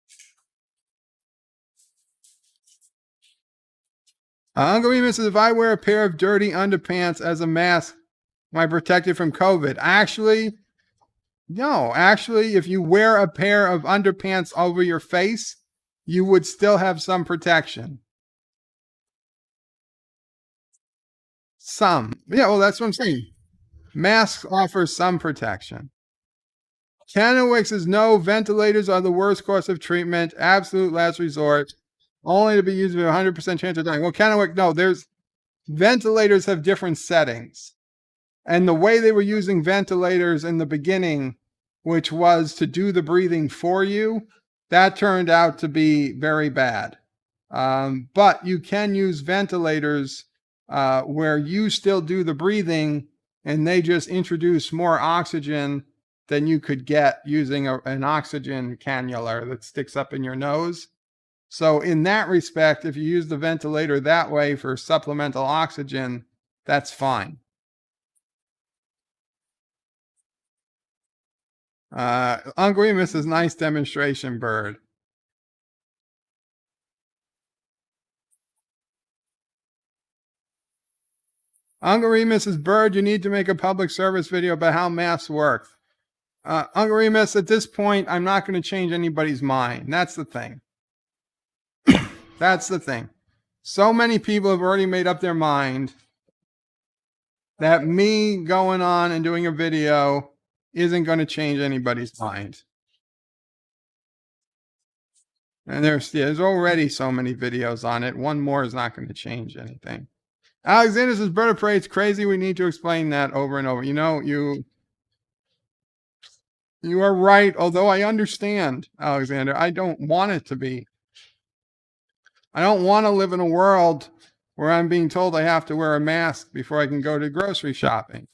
Uncle Remus says, if I wear a pair of dirty underpants as a mask, am I protected from COVID? Actually, no. Actually, if you wear a pair of underpants over your face, you would still have some protection. Some. Yeah, well, that's what I'm saying. Masks offer some protection. Kennewick says, no, ventilators are the worst course of treatment. Absolute last resort. Only to be used with 100% chance of dying. Well, Kennewick, no, ventilators have different settings. And the way they were using ventilators in the beginning, which was to do the breathing for you, that turned out to be very bad. But you can use ventilators where you still do the breathing and they just introduce more oxygen than you could get using an oxygen cannula that sticks up in your nose. So in that respect, if you use the ventilator that way for supplemental oxygen, that's fine. Uncle Remus is nice demonstration bird. Uncle Remus is bird. You need to make a public service video about how masks work. Uncle Remus, at this point, I'm not going to change anybody's mind. That's the thing. That's the thing. So many people have already made up their mind that me going on and doing a video isn't going to change anybody's mind. And there's already so many videos on it. One more is not going to change anything. Alexander says, Bird of Prey, it's crazy. We need to explain that over and over. You know, you are right. Although I understand, Alexander, I don't want it to be. I don't want to live in a world where I'm being told I have to wear a mask before I can go to grocery shopping.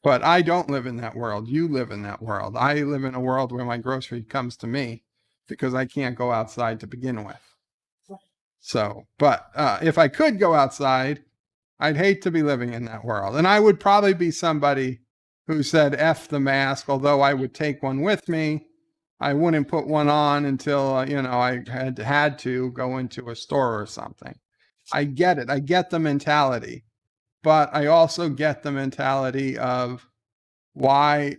But I don't live in that world. You live in that world. I live in a world where my grocery comes to me because I can't go outside to begin with. So, but if I could go outside, I'd hate to be living in that world. And I would probably be somebody who said, F the mask, although I would take one with me. I wouldn't put one on until, I had to go into a store or something. I get it. I get the mentality. But I also get the mentality of why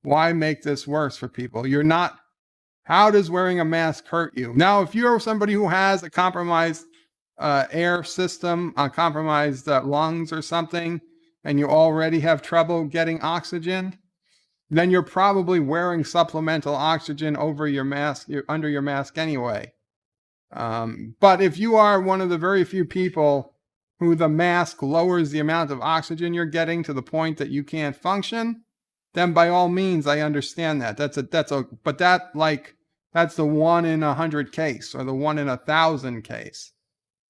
make this worse for people? How does wearing a mask hurt you? Now, if you're somebody who has a compromised air system, compromised lungs or something, and you already have trouble getting oxygen, then you're probably wearing supplemental oxygen over your mask, under your mask anyway. But if you are one of the very few people who the mask lowers the amount of oxygen you're getting to the point that you can't function, then by all means, I understand that. But that's the 1 in 100 case or the 1 in 1,000 case.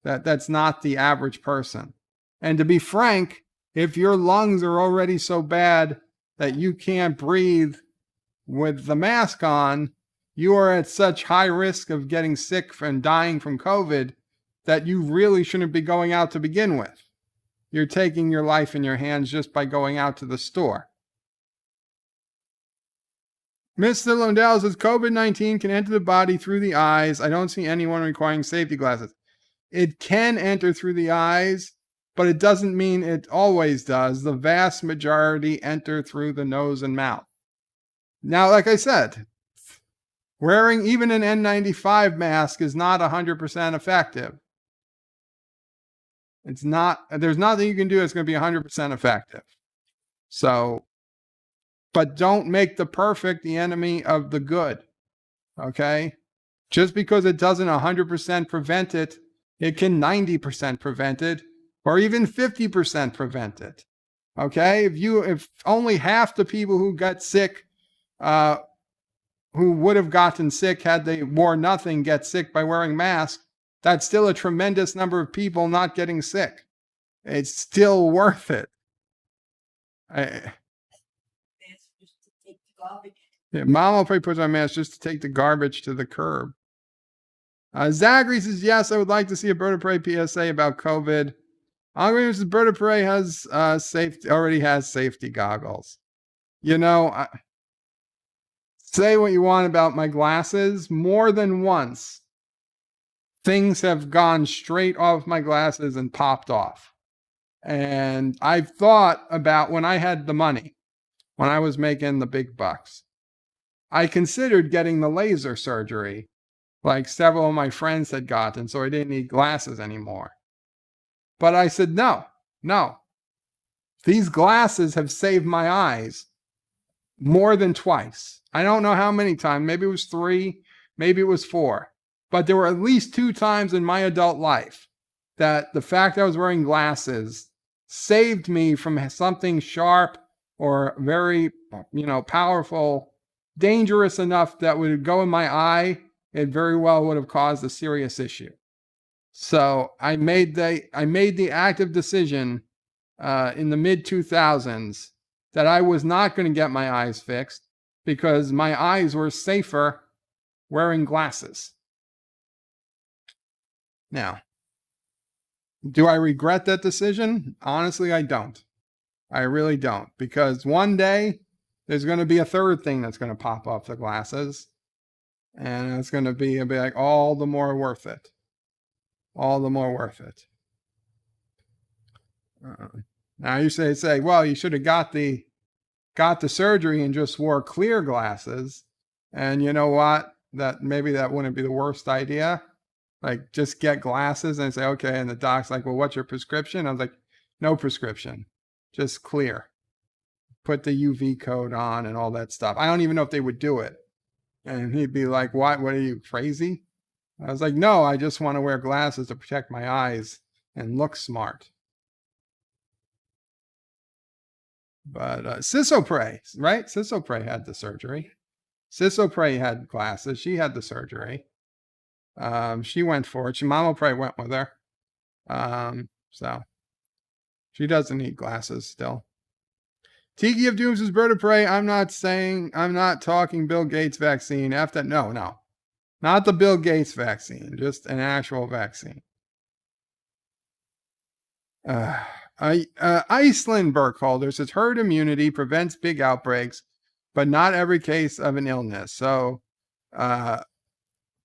That's not the average person. And to be frank, if your lungs are already so bad that you can't breathe with the mask on, you are at such high risk of getting sick and dying from COVID that you really shouldn't be going out to begin with. You're taking your life in your hands just by going out to the store. Mr. Lundell says, COVID-19 can enter the body through the eyes. I don't see anyone requiring safety glasses. It can enter through the eyes, but it doesn't mean it always does. The vast majority enter through the nose and mouth. Now, like I said, wearing even an N95 mask is not 100% effective. It's not, there's nothing you can do that's going to be 100% effective. So, but don't make the perfect the enemy of the good. Okay? Just because it doesn't 100% prevent it, it can 90% prevent it, or even 50% prevent it. Okay? If only half the people who got sick, who would have gotten sick had they wore nothing, get sick by wearing masks, that's still a tremendous number of people not getting sick. It's still worth it. MomOPrey puts on masks just to take the garbage to the curb. Zachary says, yes, I would like to see a Bird of Prey PSA about COVID. Angry says, Bird of Prey has already has safety goggles. Say what you want about my glasses. More than once, things have gone straight off my glasses and popped off. And I've thought about when I had the money, when I was making the big bucks, I considered getting the laser surgery like several of my friends had gotten, so I didn't need glasses anymore. But I said, no. These glasses have saved my eyes more than twice. I don't know how many times. Maybe it was 3, maybe it was 4. But there were at least 2 times in my adult life that the fact I was wearing glasses saved me from something sharp or very, powerful, dangerous enough that would go in my eye. It very well would have caused a serious issue. So I made the active decision in the mid-2000s that I was not going to get my eyes fixed because my eyes were safer wearing glasses. Now, do I regret that decision? Honestly, I don't. I really don't, because one day there's going to be a third thing that's going to pop off the glasses, and it's going to be like all the more worth it. All the more worth it. Now you say, well, you should have got the surgery and just wore clear glasses. And you know what? Maybe that wouldn't be the worst idea. Like, just get glasses and say, okay. And the doc's like, well, what's your prescription? I was like, no prescription, just clear. Put the UV coat on and all that stuff. I don't even know if they would do it. And he'd be like, what are you, crazy? I was like, no, I just want to wear glasses to protect my eyes and look smart. But NephewOPrey, right? NephewOPrey had the surgery. NephewOPrey had glasses. She had the surgery. She went for it. MomOPrey went with her. So she doesn't need glasses still. Tiki of Dooms is Bird of Prey. I'm not talking Bill Gates vaccine. No. Not the Bill Gates vaccine, just an actual vaccine. Iceland Burkholder says herd immunity prevents big outbreaks, but not every case of an illness. So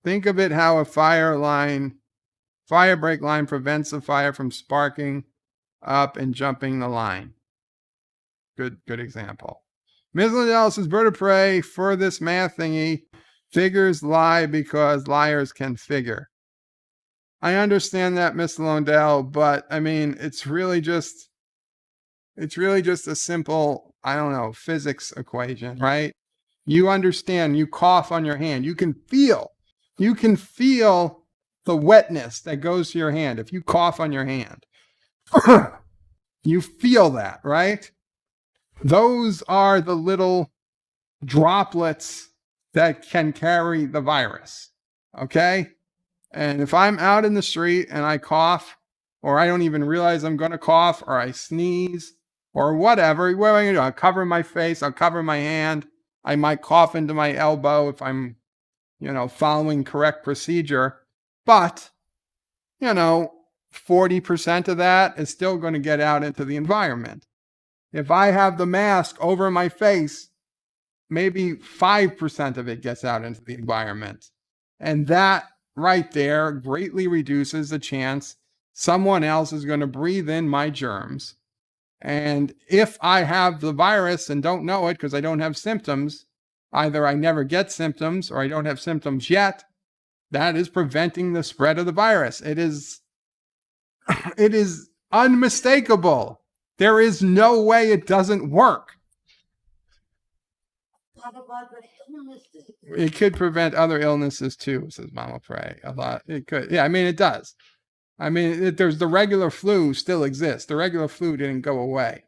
think of it how a fire break line prevents a fire from sparking up and jumping the line. Good example. Ms. Liddell says Bird of Prey for this math thingy. Figures lie because liars can figure. I understand that, Miss Londell, but I mean, it's really just a simple, I don't know, physics equation, right? You understand, you cough on your hand. You can feel the wetness that goes to your hand. If you cough on your hand, you feel that, right? Those are the little droplets that can carry the virus. Okay? And if I'm out in the street and I cough, or I don't even realize I'm going to cough, or I sneeze, or whatever, what am I going to do? I'll cover my face, I'll cover my hand. I might cough into my elbow if I'm, following correct procedure. But, 40% of that is still going to get out into the environment. If I have the mask over my face, maybe 5% of it gets out into the environment. And that right there greatly reduces the chance someone else is going to breathe in my germs. And if I have the virus and don't know it because I don't have symptoms, either I never get symptoms or I don't have symptoms yet, that is preventing the spread of the virus. It is unmistakable. There is no way it doesn't work. It could prevent other illnesses too, says MomOPrey. A lot. It could. Yeah, I mean, it does. I mean, there's the regular flu still exists. The regular flu didn't go away.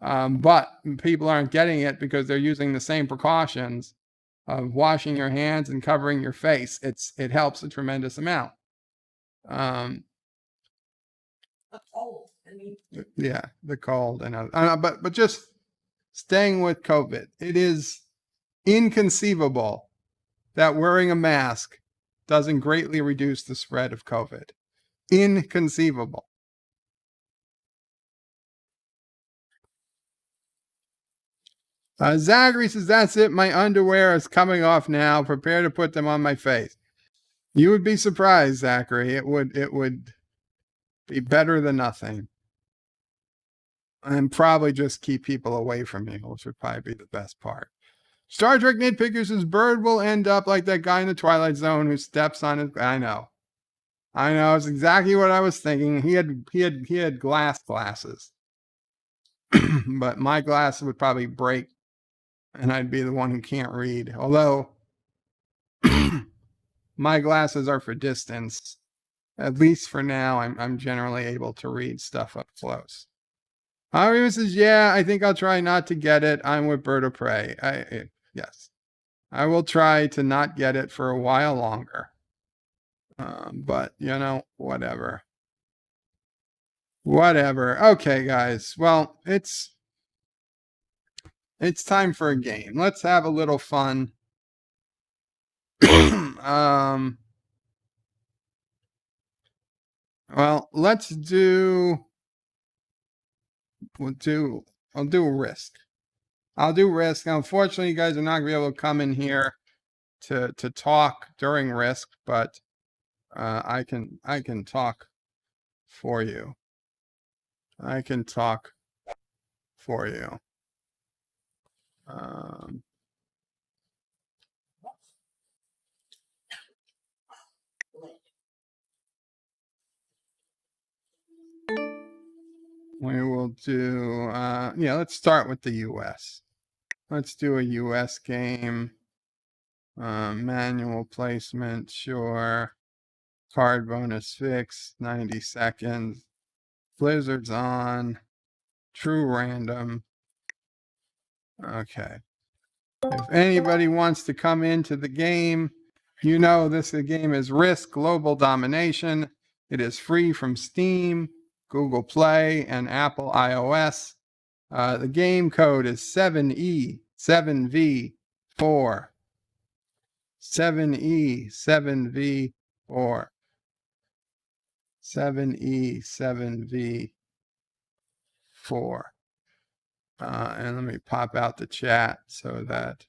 But people aren't getting it because they're using the same precautions of washing your hands and covering your face. It helps a tremendous amount. Yeah, the cold and but just staying with COVID, it is inconceivable that wearing a mask doesn't greatly reduce the spread of COVID. Inconceivable. Zachary says, that's it. My underwear is coming off now. Prepare to put them on my face. You would be surprised, Zachary. It would be better than nothing. And probably just keep people away from you, which would probably be the best part. Star Trek Nitpicker says, Bird will end up like that guy in the Twilight Zone who steps on his... I know. It's exactly what I was thinking. He had glasses. But my glasses would probably break and I'd be the one who can't read. Although my glasses are for distance. At least for now, I'm generally able to read stuff up close. Ariel says, yeah, I think I'll try not to get it. I'm with Bird of Prey. Yes. I will try to not get it for a while longer. But, whatever. Whatever. Okay, guys. Well, it's time for a game. Let's have a little fun. Well, let's do... I'll do Risk. I'll do Risk. Unfortunately, you guys are not going to be able to come in here to talk during Risk, but I can talk for you. I can talk for you. We will do, let's start with the US. Let's do a US game. Manual placement, sure. Card bonus fixed, 90 seconds. Blizzard's on. True random. Okay. If anybody wants to come into the game, you know this game is Risk Global Domination. It is free from Steam, Google Play, and Apple iOS. The game code is 7E7V4. 7E7V4. 7E7V4. And let me pop out the chat so that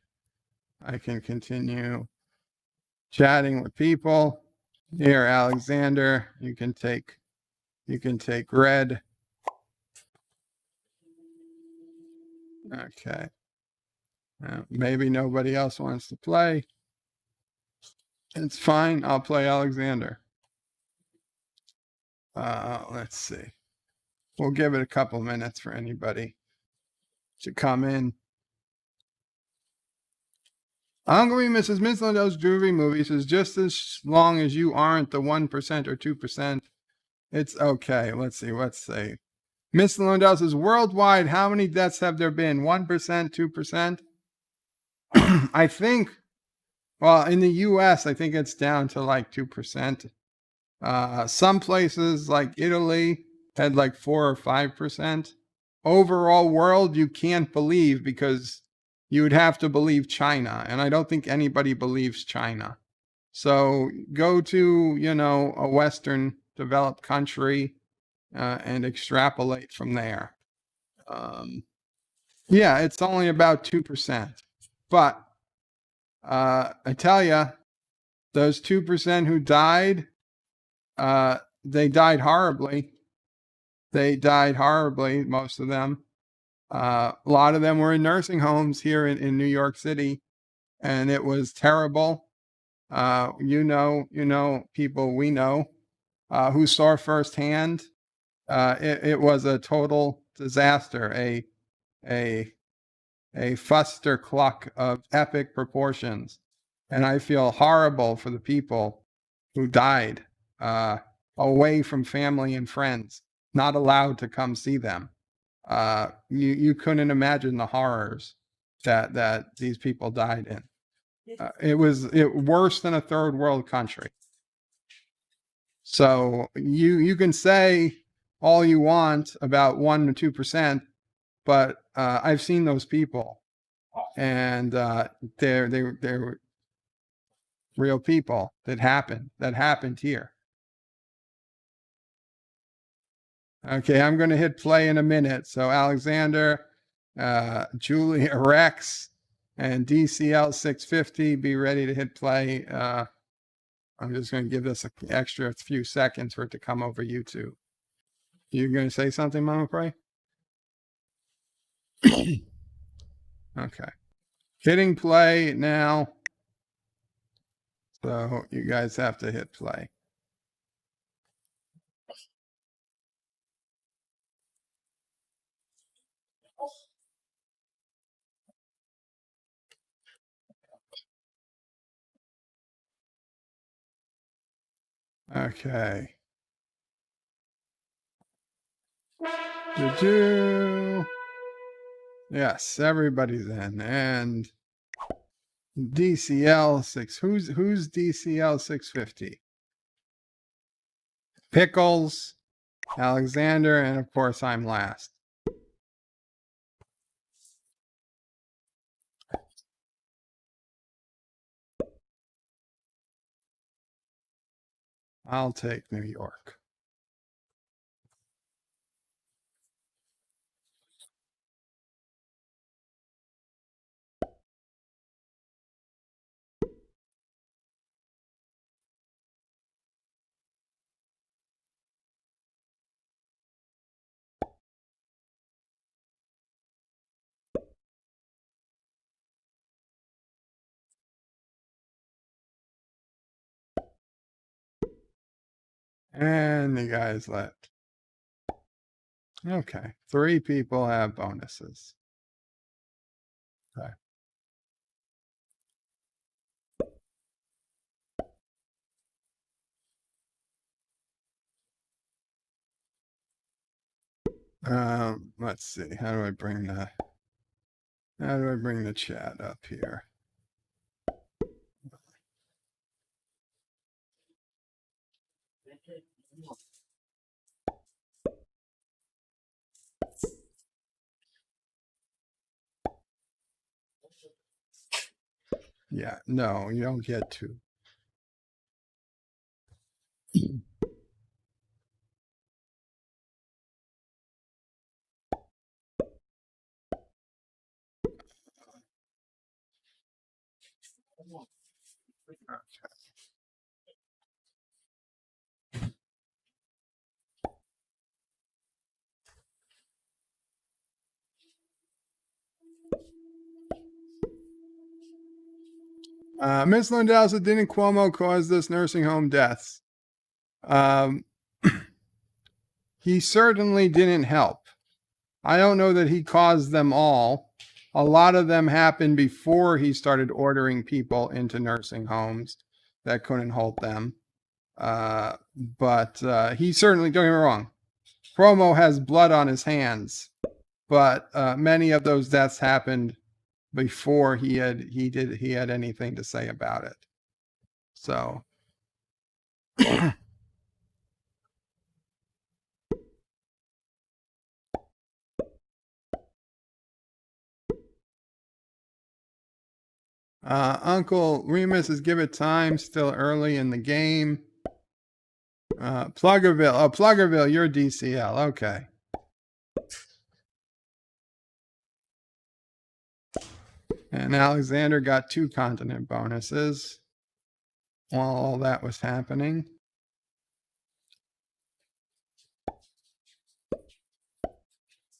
I can continue chatting with people. Here, Alexander, you can take red. Okay. Maybe nobody else wants to play. It's fine. I'll play Alexander. Let's see. We'll give it a couple minutes for anybody to come in. I'm going to be Mrs. Miss Lindell's Jewelry Movies is just as long as you aren't the 1% or 2%. It's okay. Let's see. Let's say Miss Lindell says worldwide, how many deaths have there been? 1%, 2%? I think, well, in the US, I think it's down to like 2%. Some places like Italy had like 4 or 5%. Overall world, you can't believe because you would have to believe China. And I don't think anybody believes China. So go to, you know, a Western developed country and extrapolate from there. Yeah, it's only about 2%. But I tell you, those 2% who died, they died horribly. They died horribly, most of them. A lot of them were in nursing homes here in New York City, and it was terrible. You know, people we know who saw firsthand. It was a total disaster, a fustercluck of epic proportions. And I feel horrible for the people who died away from family and friends, not allowed to come see them. You couldn't imagine the horrors that these people died in. It was worse than a third world country. So you can say all you want about 1 to 2%, but I've seen those people, and they're real people that happened here. Okay, I'm going to hit play in a minute. So Alexander, Julia Rex, and DCL 650, be ready to hit play. I'm just going to give this an extra few seconds for it to come over YouTube. You're going to say something, MomOPrey? Okay. Hitting play now. So you guys have to hit play. Okay. Yes, everybody's in. And DCL 6. Who's DCL 650? Pickles, Alexander, and of course I'm last. I'll take New York. And the guys left. Okay, 3 people have bonuses. Okay. Let's see. How do I bring the chat up here? Yeah, no, you don't get to. Miss Lindell said, didn't Cuomo cause this nursing home deaths? He certainly didn't help. I don't know that he caused them all. A lot of them happened before he started ordering people into nursing homes that couldn't hold them. But he certainly, don't get me wrong, Cuomo has blood on his hands, but many of those deaths happened before he had anything to say about it. So Uncle Remus says, give it time, still early in the game. Pluggerville. Oh, Pluggerville, you're DCL. Okay. And Alexander got 2 continent bonuses while all that was happening.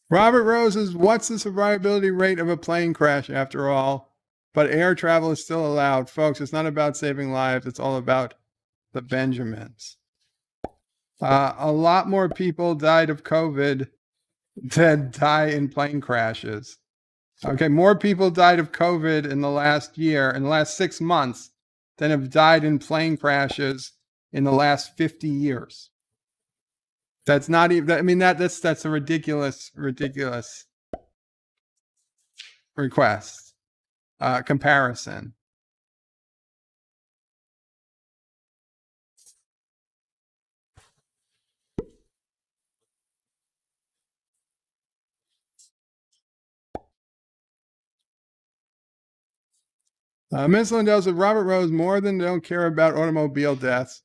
Robert Rose says, what's the survivability rate of a plane crash after all? But air travel is still allowed. Folks, it's not about saving lives. It's all about the Benjamins. A lot more people died of COVID than die in plane crashes. Okay, more people died of COVID in the last year, in the last 6 months, than have died in plane crashes in the last 50 years. That's not even, I mean, that's a ridiculous request, comparison. Ms. Lindell said, Robert Rose, more than don't care about automobile deaths.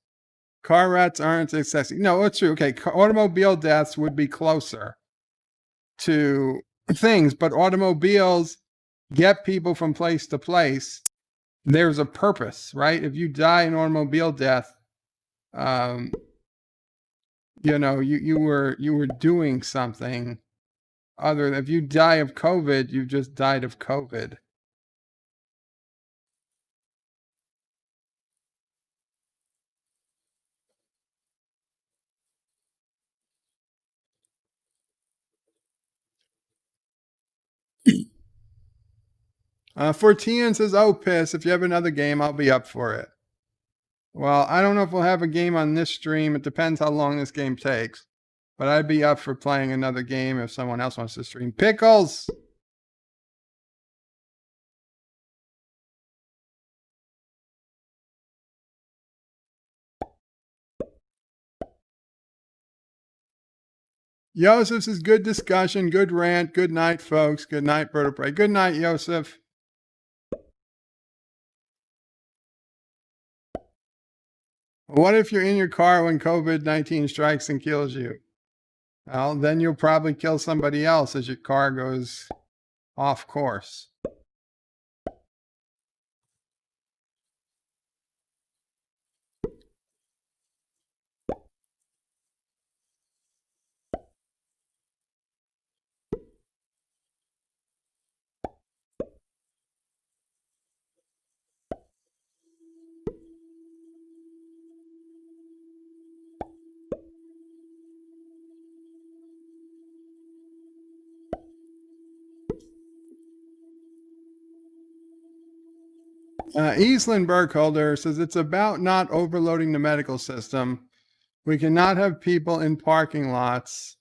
Car wrecks aren't excessive. No, it's true. Okay, automobile deaths would be closer to things, but automobiles get people from place to place. There's a purpose, right? If you die in automobile death, you know, you were doing something other than, if you die of COVID, you just died of COVID. Fortian says, oh, piss. If you have another game, I'll be up for it. Well, I don't know if we'll have a game on this stream. It depends how long this game takes. But I'd be up for playing another game if someone else wants to stream. Pickles! Yosef says, good discussion, good rant. Good night, folks. Good night, Bird of Prey. Good night, Yosef. What if you're in your car when COVID-19 strikes and kills you? Well, then you'll probably kill somebody else as your car goes off course. Eastland Burkholder says, it's about not overloading the medical system. We cannot have people in parking lots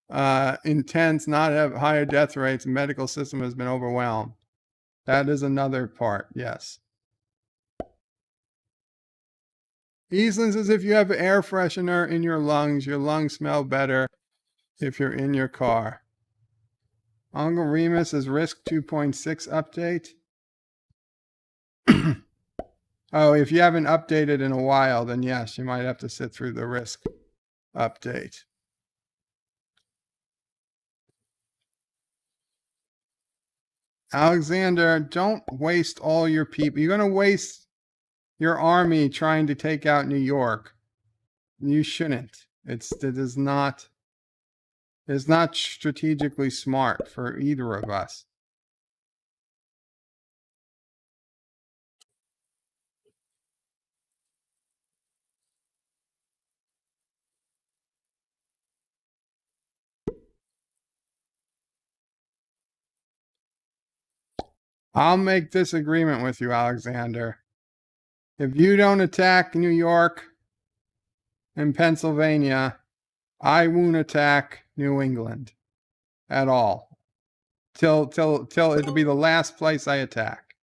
intense, not have higher death rates. The medical system has been overwhelmed. That is another part, yes. Eastland says if you have air freshener in your lungs smell better if you're in your car. Uncle Remus says risk 2.6 update. Oh, if you haven't updated in a while, then yes, you might have to sit through the risk update. Alexander, don't waste all your people. You're going to waste your army trying to take out New It's not strategically smart for either of us. I'll make this agreement with you, Alexander. If you don't attack New York and Pennsylvania, I won't attack New England at all. Till it'll be the last place I attack.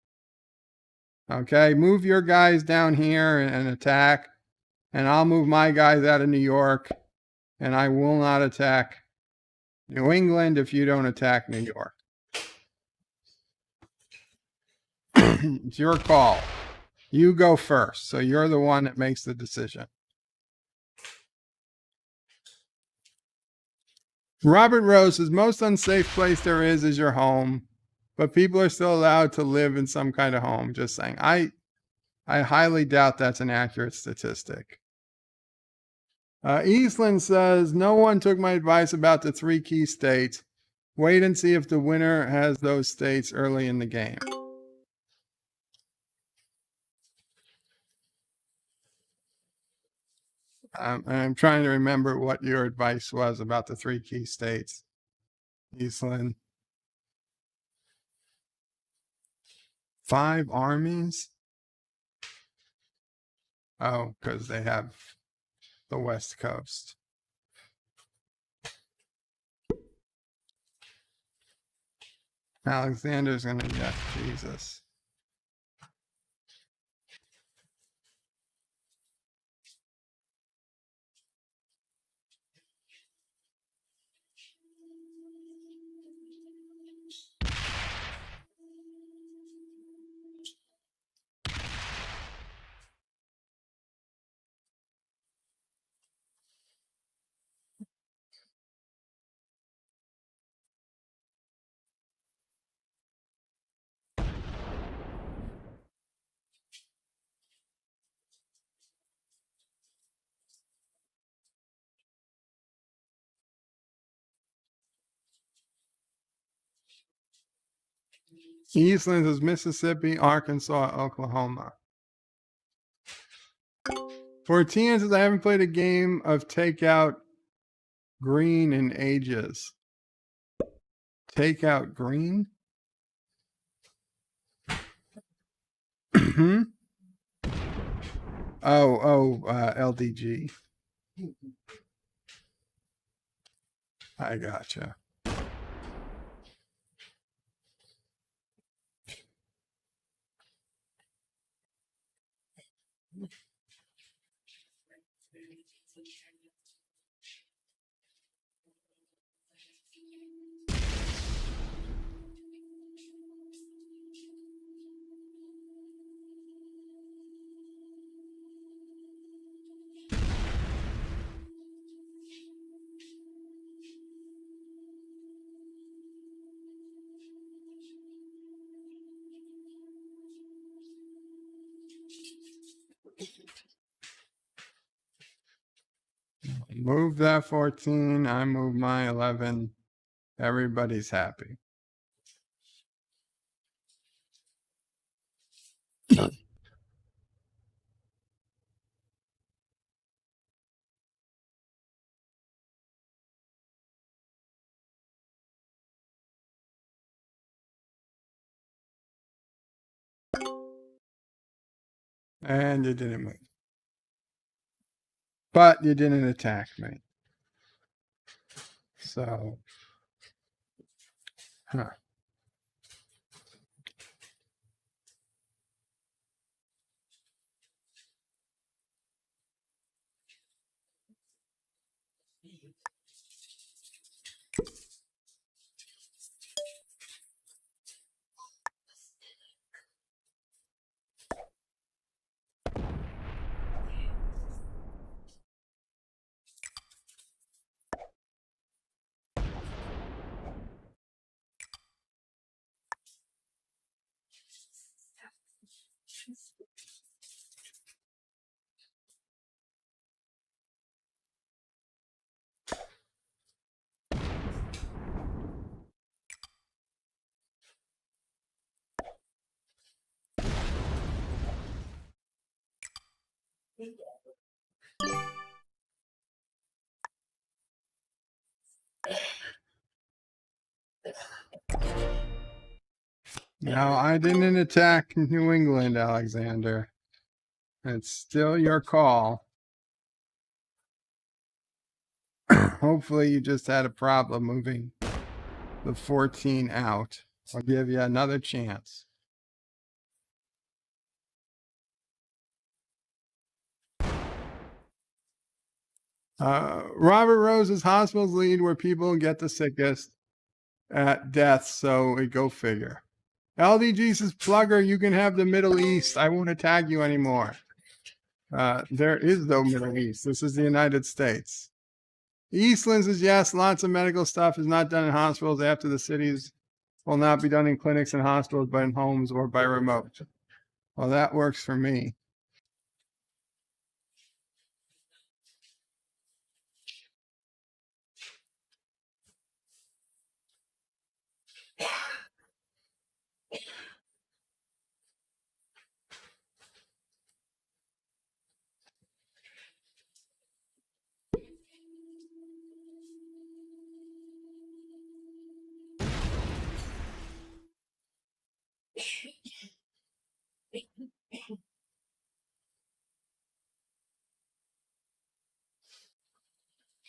Okay, move your guys down here and attack, and I'll move my guys out of New York, and I will not attack New England if you don't attack New York. It's your call. You go first, so you're the one that makes the decision. Robert Rose says, most unsafe place there is your home, but people are still allowed to live in some kind of home. Just saying. I highly doubt that's an accurate statistic. Eastland says, no one took my advice about the 3 key states. Wait and see if the winner has those states early in the game. I'm trying to remember what your advice was about the 3 key states, Eastland. 5 armies? Oh, because they have the West Coast. Alexander's going to get Jesus. Eastland is Mississippi, Arkansas, Oklahoma. 14 says I haven't played a game of Takeout Green in ages. Takeout Green? LDG. I gotcha. Move that 14. I move my 11. Everybody's happy. And you didn't move. But you didn't attack me. So, huh. No, I didn't attack New England, Alexander. It's still your call. Hopefully you just had a problem moving the 14 out. I'll give you another chance. Robert Rose's hospitals lead where people get the sickest at death, so go figure. LDG says, Plugger, you can have the Middle East. I won't attack you anymore. There is no Middle East. This is the United States. Eastland says, yes, lots of medical stuff is not done in hospitals after the cities will not be done in clinics and hospitals, but in homes or by remote. Well, that works for me.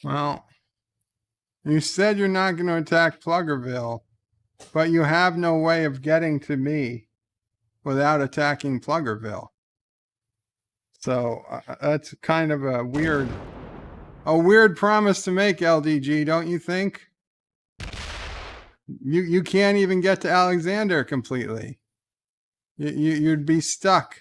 Well, you said you're not going to attack Pluggerville, but you have no way of getting to me without attacking Pluggerville. So that's kind of a weird promise to make, LDG, don't you think? You can't even get to Alexander completely. You'd be stuck.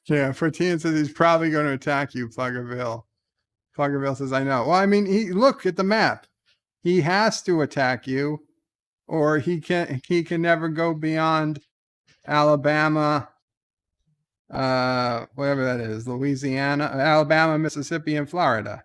Yeah, Fortin says he's probably going to attack you, Pluggerville. Pluggerville says, I know. Well, I mean, look at the map. He has to attack you, or he can never go beyond Alabama, whatever that is, Louisiana, Alabama, Mississippi, and Florida.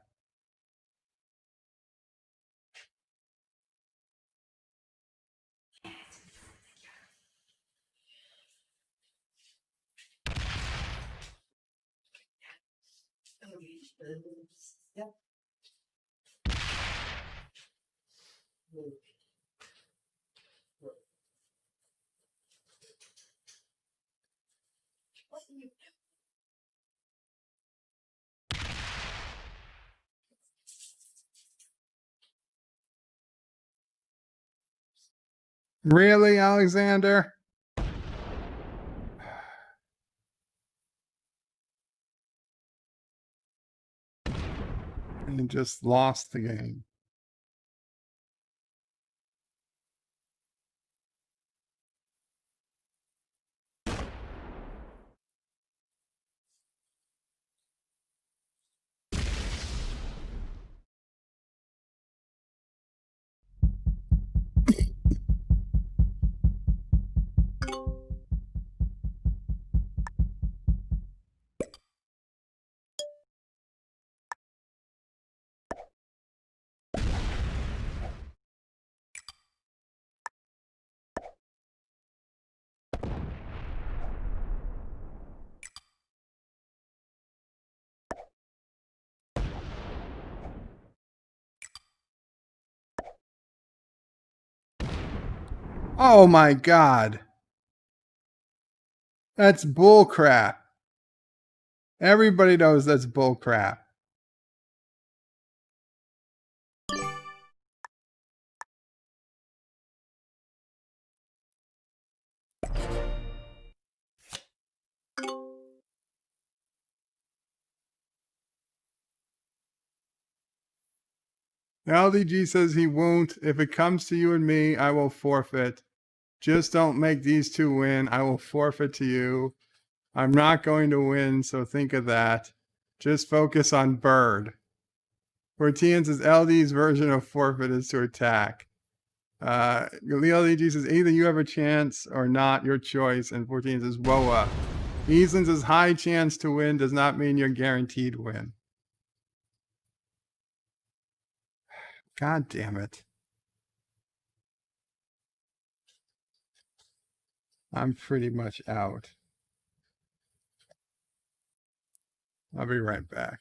Really, Alexander? And just lost the game. Oh my God. That's bull crap. Everybody knows that's bull crap. LDG says he won't. If it comes to you and me, I will forfeit. Just don't make these two win. I will forfeit to you. I'm not going to win, so think of that. Just focus on Bird. Fortian says LD's version of forfeit is to attack. LDG says either you have a chance or not, your choice. And Fortian says whoa. Easlin says high chance to win does not mean you're guaranteed win. God damn it. I'm pretty much out. I'll be right back.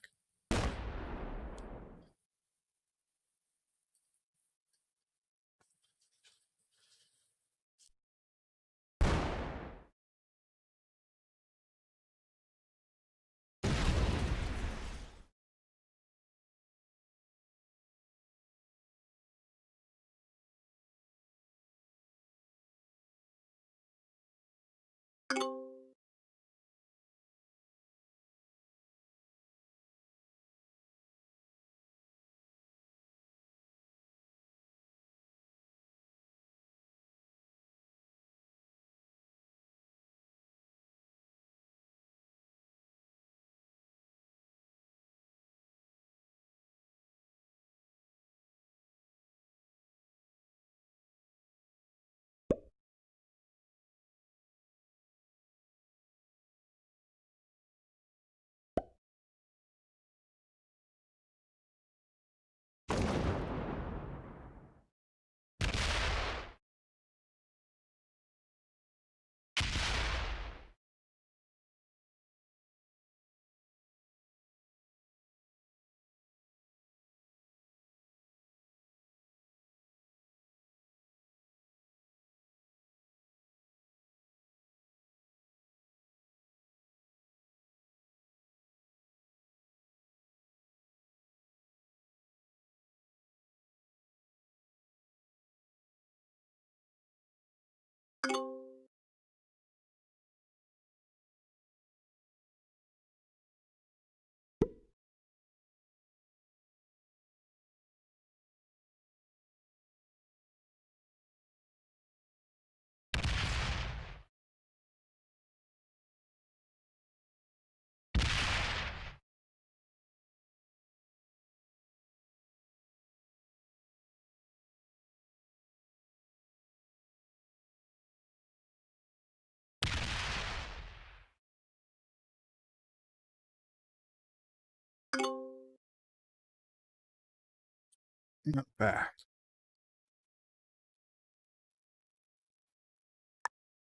Not back.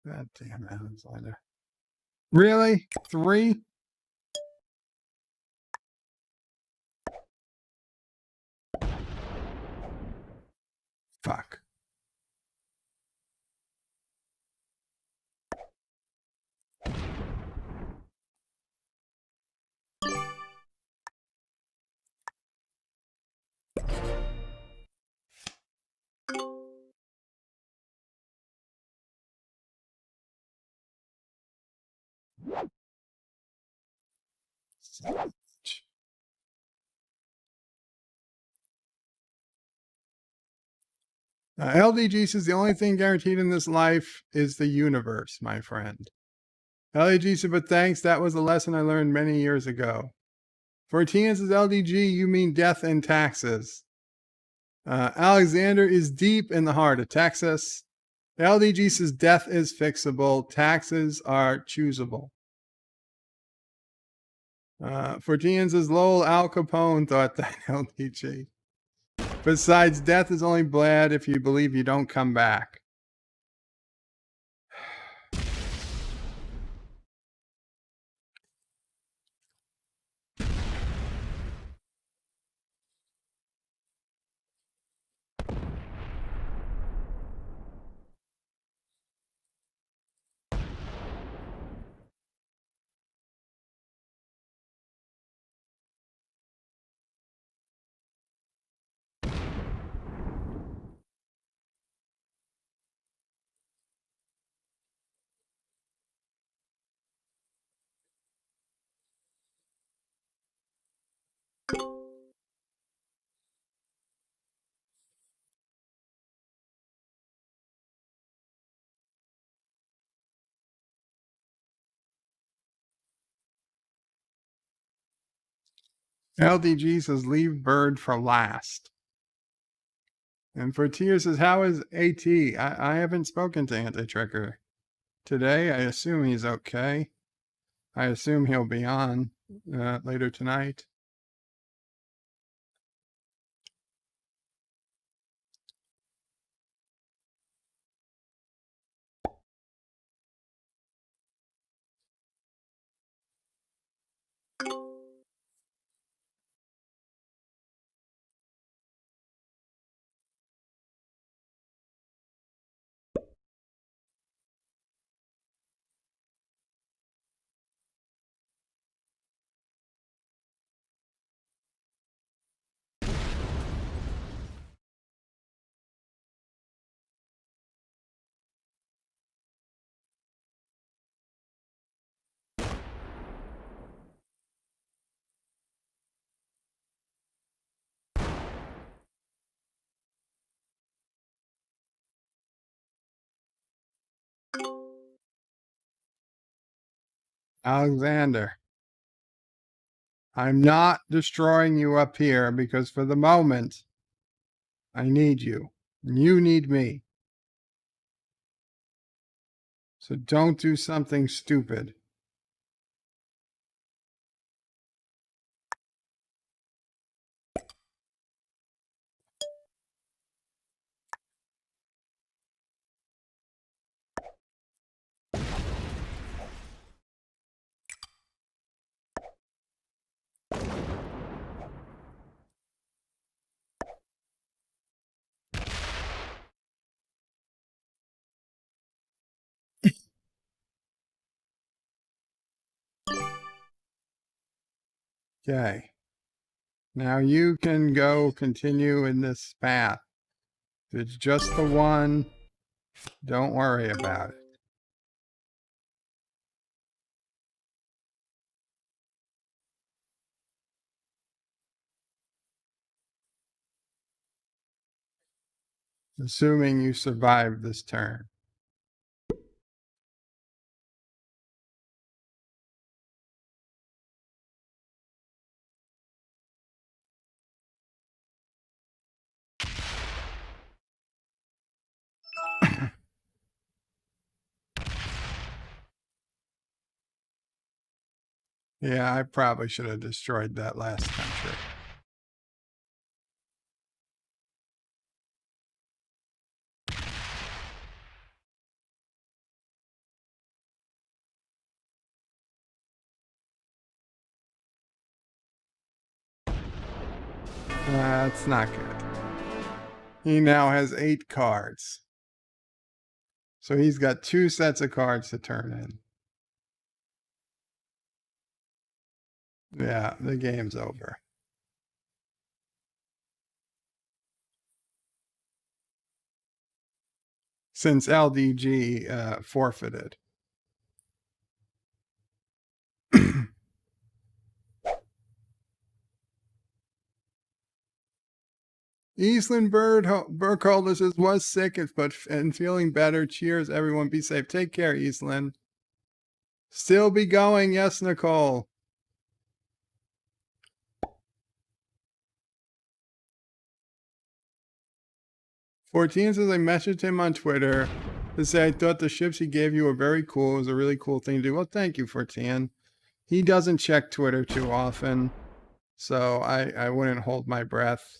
God damn it, Alexander. Really? 3? Fuck. LDG says the only thing guaranteed in this life is the universe, my friend. LDG said, but thanks, that was a lesson I learned many years ago. Fortian says, LDG, you mean death and taxes. Alexander is deep in the heart of Texas. LDG says death is fixable, taxes are choosable. Fortian says Lowell Al Capone thought that. LDG. Besides, death is only bad if you believe you don't come back. LDG says leave bird for last. And for Tier says, how is AT? I haven't spoken to Anti-Tricker today. I assume he's okay. I assume he'll be on later tonight. Alexander, I'm not destroying you up here because for the moment, I need you. You need me. So don't do something stupid. Okay. Now you can go continue in this path. If it's just the one, don't worry about it. Assuming you survive this turn. Yeah, I probably should have destroyed that last country. That's not good. He now has 8 cards. So he's got 2 sets of cards to turn in. Yeah, the game's over. Since LDG forfeited. Eastland Burkholder says, was sick and feeling better. Cheers, everyone. Be safe. Take care, Eastland. Still be going. Yes, Nicole. Fourteen says, I messaged him on Twitter to say I thought the ships he gave you were very cool. It was a really cool thing to do. Well, thank you, 14. He doesn't check Twitter too often, so I wouldn't hold my breath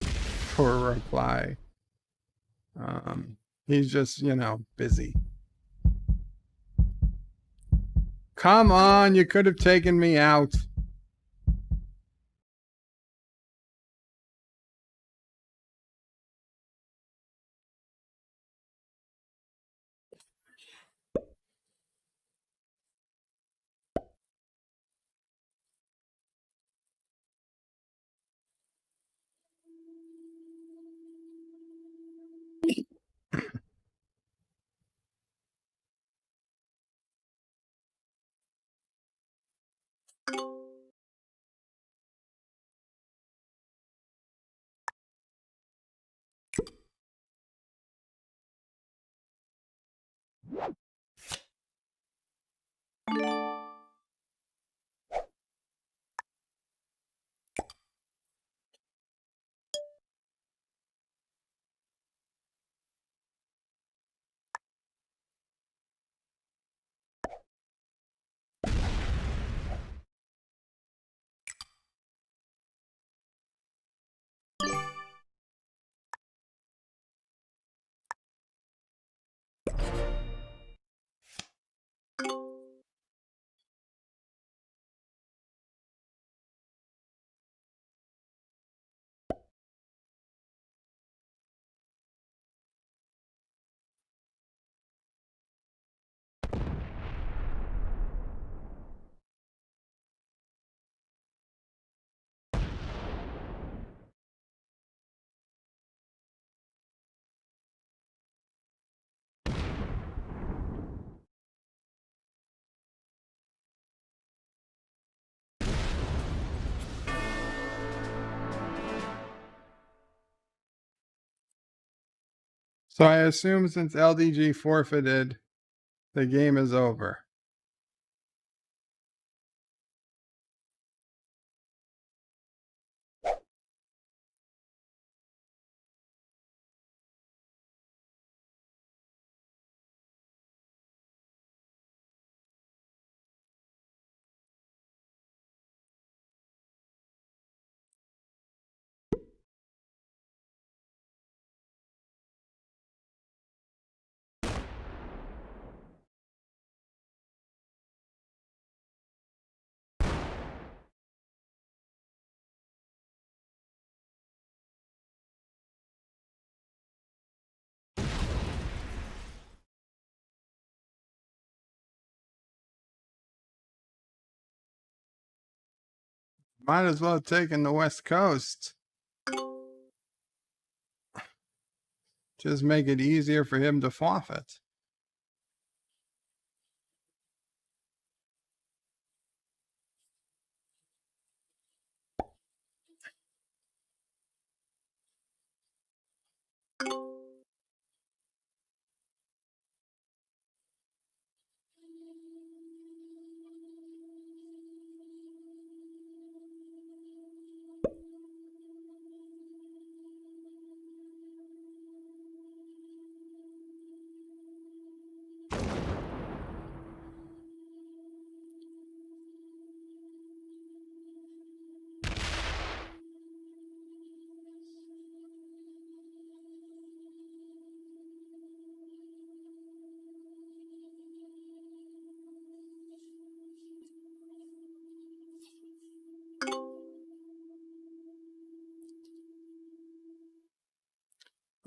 for a reply. He's just, busy. Come on, you could have taken me out. So I assume since LDG forfeited, the game is over. Might as well have taken the West Coast. Just make it easier for him to forfeit.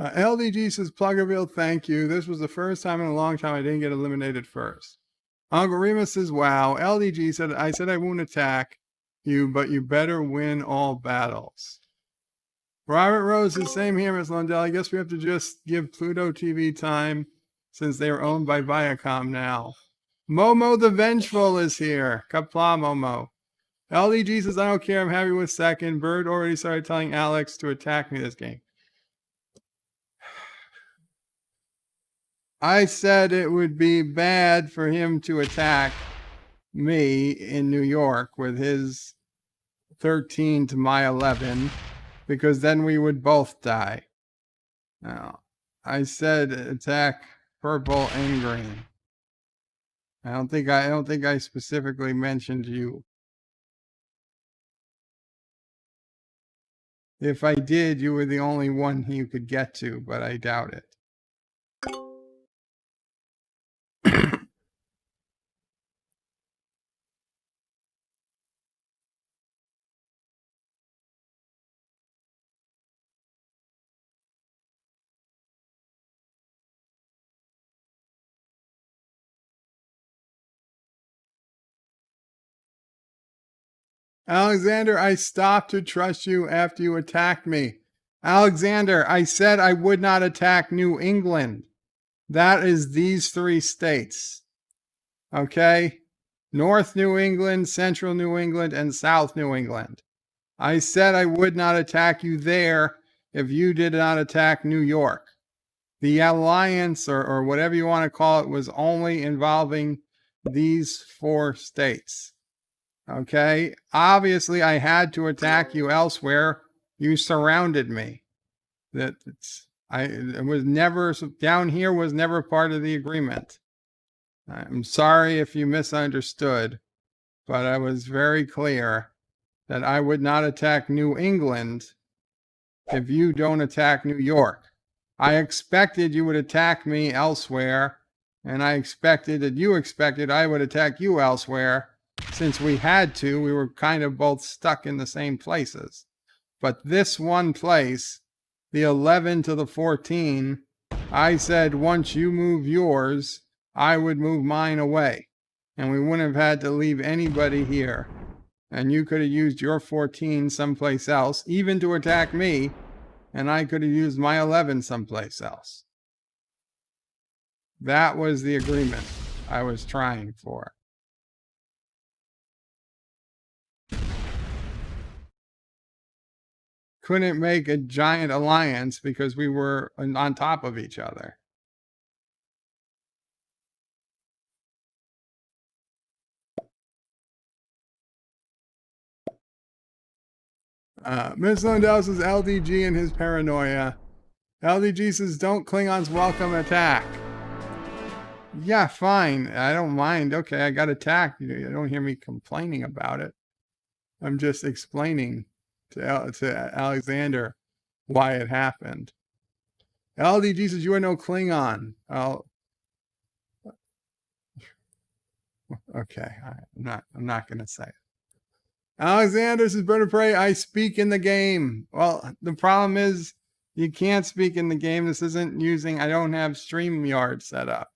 LDG says, Pluggerville, thank you. This was the first time in a long time I didn't get eliminated first. Uncle Remus says, wow. LDG said, I said I won't attack you, but you better win all battles. Robert Rose says, same here, Ms. Lundell. I guess we have to just give Pluto TV time since they are owned by Viacom now. Momo the Vengeful is here. Qapla Momo. LDG says, I don't care. I'm happy with second. Bird already started telling Alex to attack me this game. I said it would be bad for him to attack me in New York with his 13 to my 11, because then we would both die. Now, I said attack purple and green. I don't think I specifically mentioned you. If I did, you were the only one you could get to, but I doubt it. Alexander, I stopped to trust you after you attacked me. Alexander, I said I would not attack New England. That is these three states. Okay? North New England, Central New England, and South New England. I said I would not attack you there if you did not attack New York. The alliance, or whatever you want to call it, was only involving these four states. Okay? Obviously, I had to attack you elsewhere. You surrounded me. It was never, down here was never part of the agreement. I'm sorry if you misunderstood, but I was very clear that I would not attack New England if you don't attack New York. I expected you would attack me elsewhere, and I expected that you expected I would attack you elsewhere. Since we had to, we were kind of both stuck in the same places. But this one place, the 11 to the 14, I said once you move yours, I would move mine away. And we wouldn't have had to leave anybody here. And you could have used your 14 someplace else, even to attack me, and I could have used my 11 someplace else. That was the agreement I was trying for. Couldn't make a giant alliance because we were on top of each other. Miss Lundell says LDG and his paranoia. LDG says don't Klingons welcome attack. Yeah, fine. I don't mind. Okay, I got attacked. You don't hear me complaining about it. I'm just explaining to Alexander why it happened. LDG says you are no Klingon. Oh, okay. I'm not gonna say it. Alexander says, Bird of Prey, I speak in the game. Well, the problem is you can't speak in the game. This isn't using, I don't have StreamYard set up.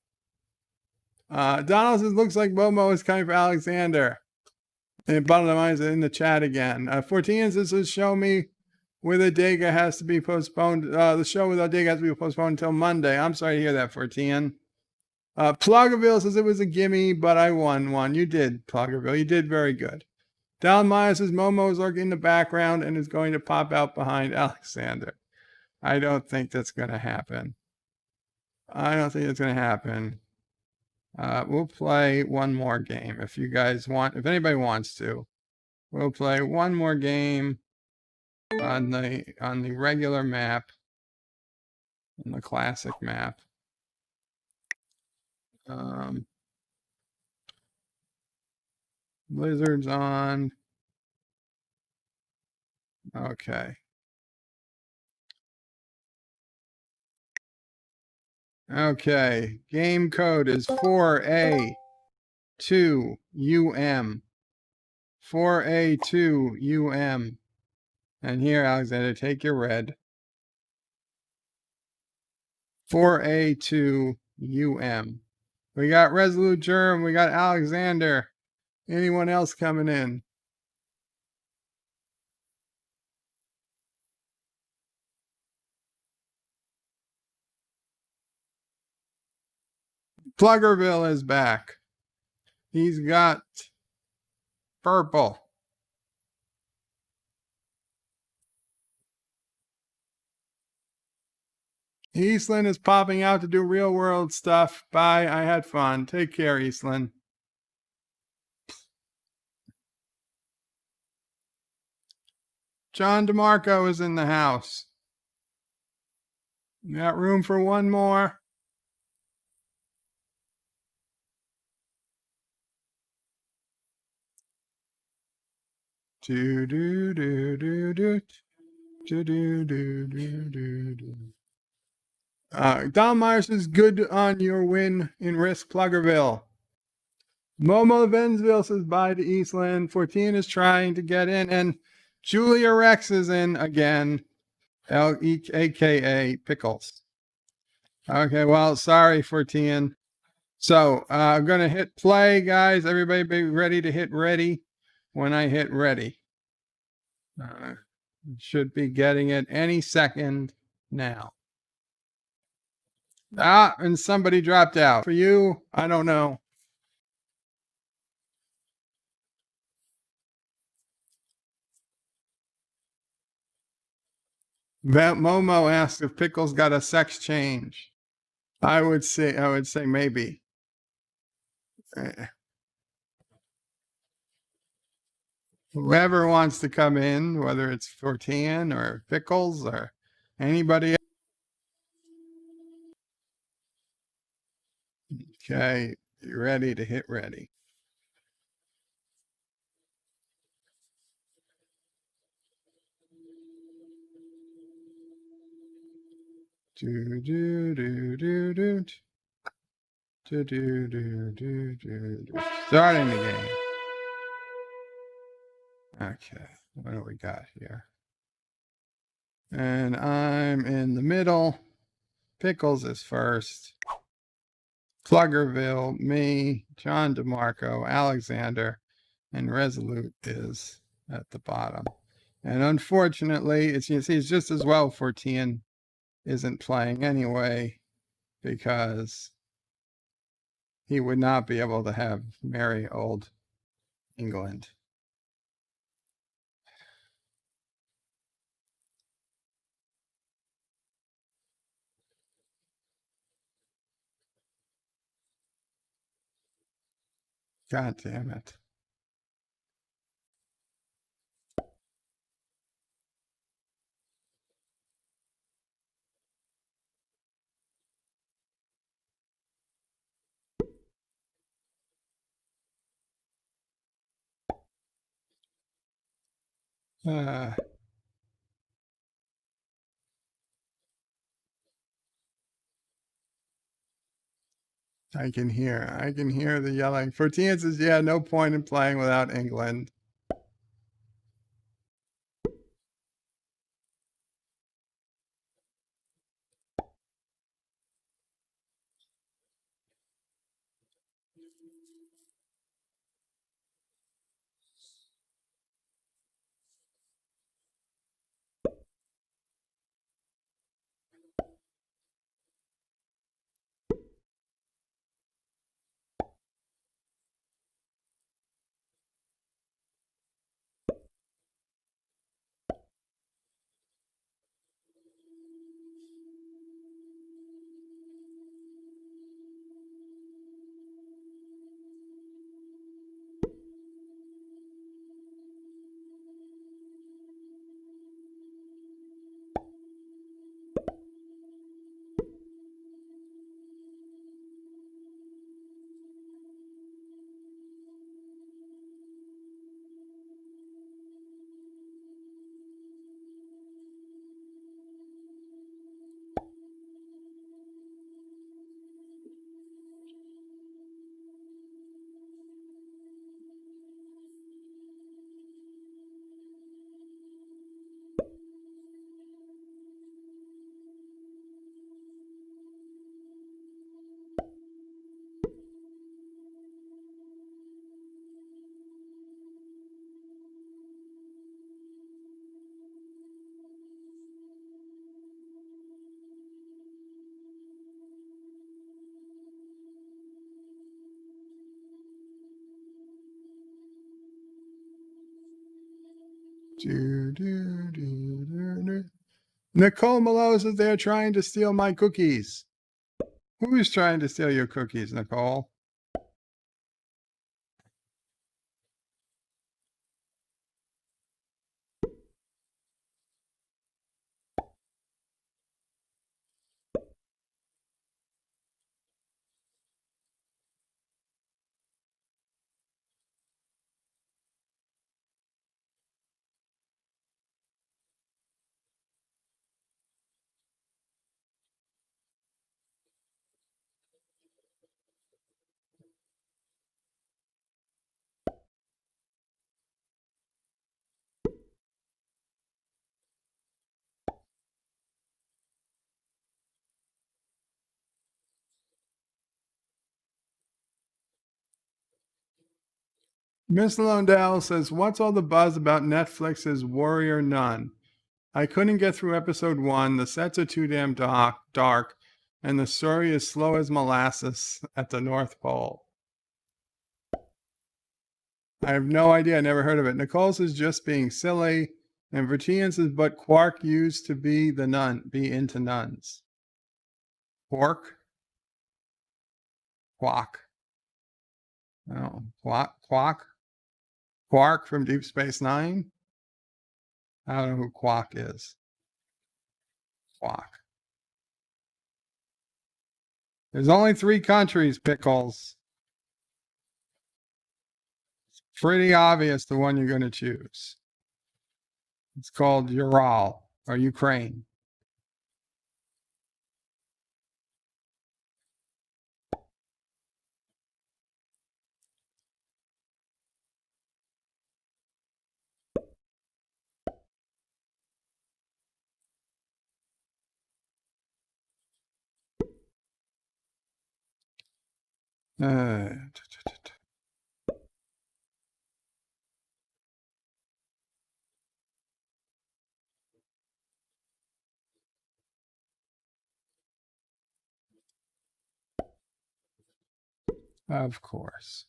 Donald says, looks like Momo is coming for Alexander. And bottom of the line is in the chat again. 14 says, show me with Adega has to be postponed. The show with Adega has to be postponed until Monday. I'm sorry to hear that, 14. Pluggerville says it was a gimme, but I won one. You did, Pluggerville. You did very good. Don Myers says Momo is lurking in the background and is going to pop out behind Alexander. I don't think that's going to happen. I don't think it's going to happen. We'll play one more game if you guys want. If anybody wants to, we'll play one more game on the regular map, on the classic map. Blizzard's on. Okay. Okay. Game code is 4A2UM. 4A2UM. And here, Alexander, take your red. 4A2UM. We got Resolute Germ. We got Alexander. Anyone else coming in? Pluggerville is back. He's got purple. Eastland is popping out to do real world stuff. Bye. I had fun. Take care, Eastland. John DeMarco is in the house. Got room for one more? Do do do do do do do do do do. Don Myers is good on your win in Risk Pluggerville. Momo Bensville says bye to Eastland. 14 is trying to get in, and Julia Rex is in again, aka Pickles. Okay, well, sorry, 14. So I'm going to hit play, guys. Everybody be ready to hit ready when I hit ready. Should be getting it any second now. And somebody dropped out. For you, I don't know. Momo asked if Pickles got a sex change. I would say maybe. Whoever wants to come in, whether it's 14 or Pickles or anybody else. Okay, you ready to hit ready? Do do do do do. Do do do do do. Starting the game. Okay, what do we got here? And I'm in the middle. Pickles is first. Pluggerville, me, John DeMarco, Alexander, and Resolute is at the bottom. And unfortunately, it's just as well Fortean isn't playing anyway, because he would not be able to have merry old England. God damn it. I can hear the yelling. Fortean says, yeah, no point in playing without England. Nicole Melos is there trying to steal my cookies. Who's trying to steal your cookies, Nicole? Miss Londell says, what's all the buzz about Netflix's Warrior Nun? I couldn't get through episode 1. The sets are too damn dark, and the story is slow as molasses at the North Pole. I have no idea. I never heard of it. Nicole says just being silly. And Virginia says, but Quark used to be into nuns. Quark? Quack. Oh, Quack? Quark from Deep Space Nine? I don't know who Quack is. Quack. There's only 3 countries, Pickles. It's pretty obvious the one you're going to choose. It's called Ural or Ukraine. Of course.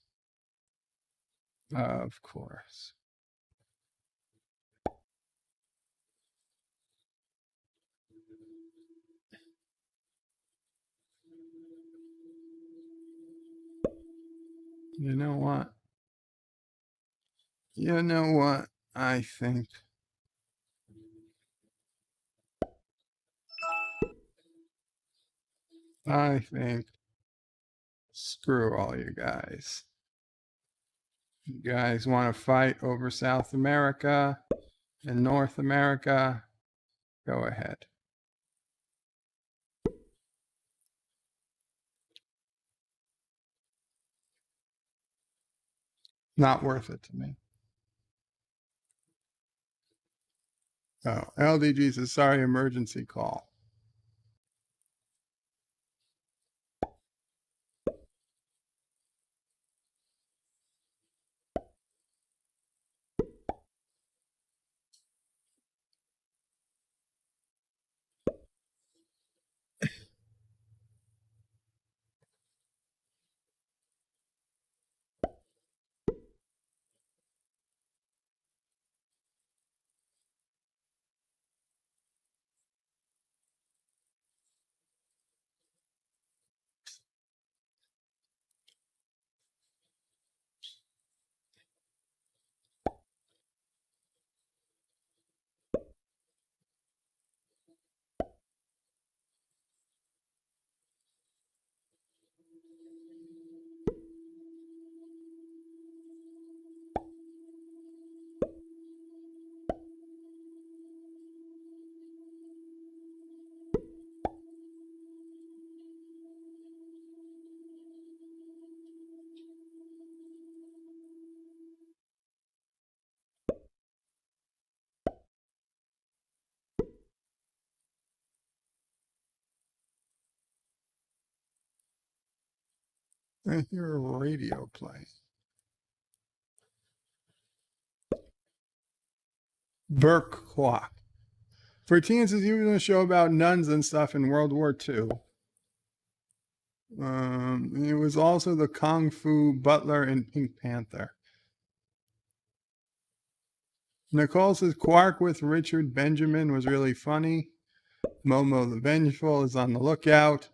Of course. You know what? You know what? I think screw all you guys. You guys want to fight over South America and North America? Go ahead. Not worth it to me. Oh, LDG says, sorry, emergency call. I hear a radio playing. Burke Clock. For teens, is even a show about nuns and stuff in World War II. It was also the Kung Fu Butler in Pink Panther. Nicole says Quark with Richard Benjamin was really funny. Momo the Vengeful is on the lookout.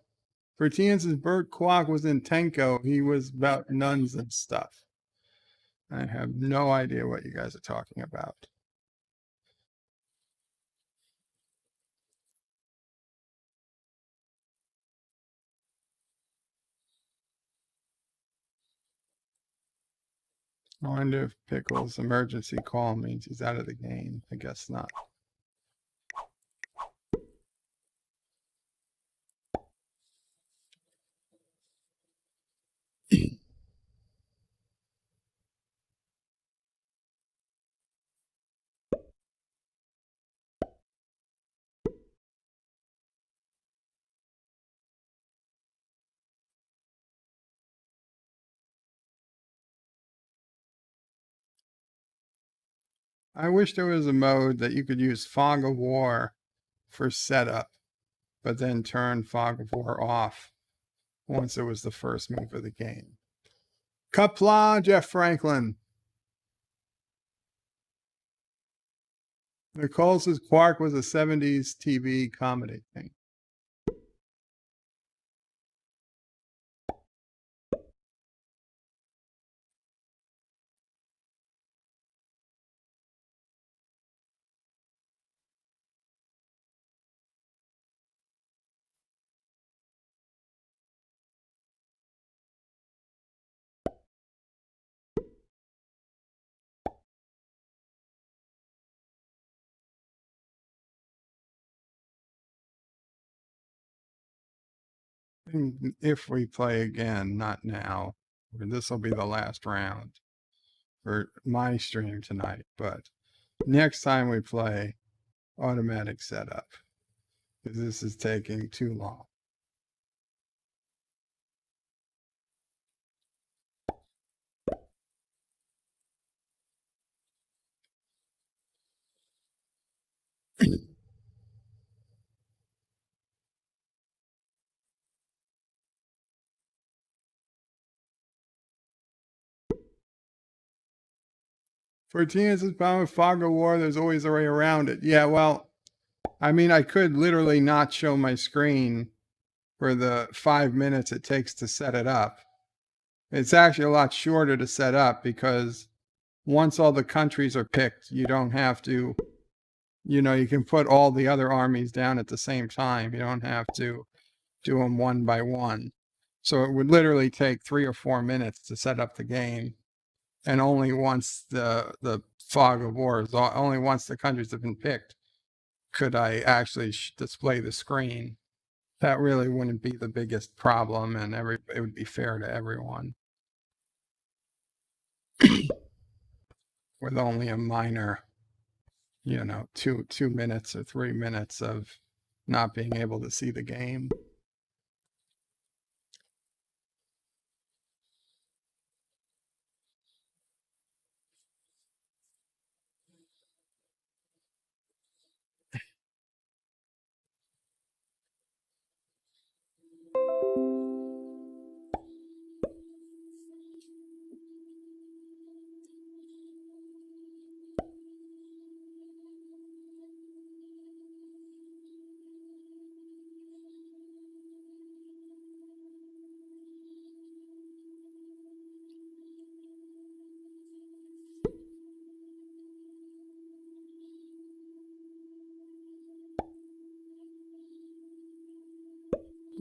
For teens, Bert Kwok was in Tenko. He was about nuns and stuff. I have no idea what you guys are talking about. I wonder if Pickle's emergency call means he's out of the game. I guess not. I wish there was a mode that you could use Fog of War for setup, but then turn Fog of War off once it was the first move of the game. Qapla, Jeff Franklin. Nicole says Quark was a 70s TV comedy thing. If we play again, not now, this will be the last round for my stream tonight, but next time we play, automatic setup, because this is taking too long. 14 is about fog of war. There's always a way around it. Yeah, well, I mean, I could literally not show my screen for the 5 minutes it takes to set it up. It's actually a lot shorter to set up because once all the countries are picked, you don't have to, you can put all the other armies down at the same time. You don't have to do them one by one. So it would literally take 3 or 4 minutes to set up the game. And only once the fog of war is only once the countries have been picked could I actually display the screen. That really wouldn't be the biggest problem, and it would be fair to everyone. With only a minor, 2 minutes or 3 minutes of not being able to see the game.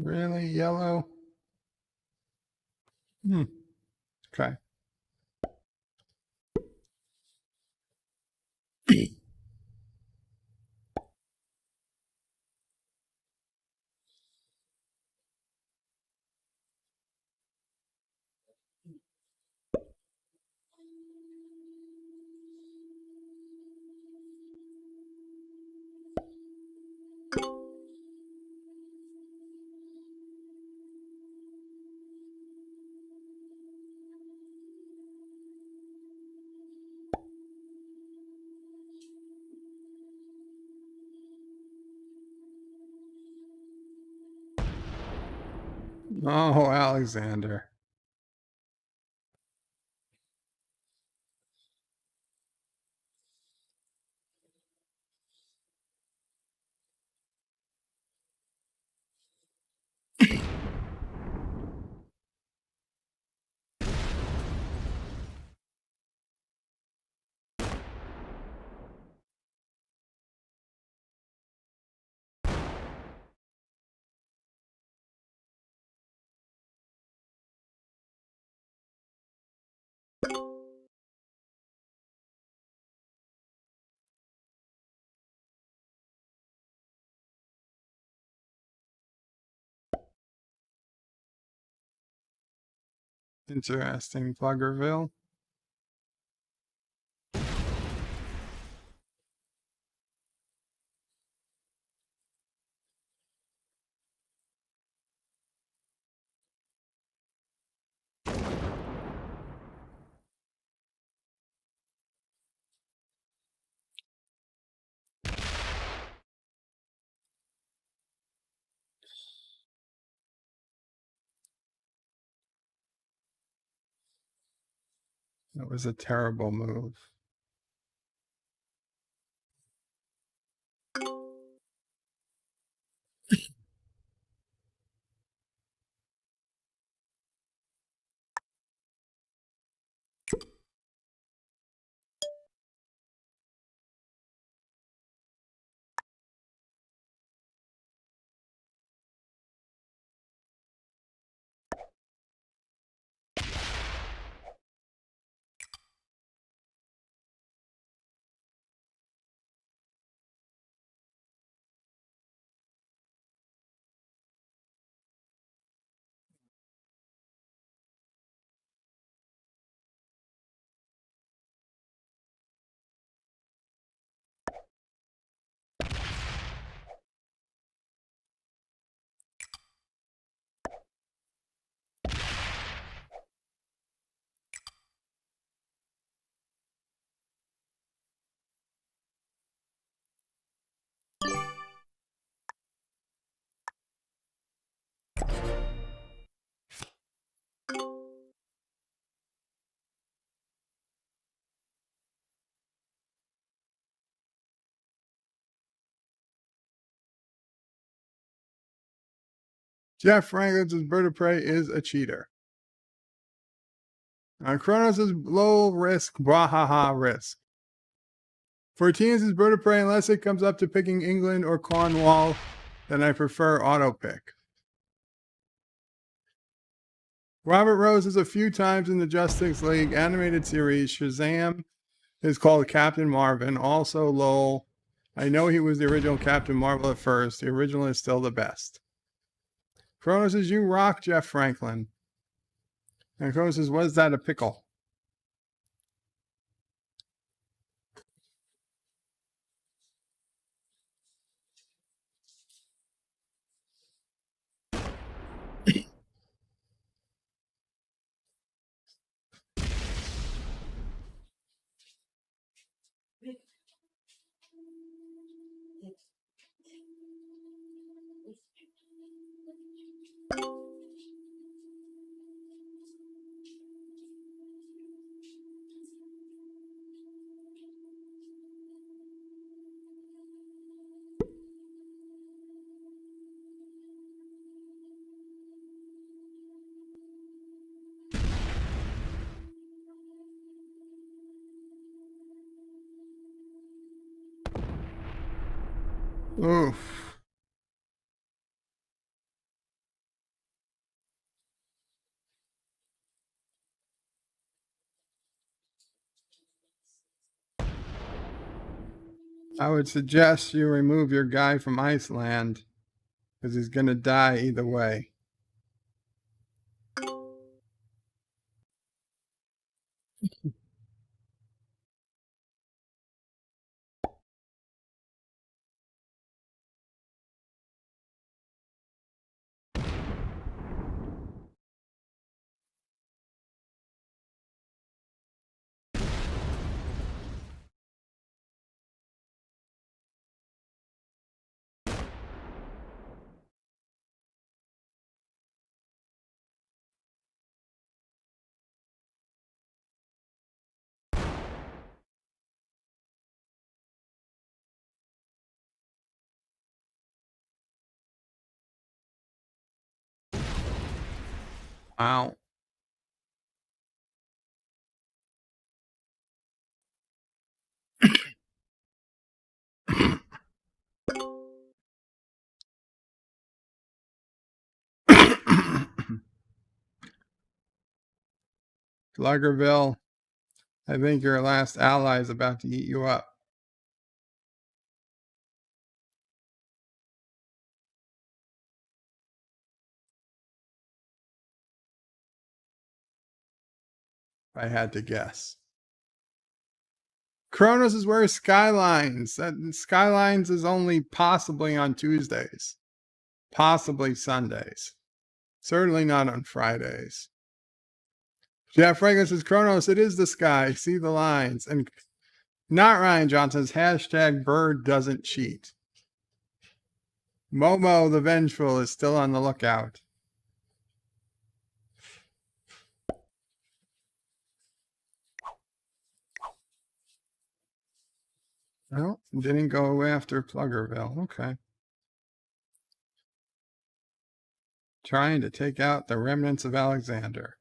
Really? Yellow? Okay. Oh, Alexander. Interesting, Pluggerville. That was a terrible move. Jeff Franklin's Bird of Prey is a cheater. Kronos is low risk, bwahaha risk. For teens, is Bird of Prey, unless it comes up to picking England or Cornwall, then I prefer auto pick. Robert Rose is a few times in the Justice League animated series. Shazam is called Captain Marvin. Also Lowell. I know he was the original Captain Marvel at first. The original is still the best. Kronos says, you rock, Jeff Franklin. And Kronos says, what is that, a pickle? Oof. I would suggest you remove your guy from Iceland because he's going to die either way. Wow. Sluggerville, I think your last ally is about to eat you up. If I had to guess. Kronos is where Skylines. Skylines is only possibly on Tuesdays. Possibly Sundays. Certainly not on Fridays. Jeff Franklin says, Kronos, it is the sky. See the lines. And not Ryan Johnson's hashtag bird doesn't cheat. Momo the Vengeful is still on the lookout. Well, didn't go after Pluggerville. Okay. Trying to take out the remnants of Alexander.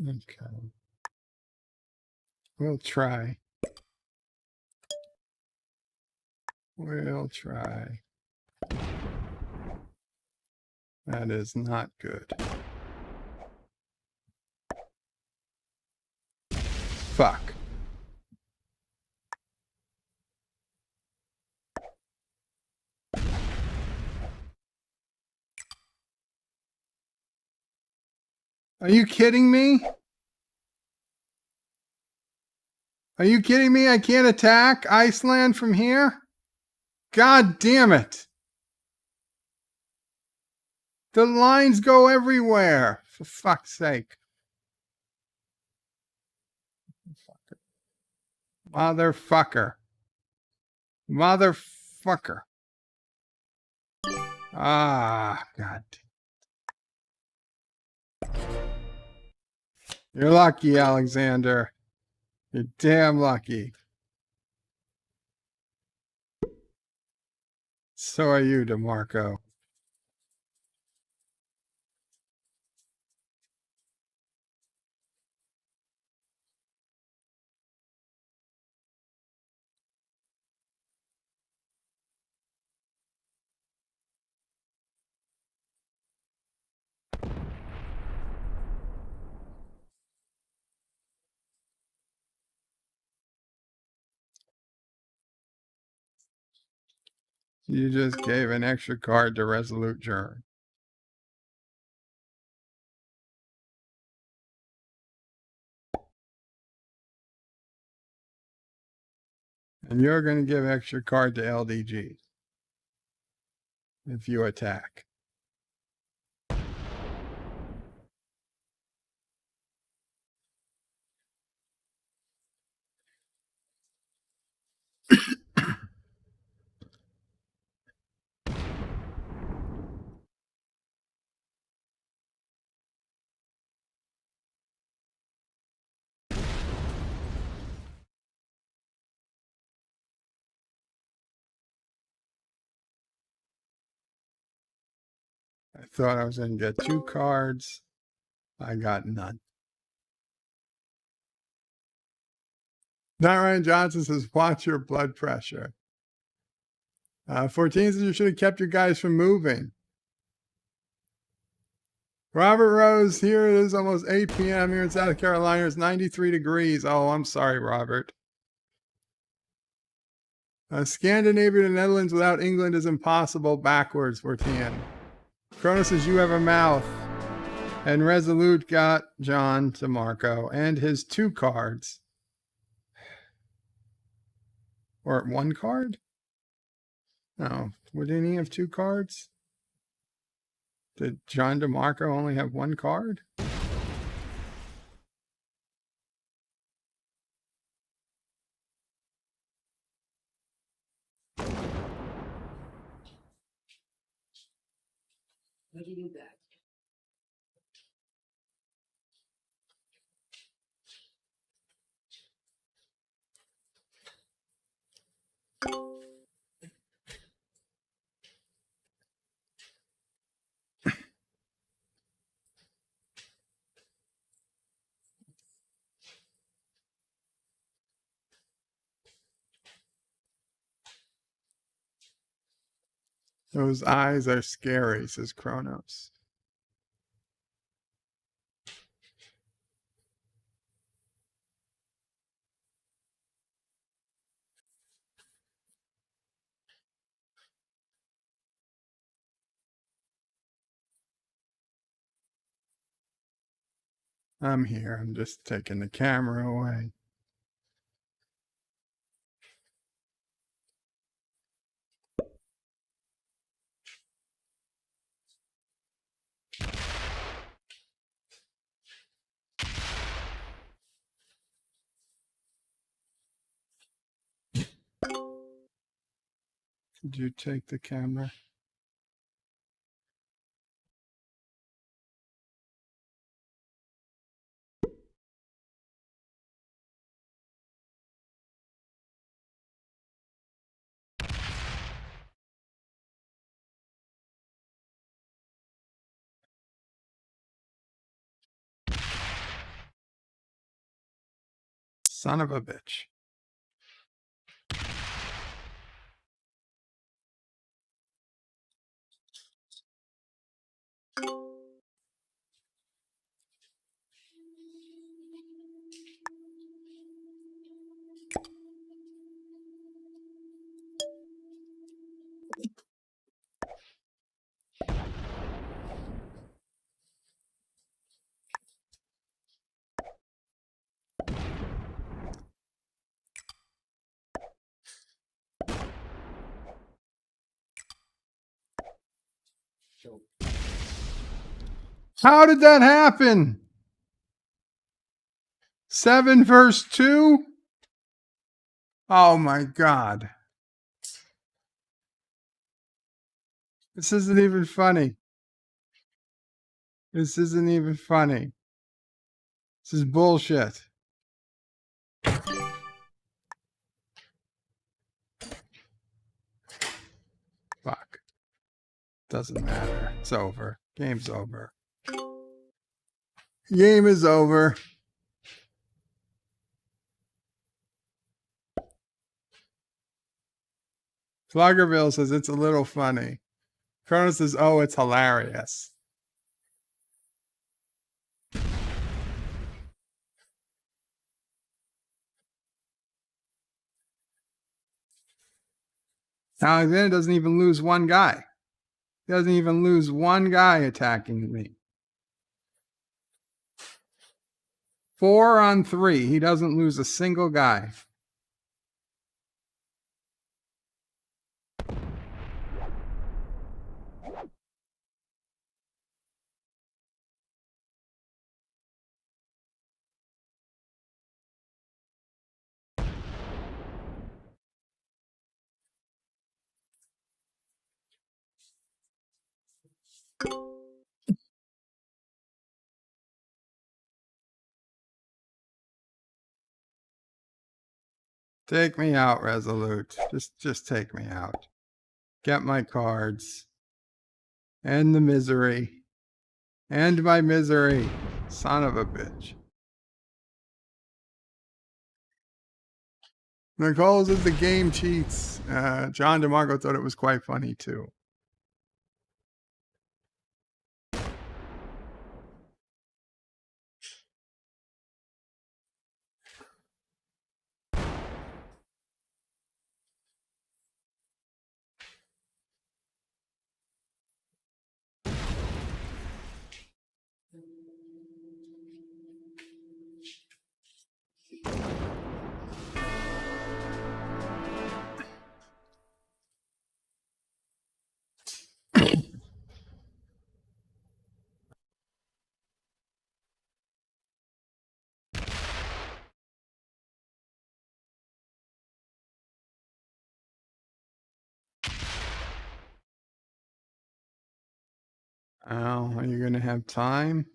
Okay. We'll try. We'll try. That is not good. Fuck. Are you kidding me? Are you kidding me? I can't attack Iceland from here? God damn it. The lines go everywhere. For fuck's sake. Motherfucker. Motherfucker. Ah, God. You're lucky, Alexander. You're damn lucky. So are you, DeMarco. You just gave an extra card to Resolute Germ. And you're going to give extra card to LDG if you attack. I thought I was going to get 2 cards. I got none. Not Ryan Johnson says, watch your blood pressure. 14 says you should have kept your guys from moving. Robert Rose, here it is almost 8 p.m. here in South Carolina. It's 93 degrees. Oh, I'm sorry, Robert. Scandinavia to Netherlands without England is impossible backwards, 14. Cronus says you have a mouth. And Resolute got John DeMarco and his 2 cards. Or 1 card? No. Didn't he have 2 cards? Did John DeMarco only have 1 card? What do you got? Those eyes are scary, says Kronos. I'm here. I'm just taking the camera away. Did you take the camera? Son of a bitch. How did that happen? 7 verse 2? Oh my God. This isn't even funny. This isn't even funny. This is bullshit. Fuck. Doesn't matter. It's over. Game's over. Game is over. Floggerville says it's a little funny. Cronus says, oh, it's hilarious. Alexander doesn't even lose one guy. He doesn't even lose one guy attacking me. 4 on 3. He doesn't lose a single guy. Take me out, Resolute. Just take me out. Get my cards. End the misery. End my misery. Son of a bitch. Nicole says the game cheats. John DeMarco thought it was quite funny too. Oh, are you going to have time?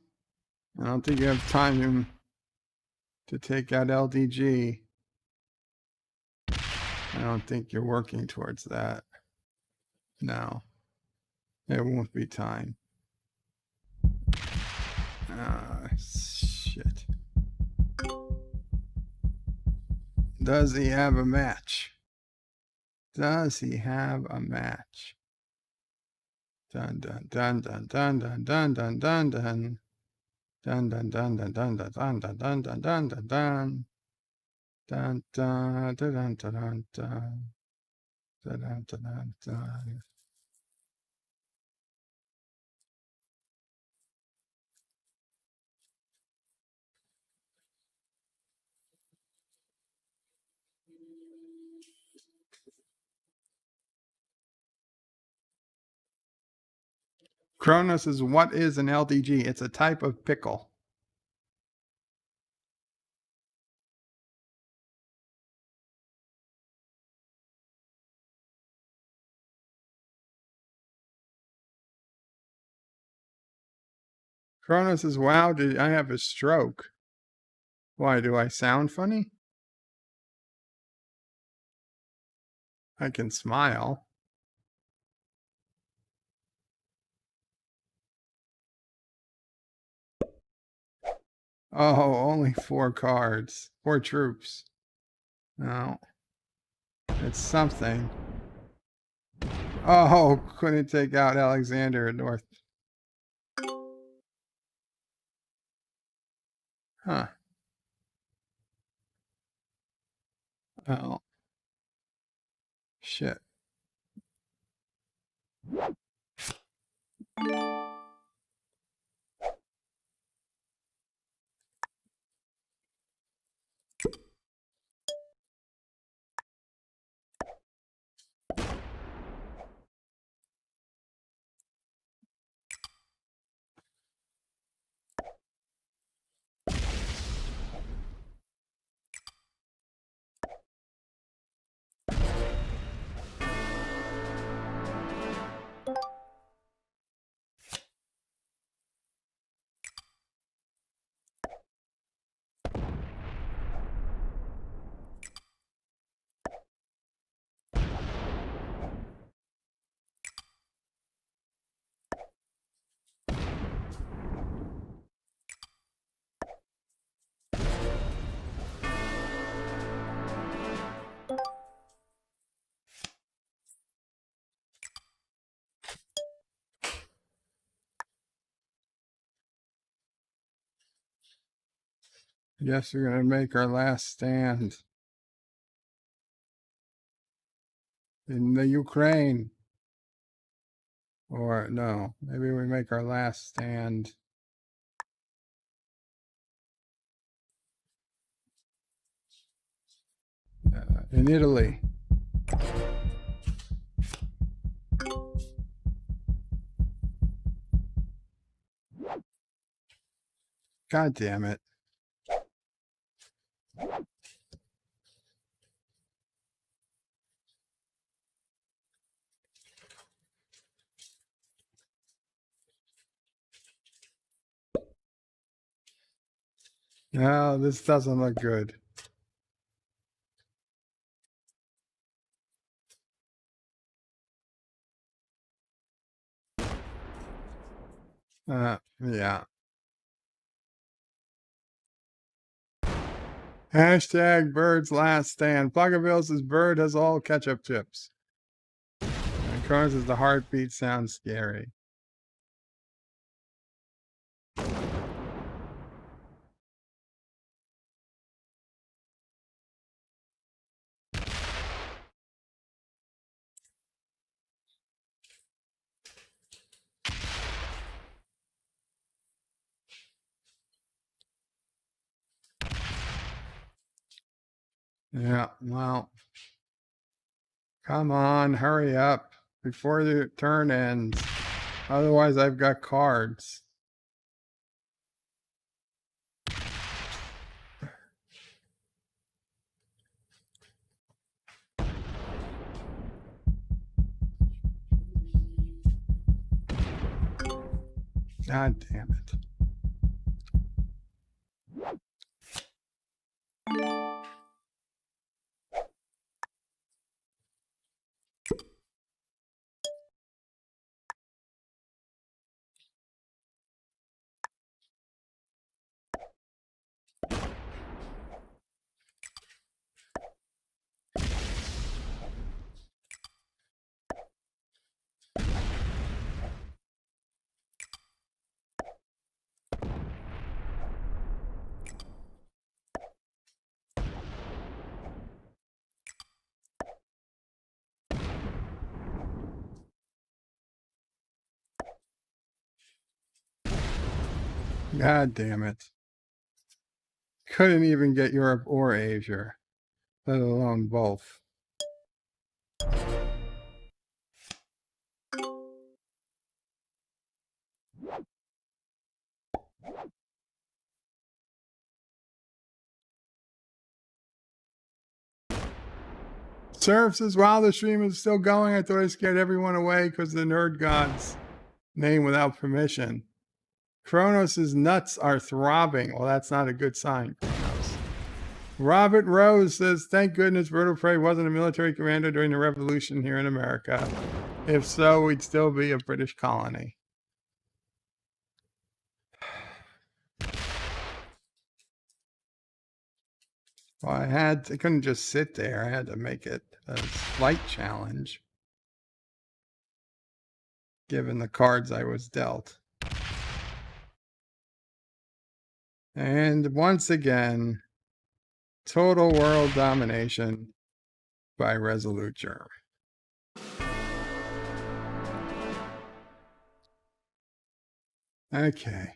I don't think you have time to take out LDG. I don't think you're working towards that. No. There won't be time. Shit. Does he have a match? Does he have a match? Dun dun dun dun dun dun dun dun dun dun. Dun dun dun dun dun dun dun dun dun dun dun dun dun. Dun dun dun dun dun dun. Dun dun dun dun. Kronos is what is an LDG? It's a type of pickle. Kronos says, wow, did I have a stroke? Why, do I sound funny? I can smile. Oh, only 4 cards. 4 troops. No. It's something. Oh, couldn't take out Alexander at North. Huh. Oh. Shit. Guess we're gonna make our last stand in the Ukraine. Or no, maybe we make our last stand in Italy. God damn it. No, this doesn't look good. Yeah. Hashtag Bird's last stand. Plugabill says Bird has all ketchup chips. And Cronus says the heartbeat sounds scary. Yeah, well, come on, hurry up before the turn ends. Otherwise, I've got cards. God damn it. God damn it. Couldn't even get Europe or Asia, let alone both. Surf says, while the stream is still going, I thought I scared everyone away because the nerd god's name without permission. Kronos' nuts are throbbing. Well, that's not a good sign, Kronos. Robert Rose says, thank goodness MomOPrey wasn't a military commander during the revolution here in America. If so, we'd still be a British colony. Well, I couldn't just sit there. I had to make it a slight challenge, given the cards I was dealt. And once again, total world domination by Resolute Germ. Okay.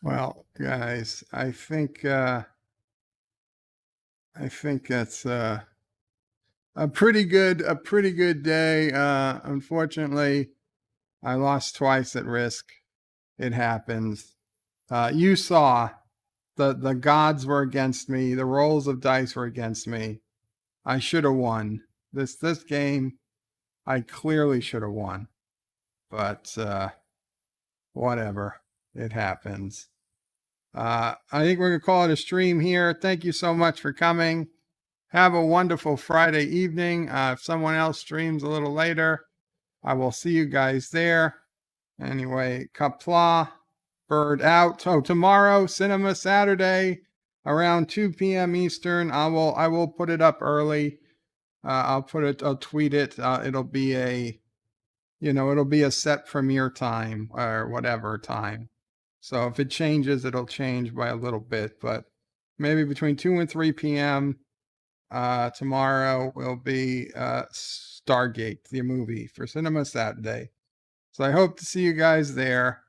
Well, guys, I think that's a pretty good day. Unfortunately, I lost twice at Risk. It happens. You saw the gods were against me. The rolls of dice were against me. I should have won this game. I clearly should have won, but whatever. It happens. I think we're going to call it a stream here. Thank you so much for coming. Have a wonderful Friday evening. If someone else streams a little later, I will see you guys there. Anyway, Qapla, bird out. Oh, tomorrow, Cinema Saturday, around 2 p.m. Eastern. I will put it up early. I'll tweet it. It'll be a set premiere time or whatever time. So if it changes, it'll change by a little bit, but maybe between 2 and 3 p.m. Tomorrow will be Stargate, the movie, for Cinema Saturday. So I hope to see you guys there.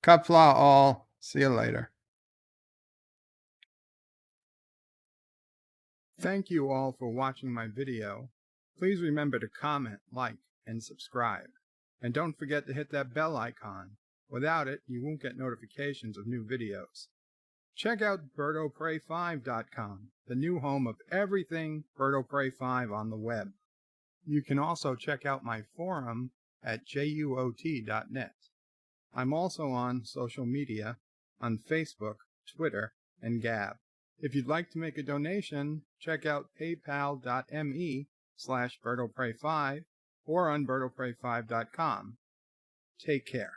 Qapla All. See you later. Thank you all for watching my video. Please remember to comment, like, and subscribe. And don't forget to hit that bell icon. Without it, you won't get notifications of new videos. Check out BirdOPrey5.com, the new home of everything BirdOPrey5 on the web. You can also check out my forum at juot.net. I'm also on social media, on Facebook, Twitter, and Gab. If you'd like to make a donation, check out paypal.me/BirdOPrey5 or on BirdOPrey5.com. Take care.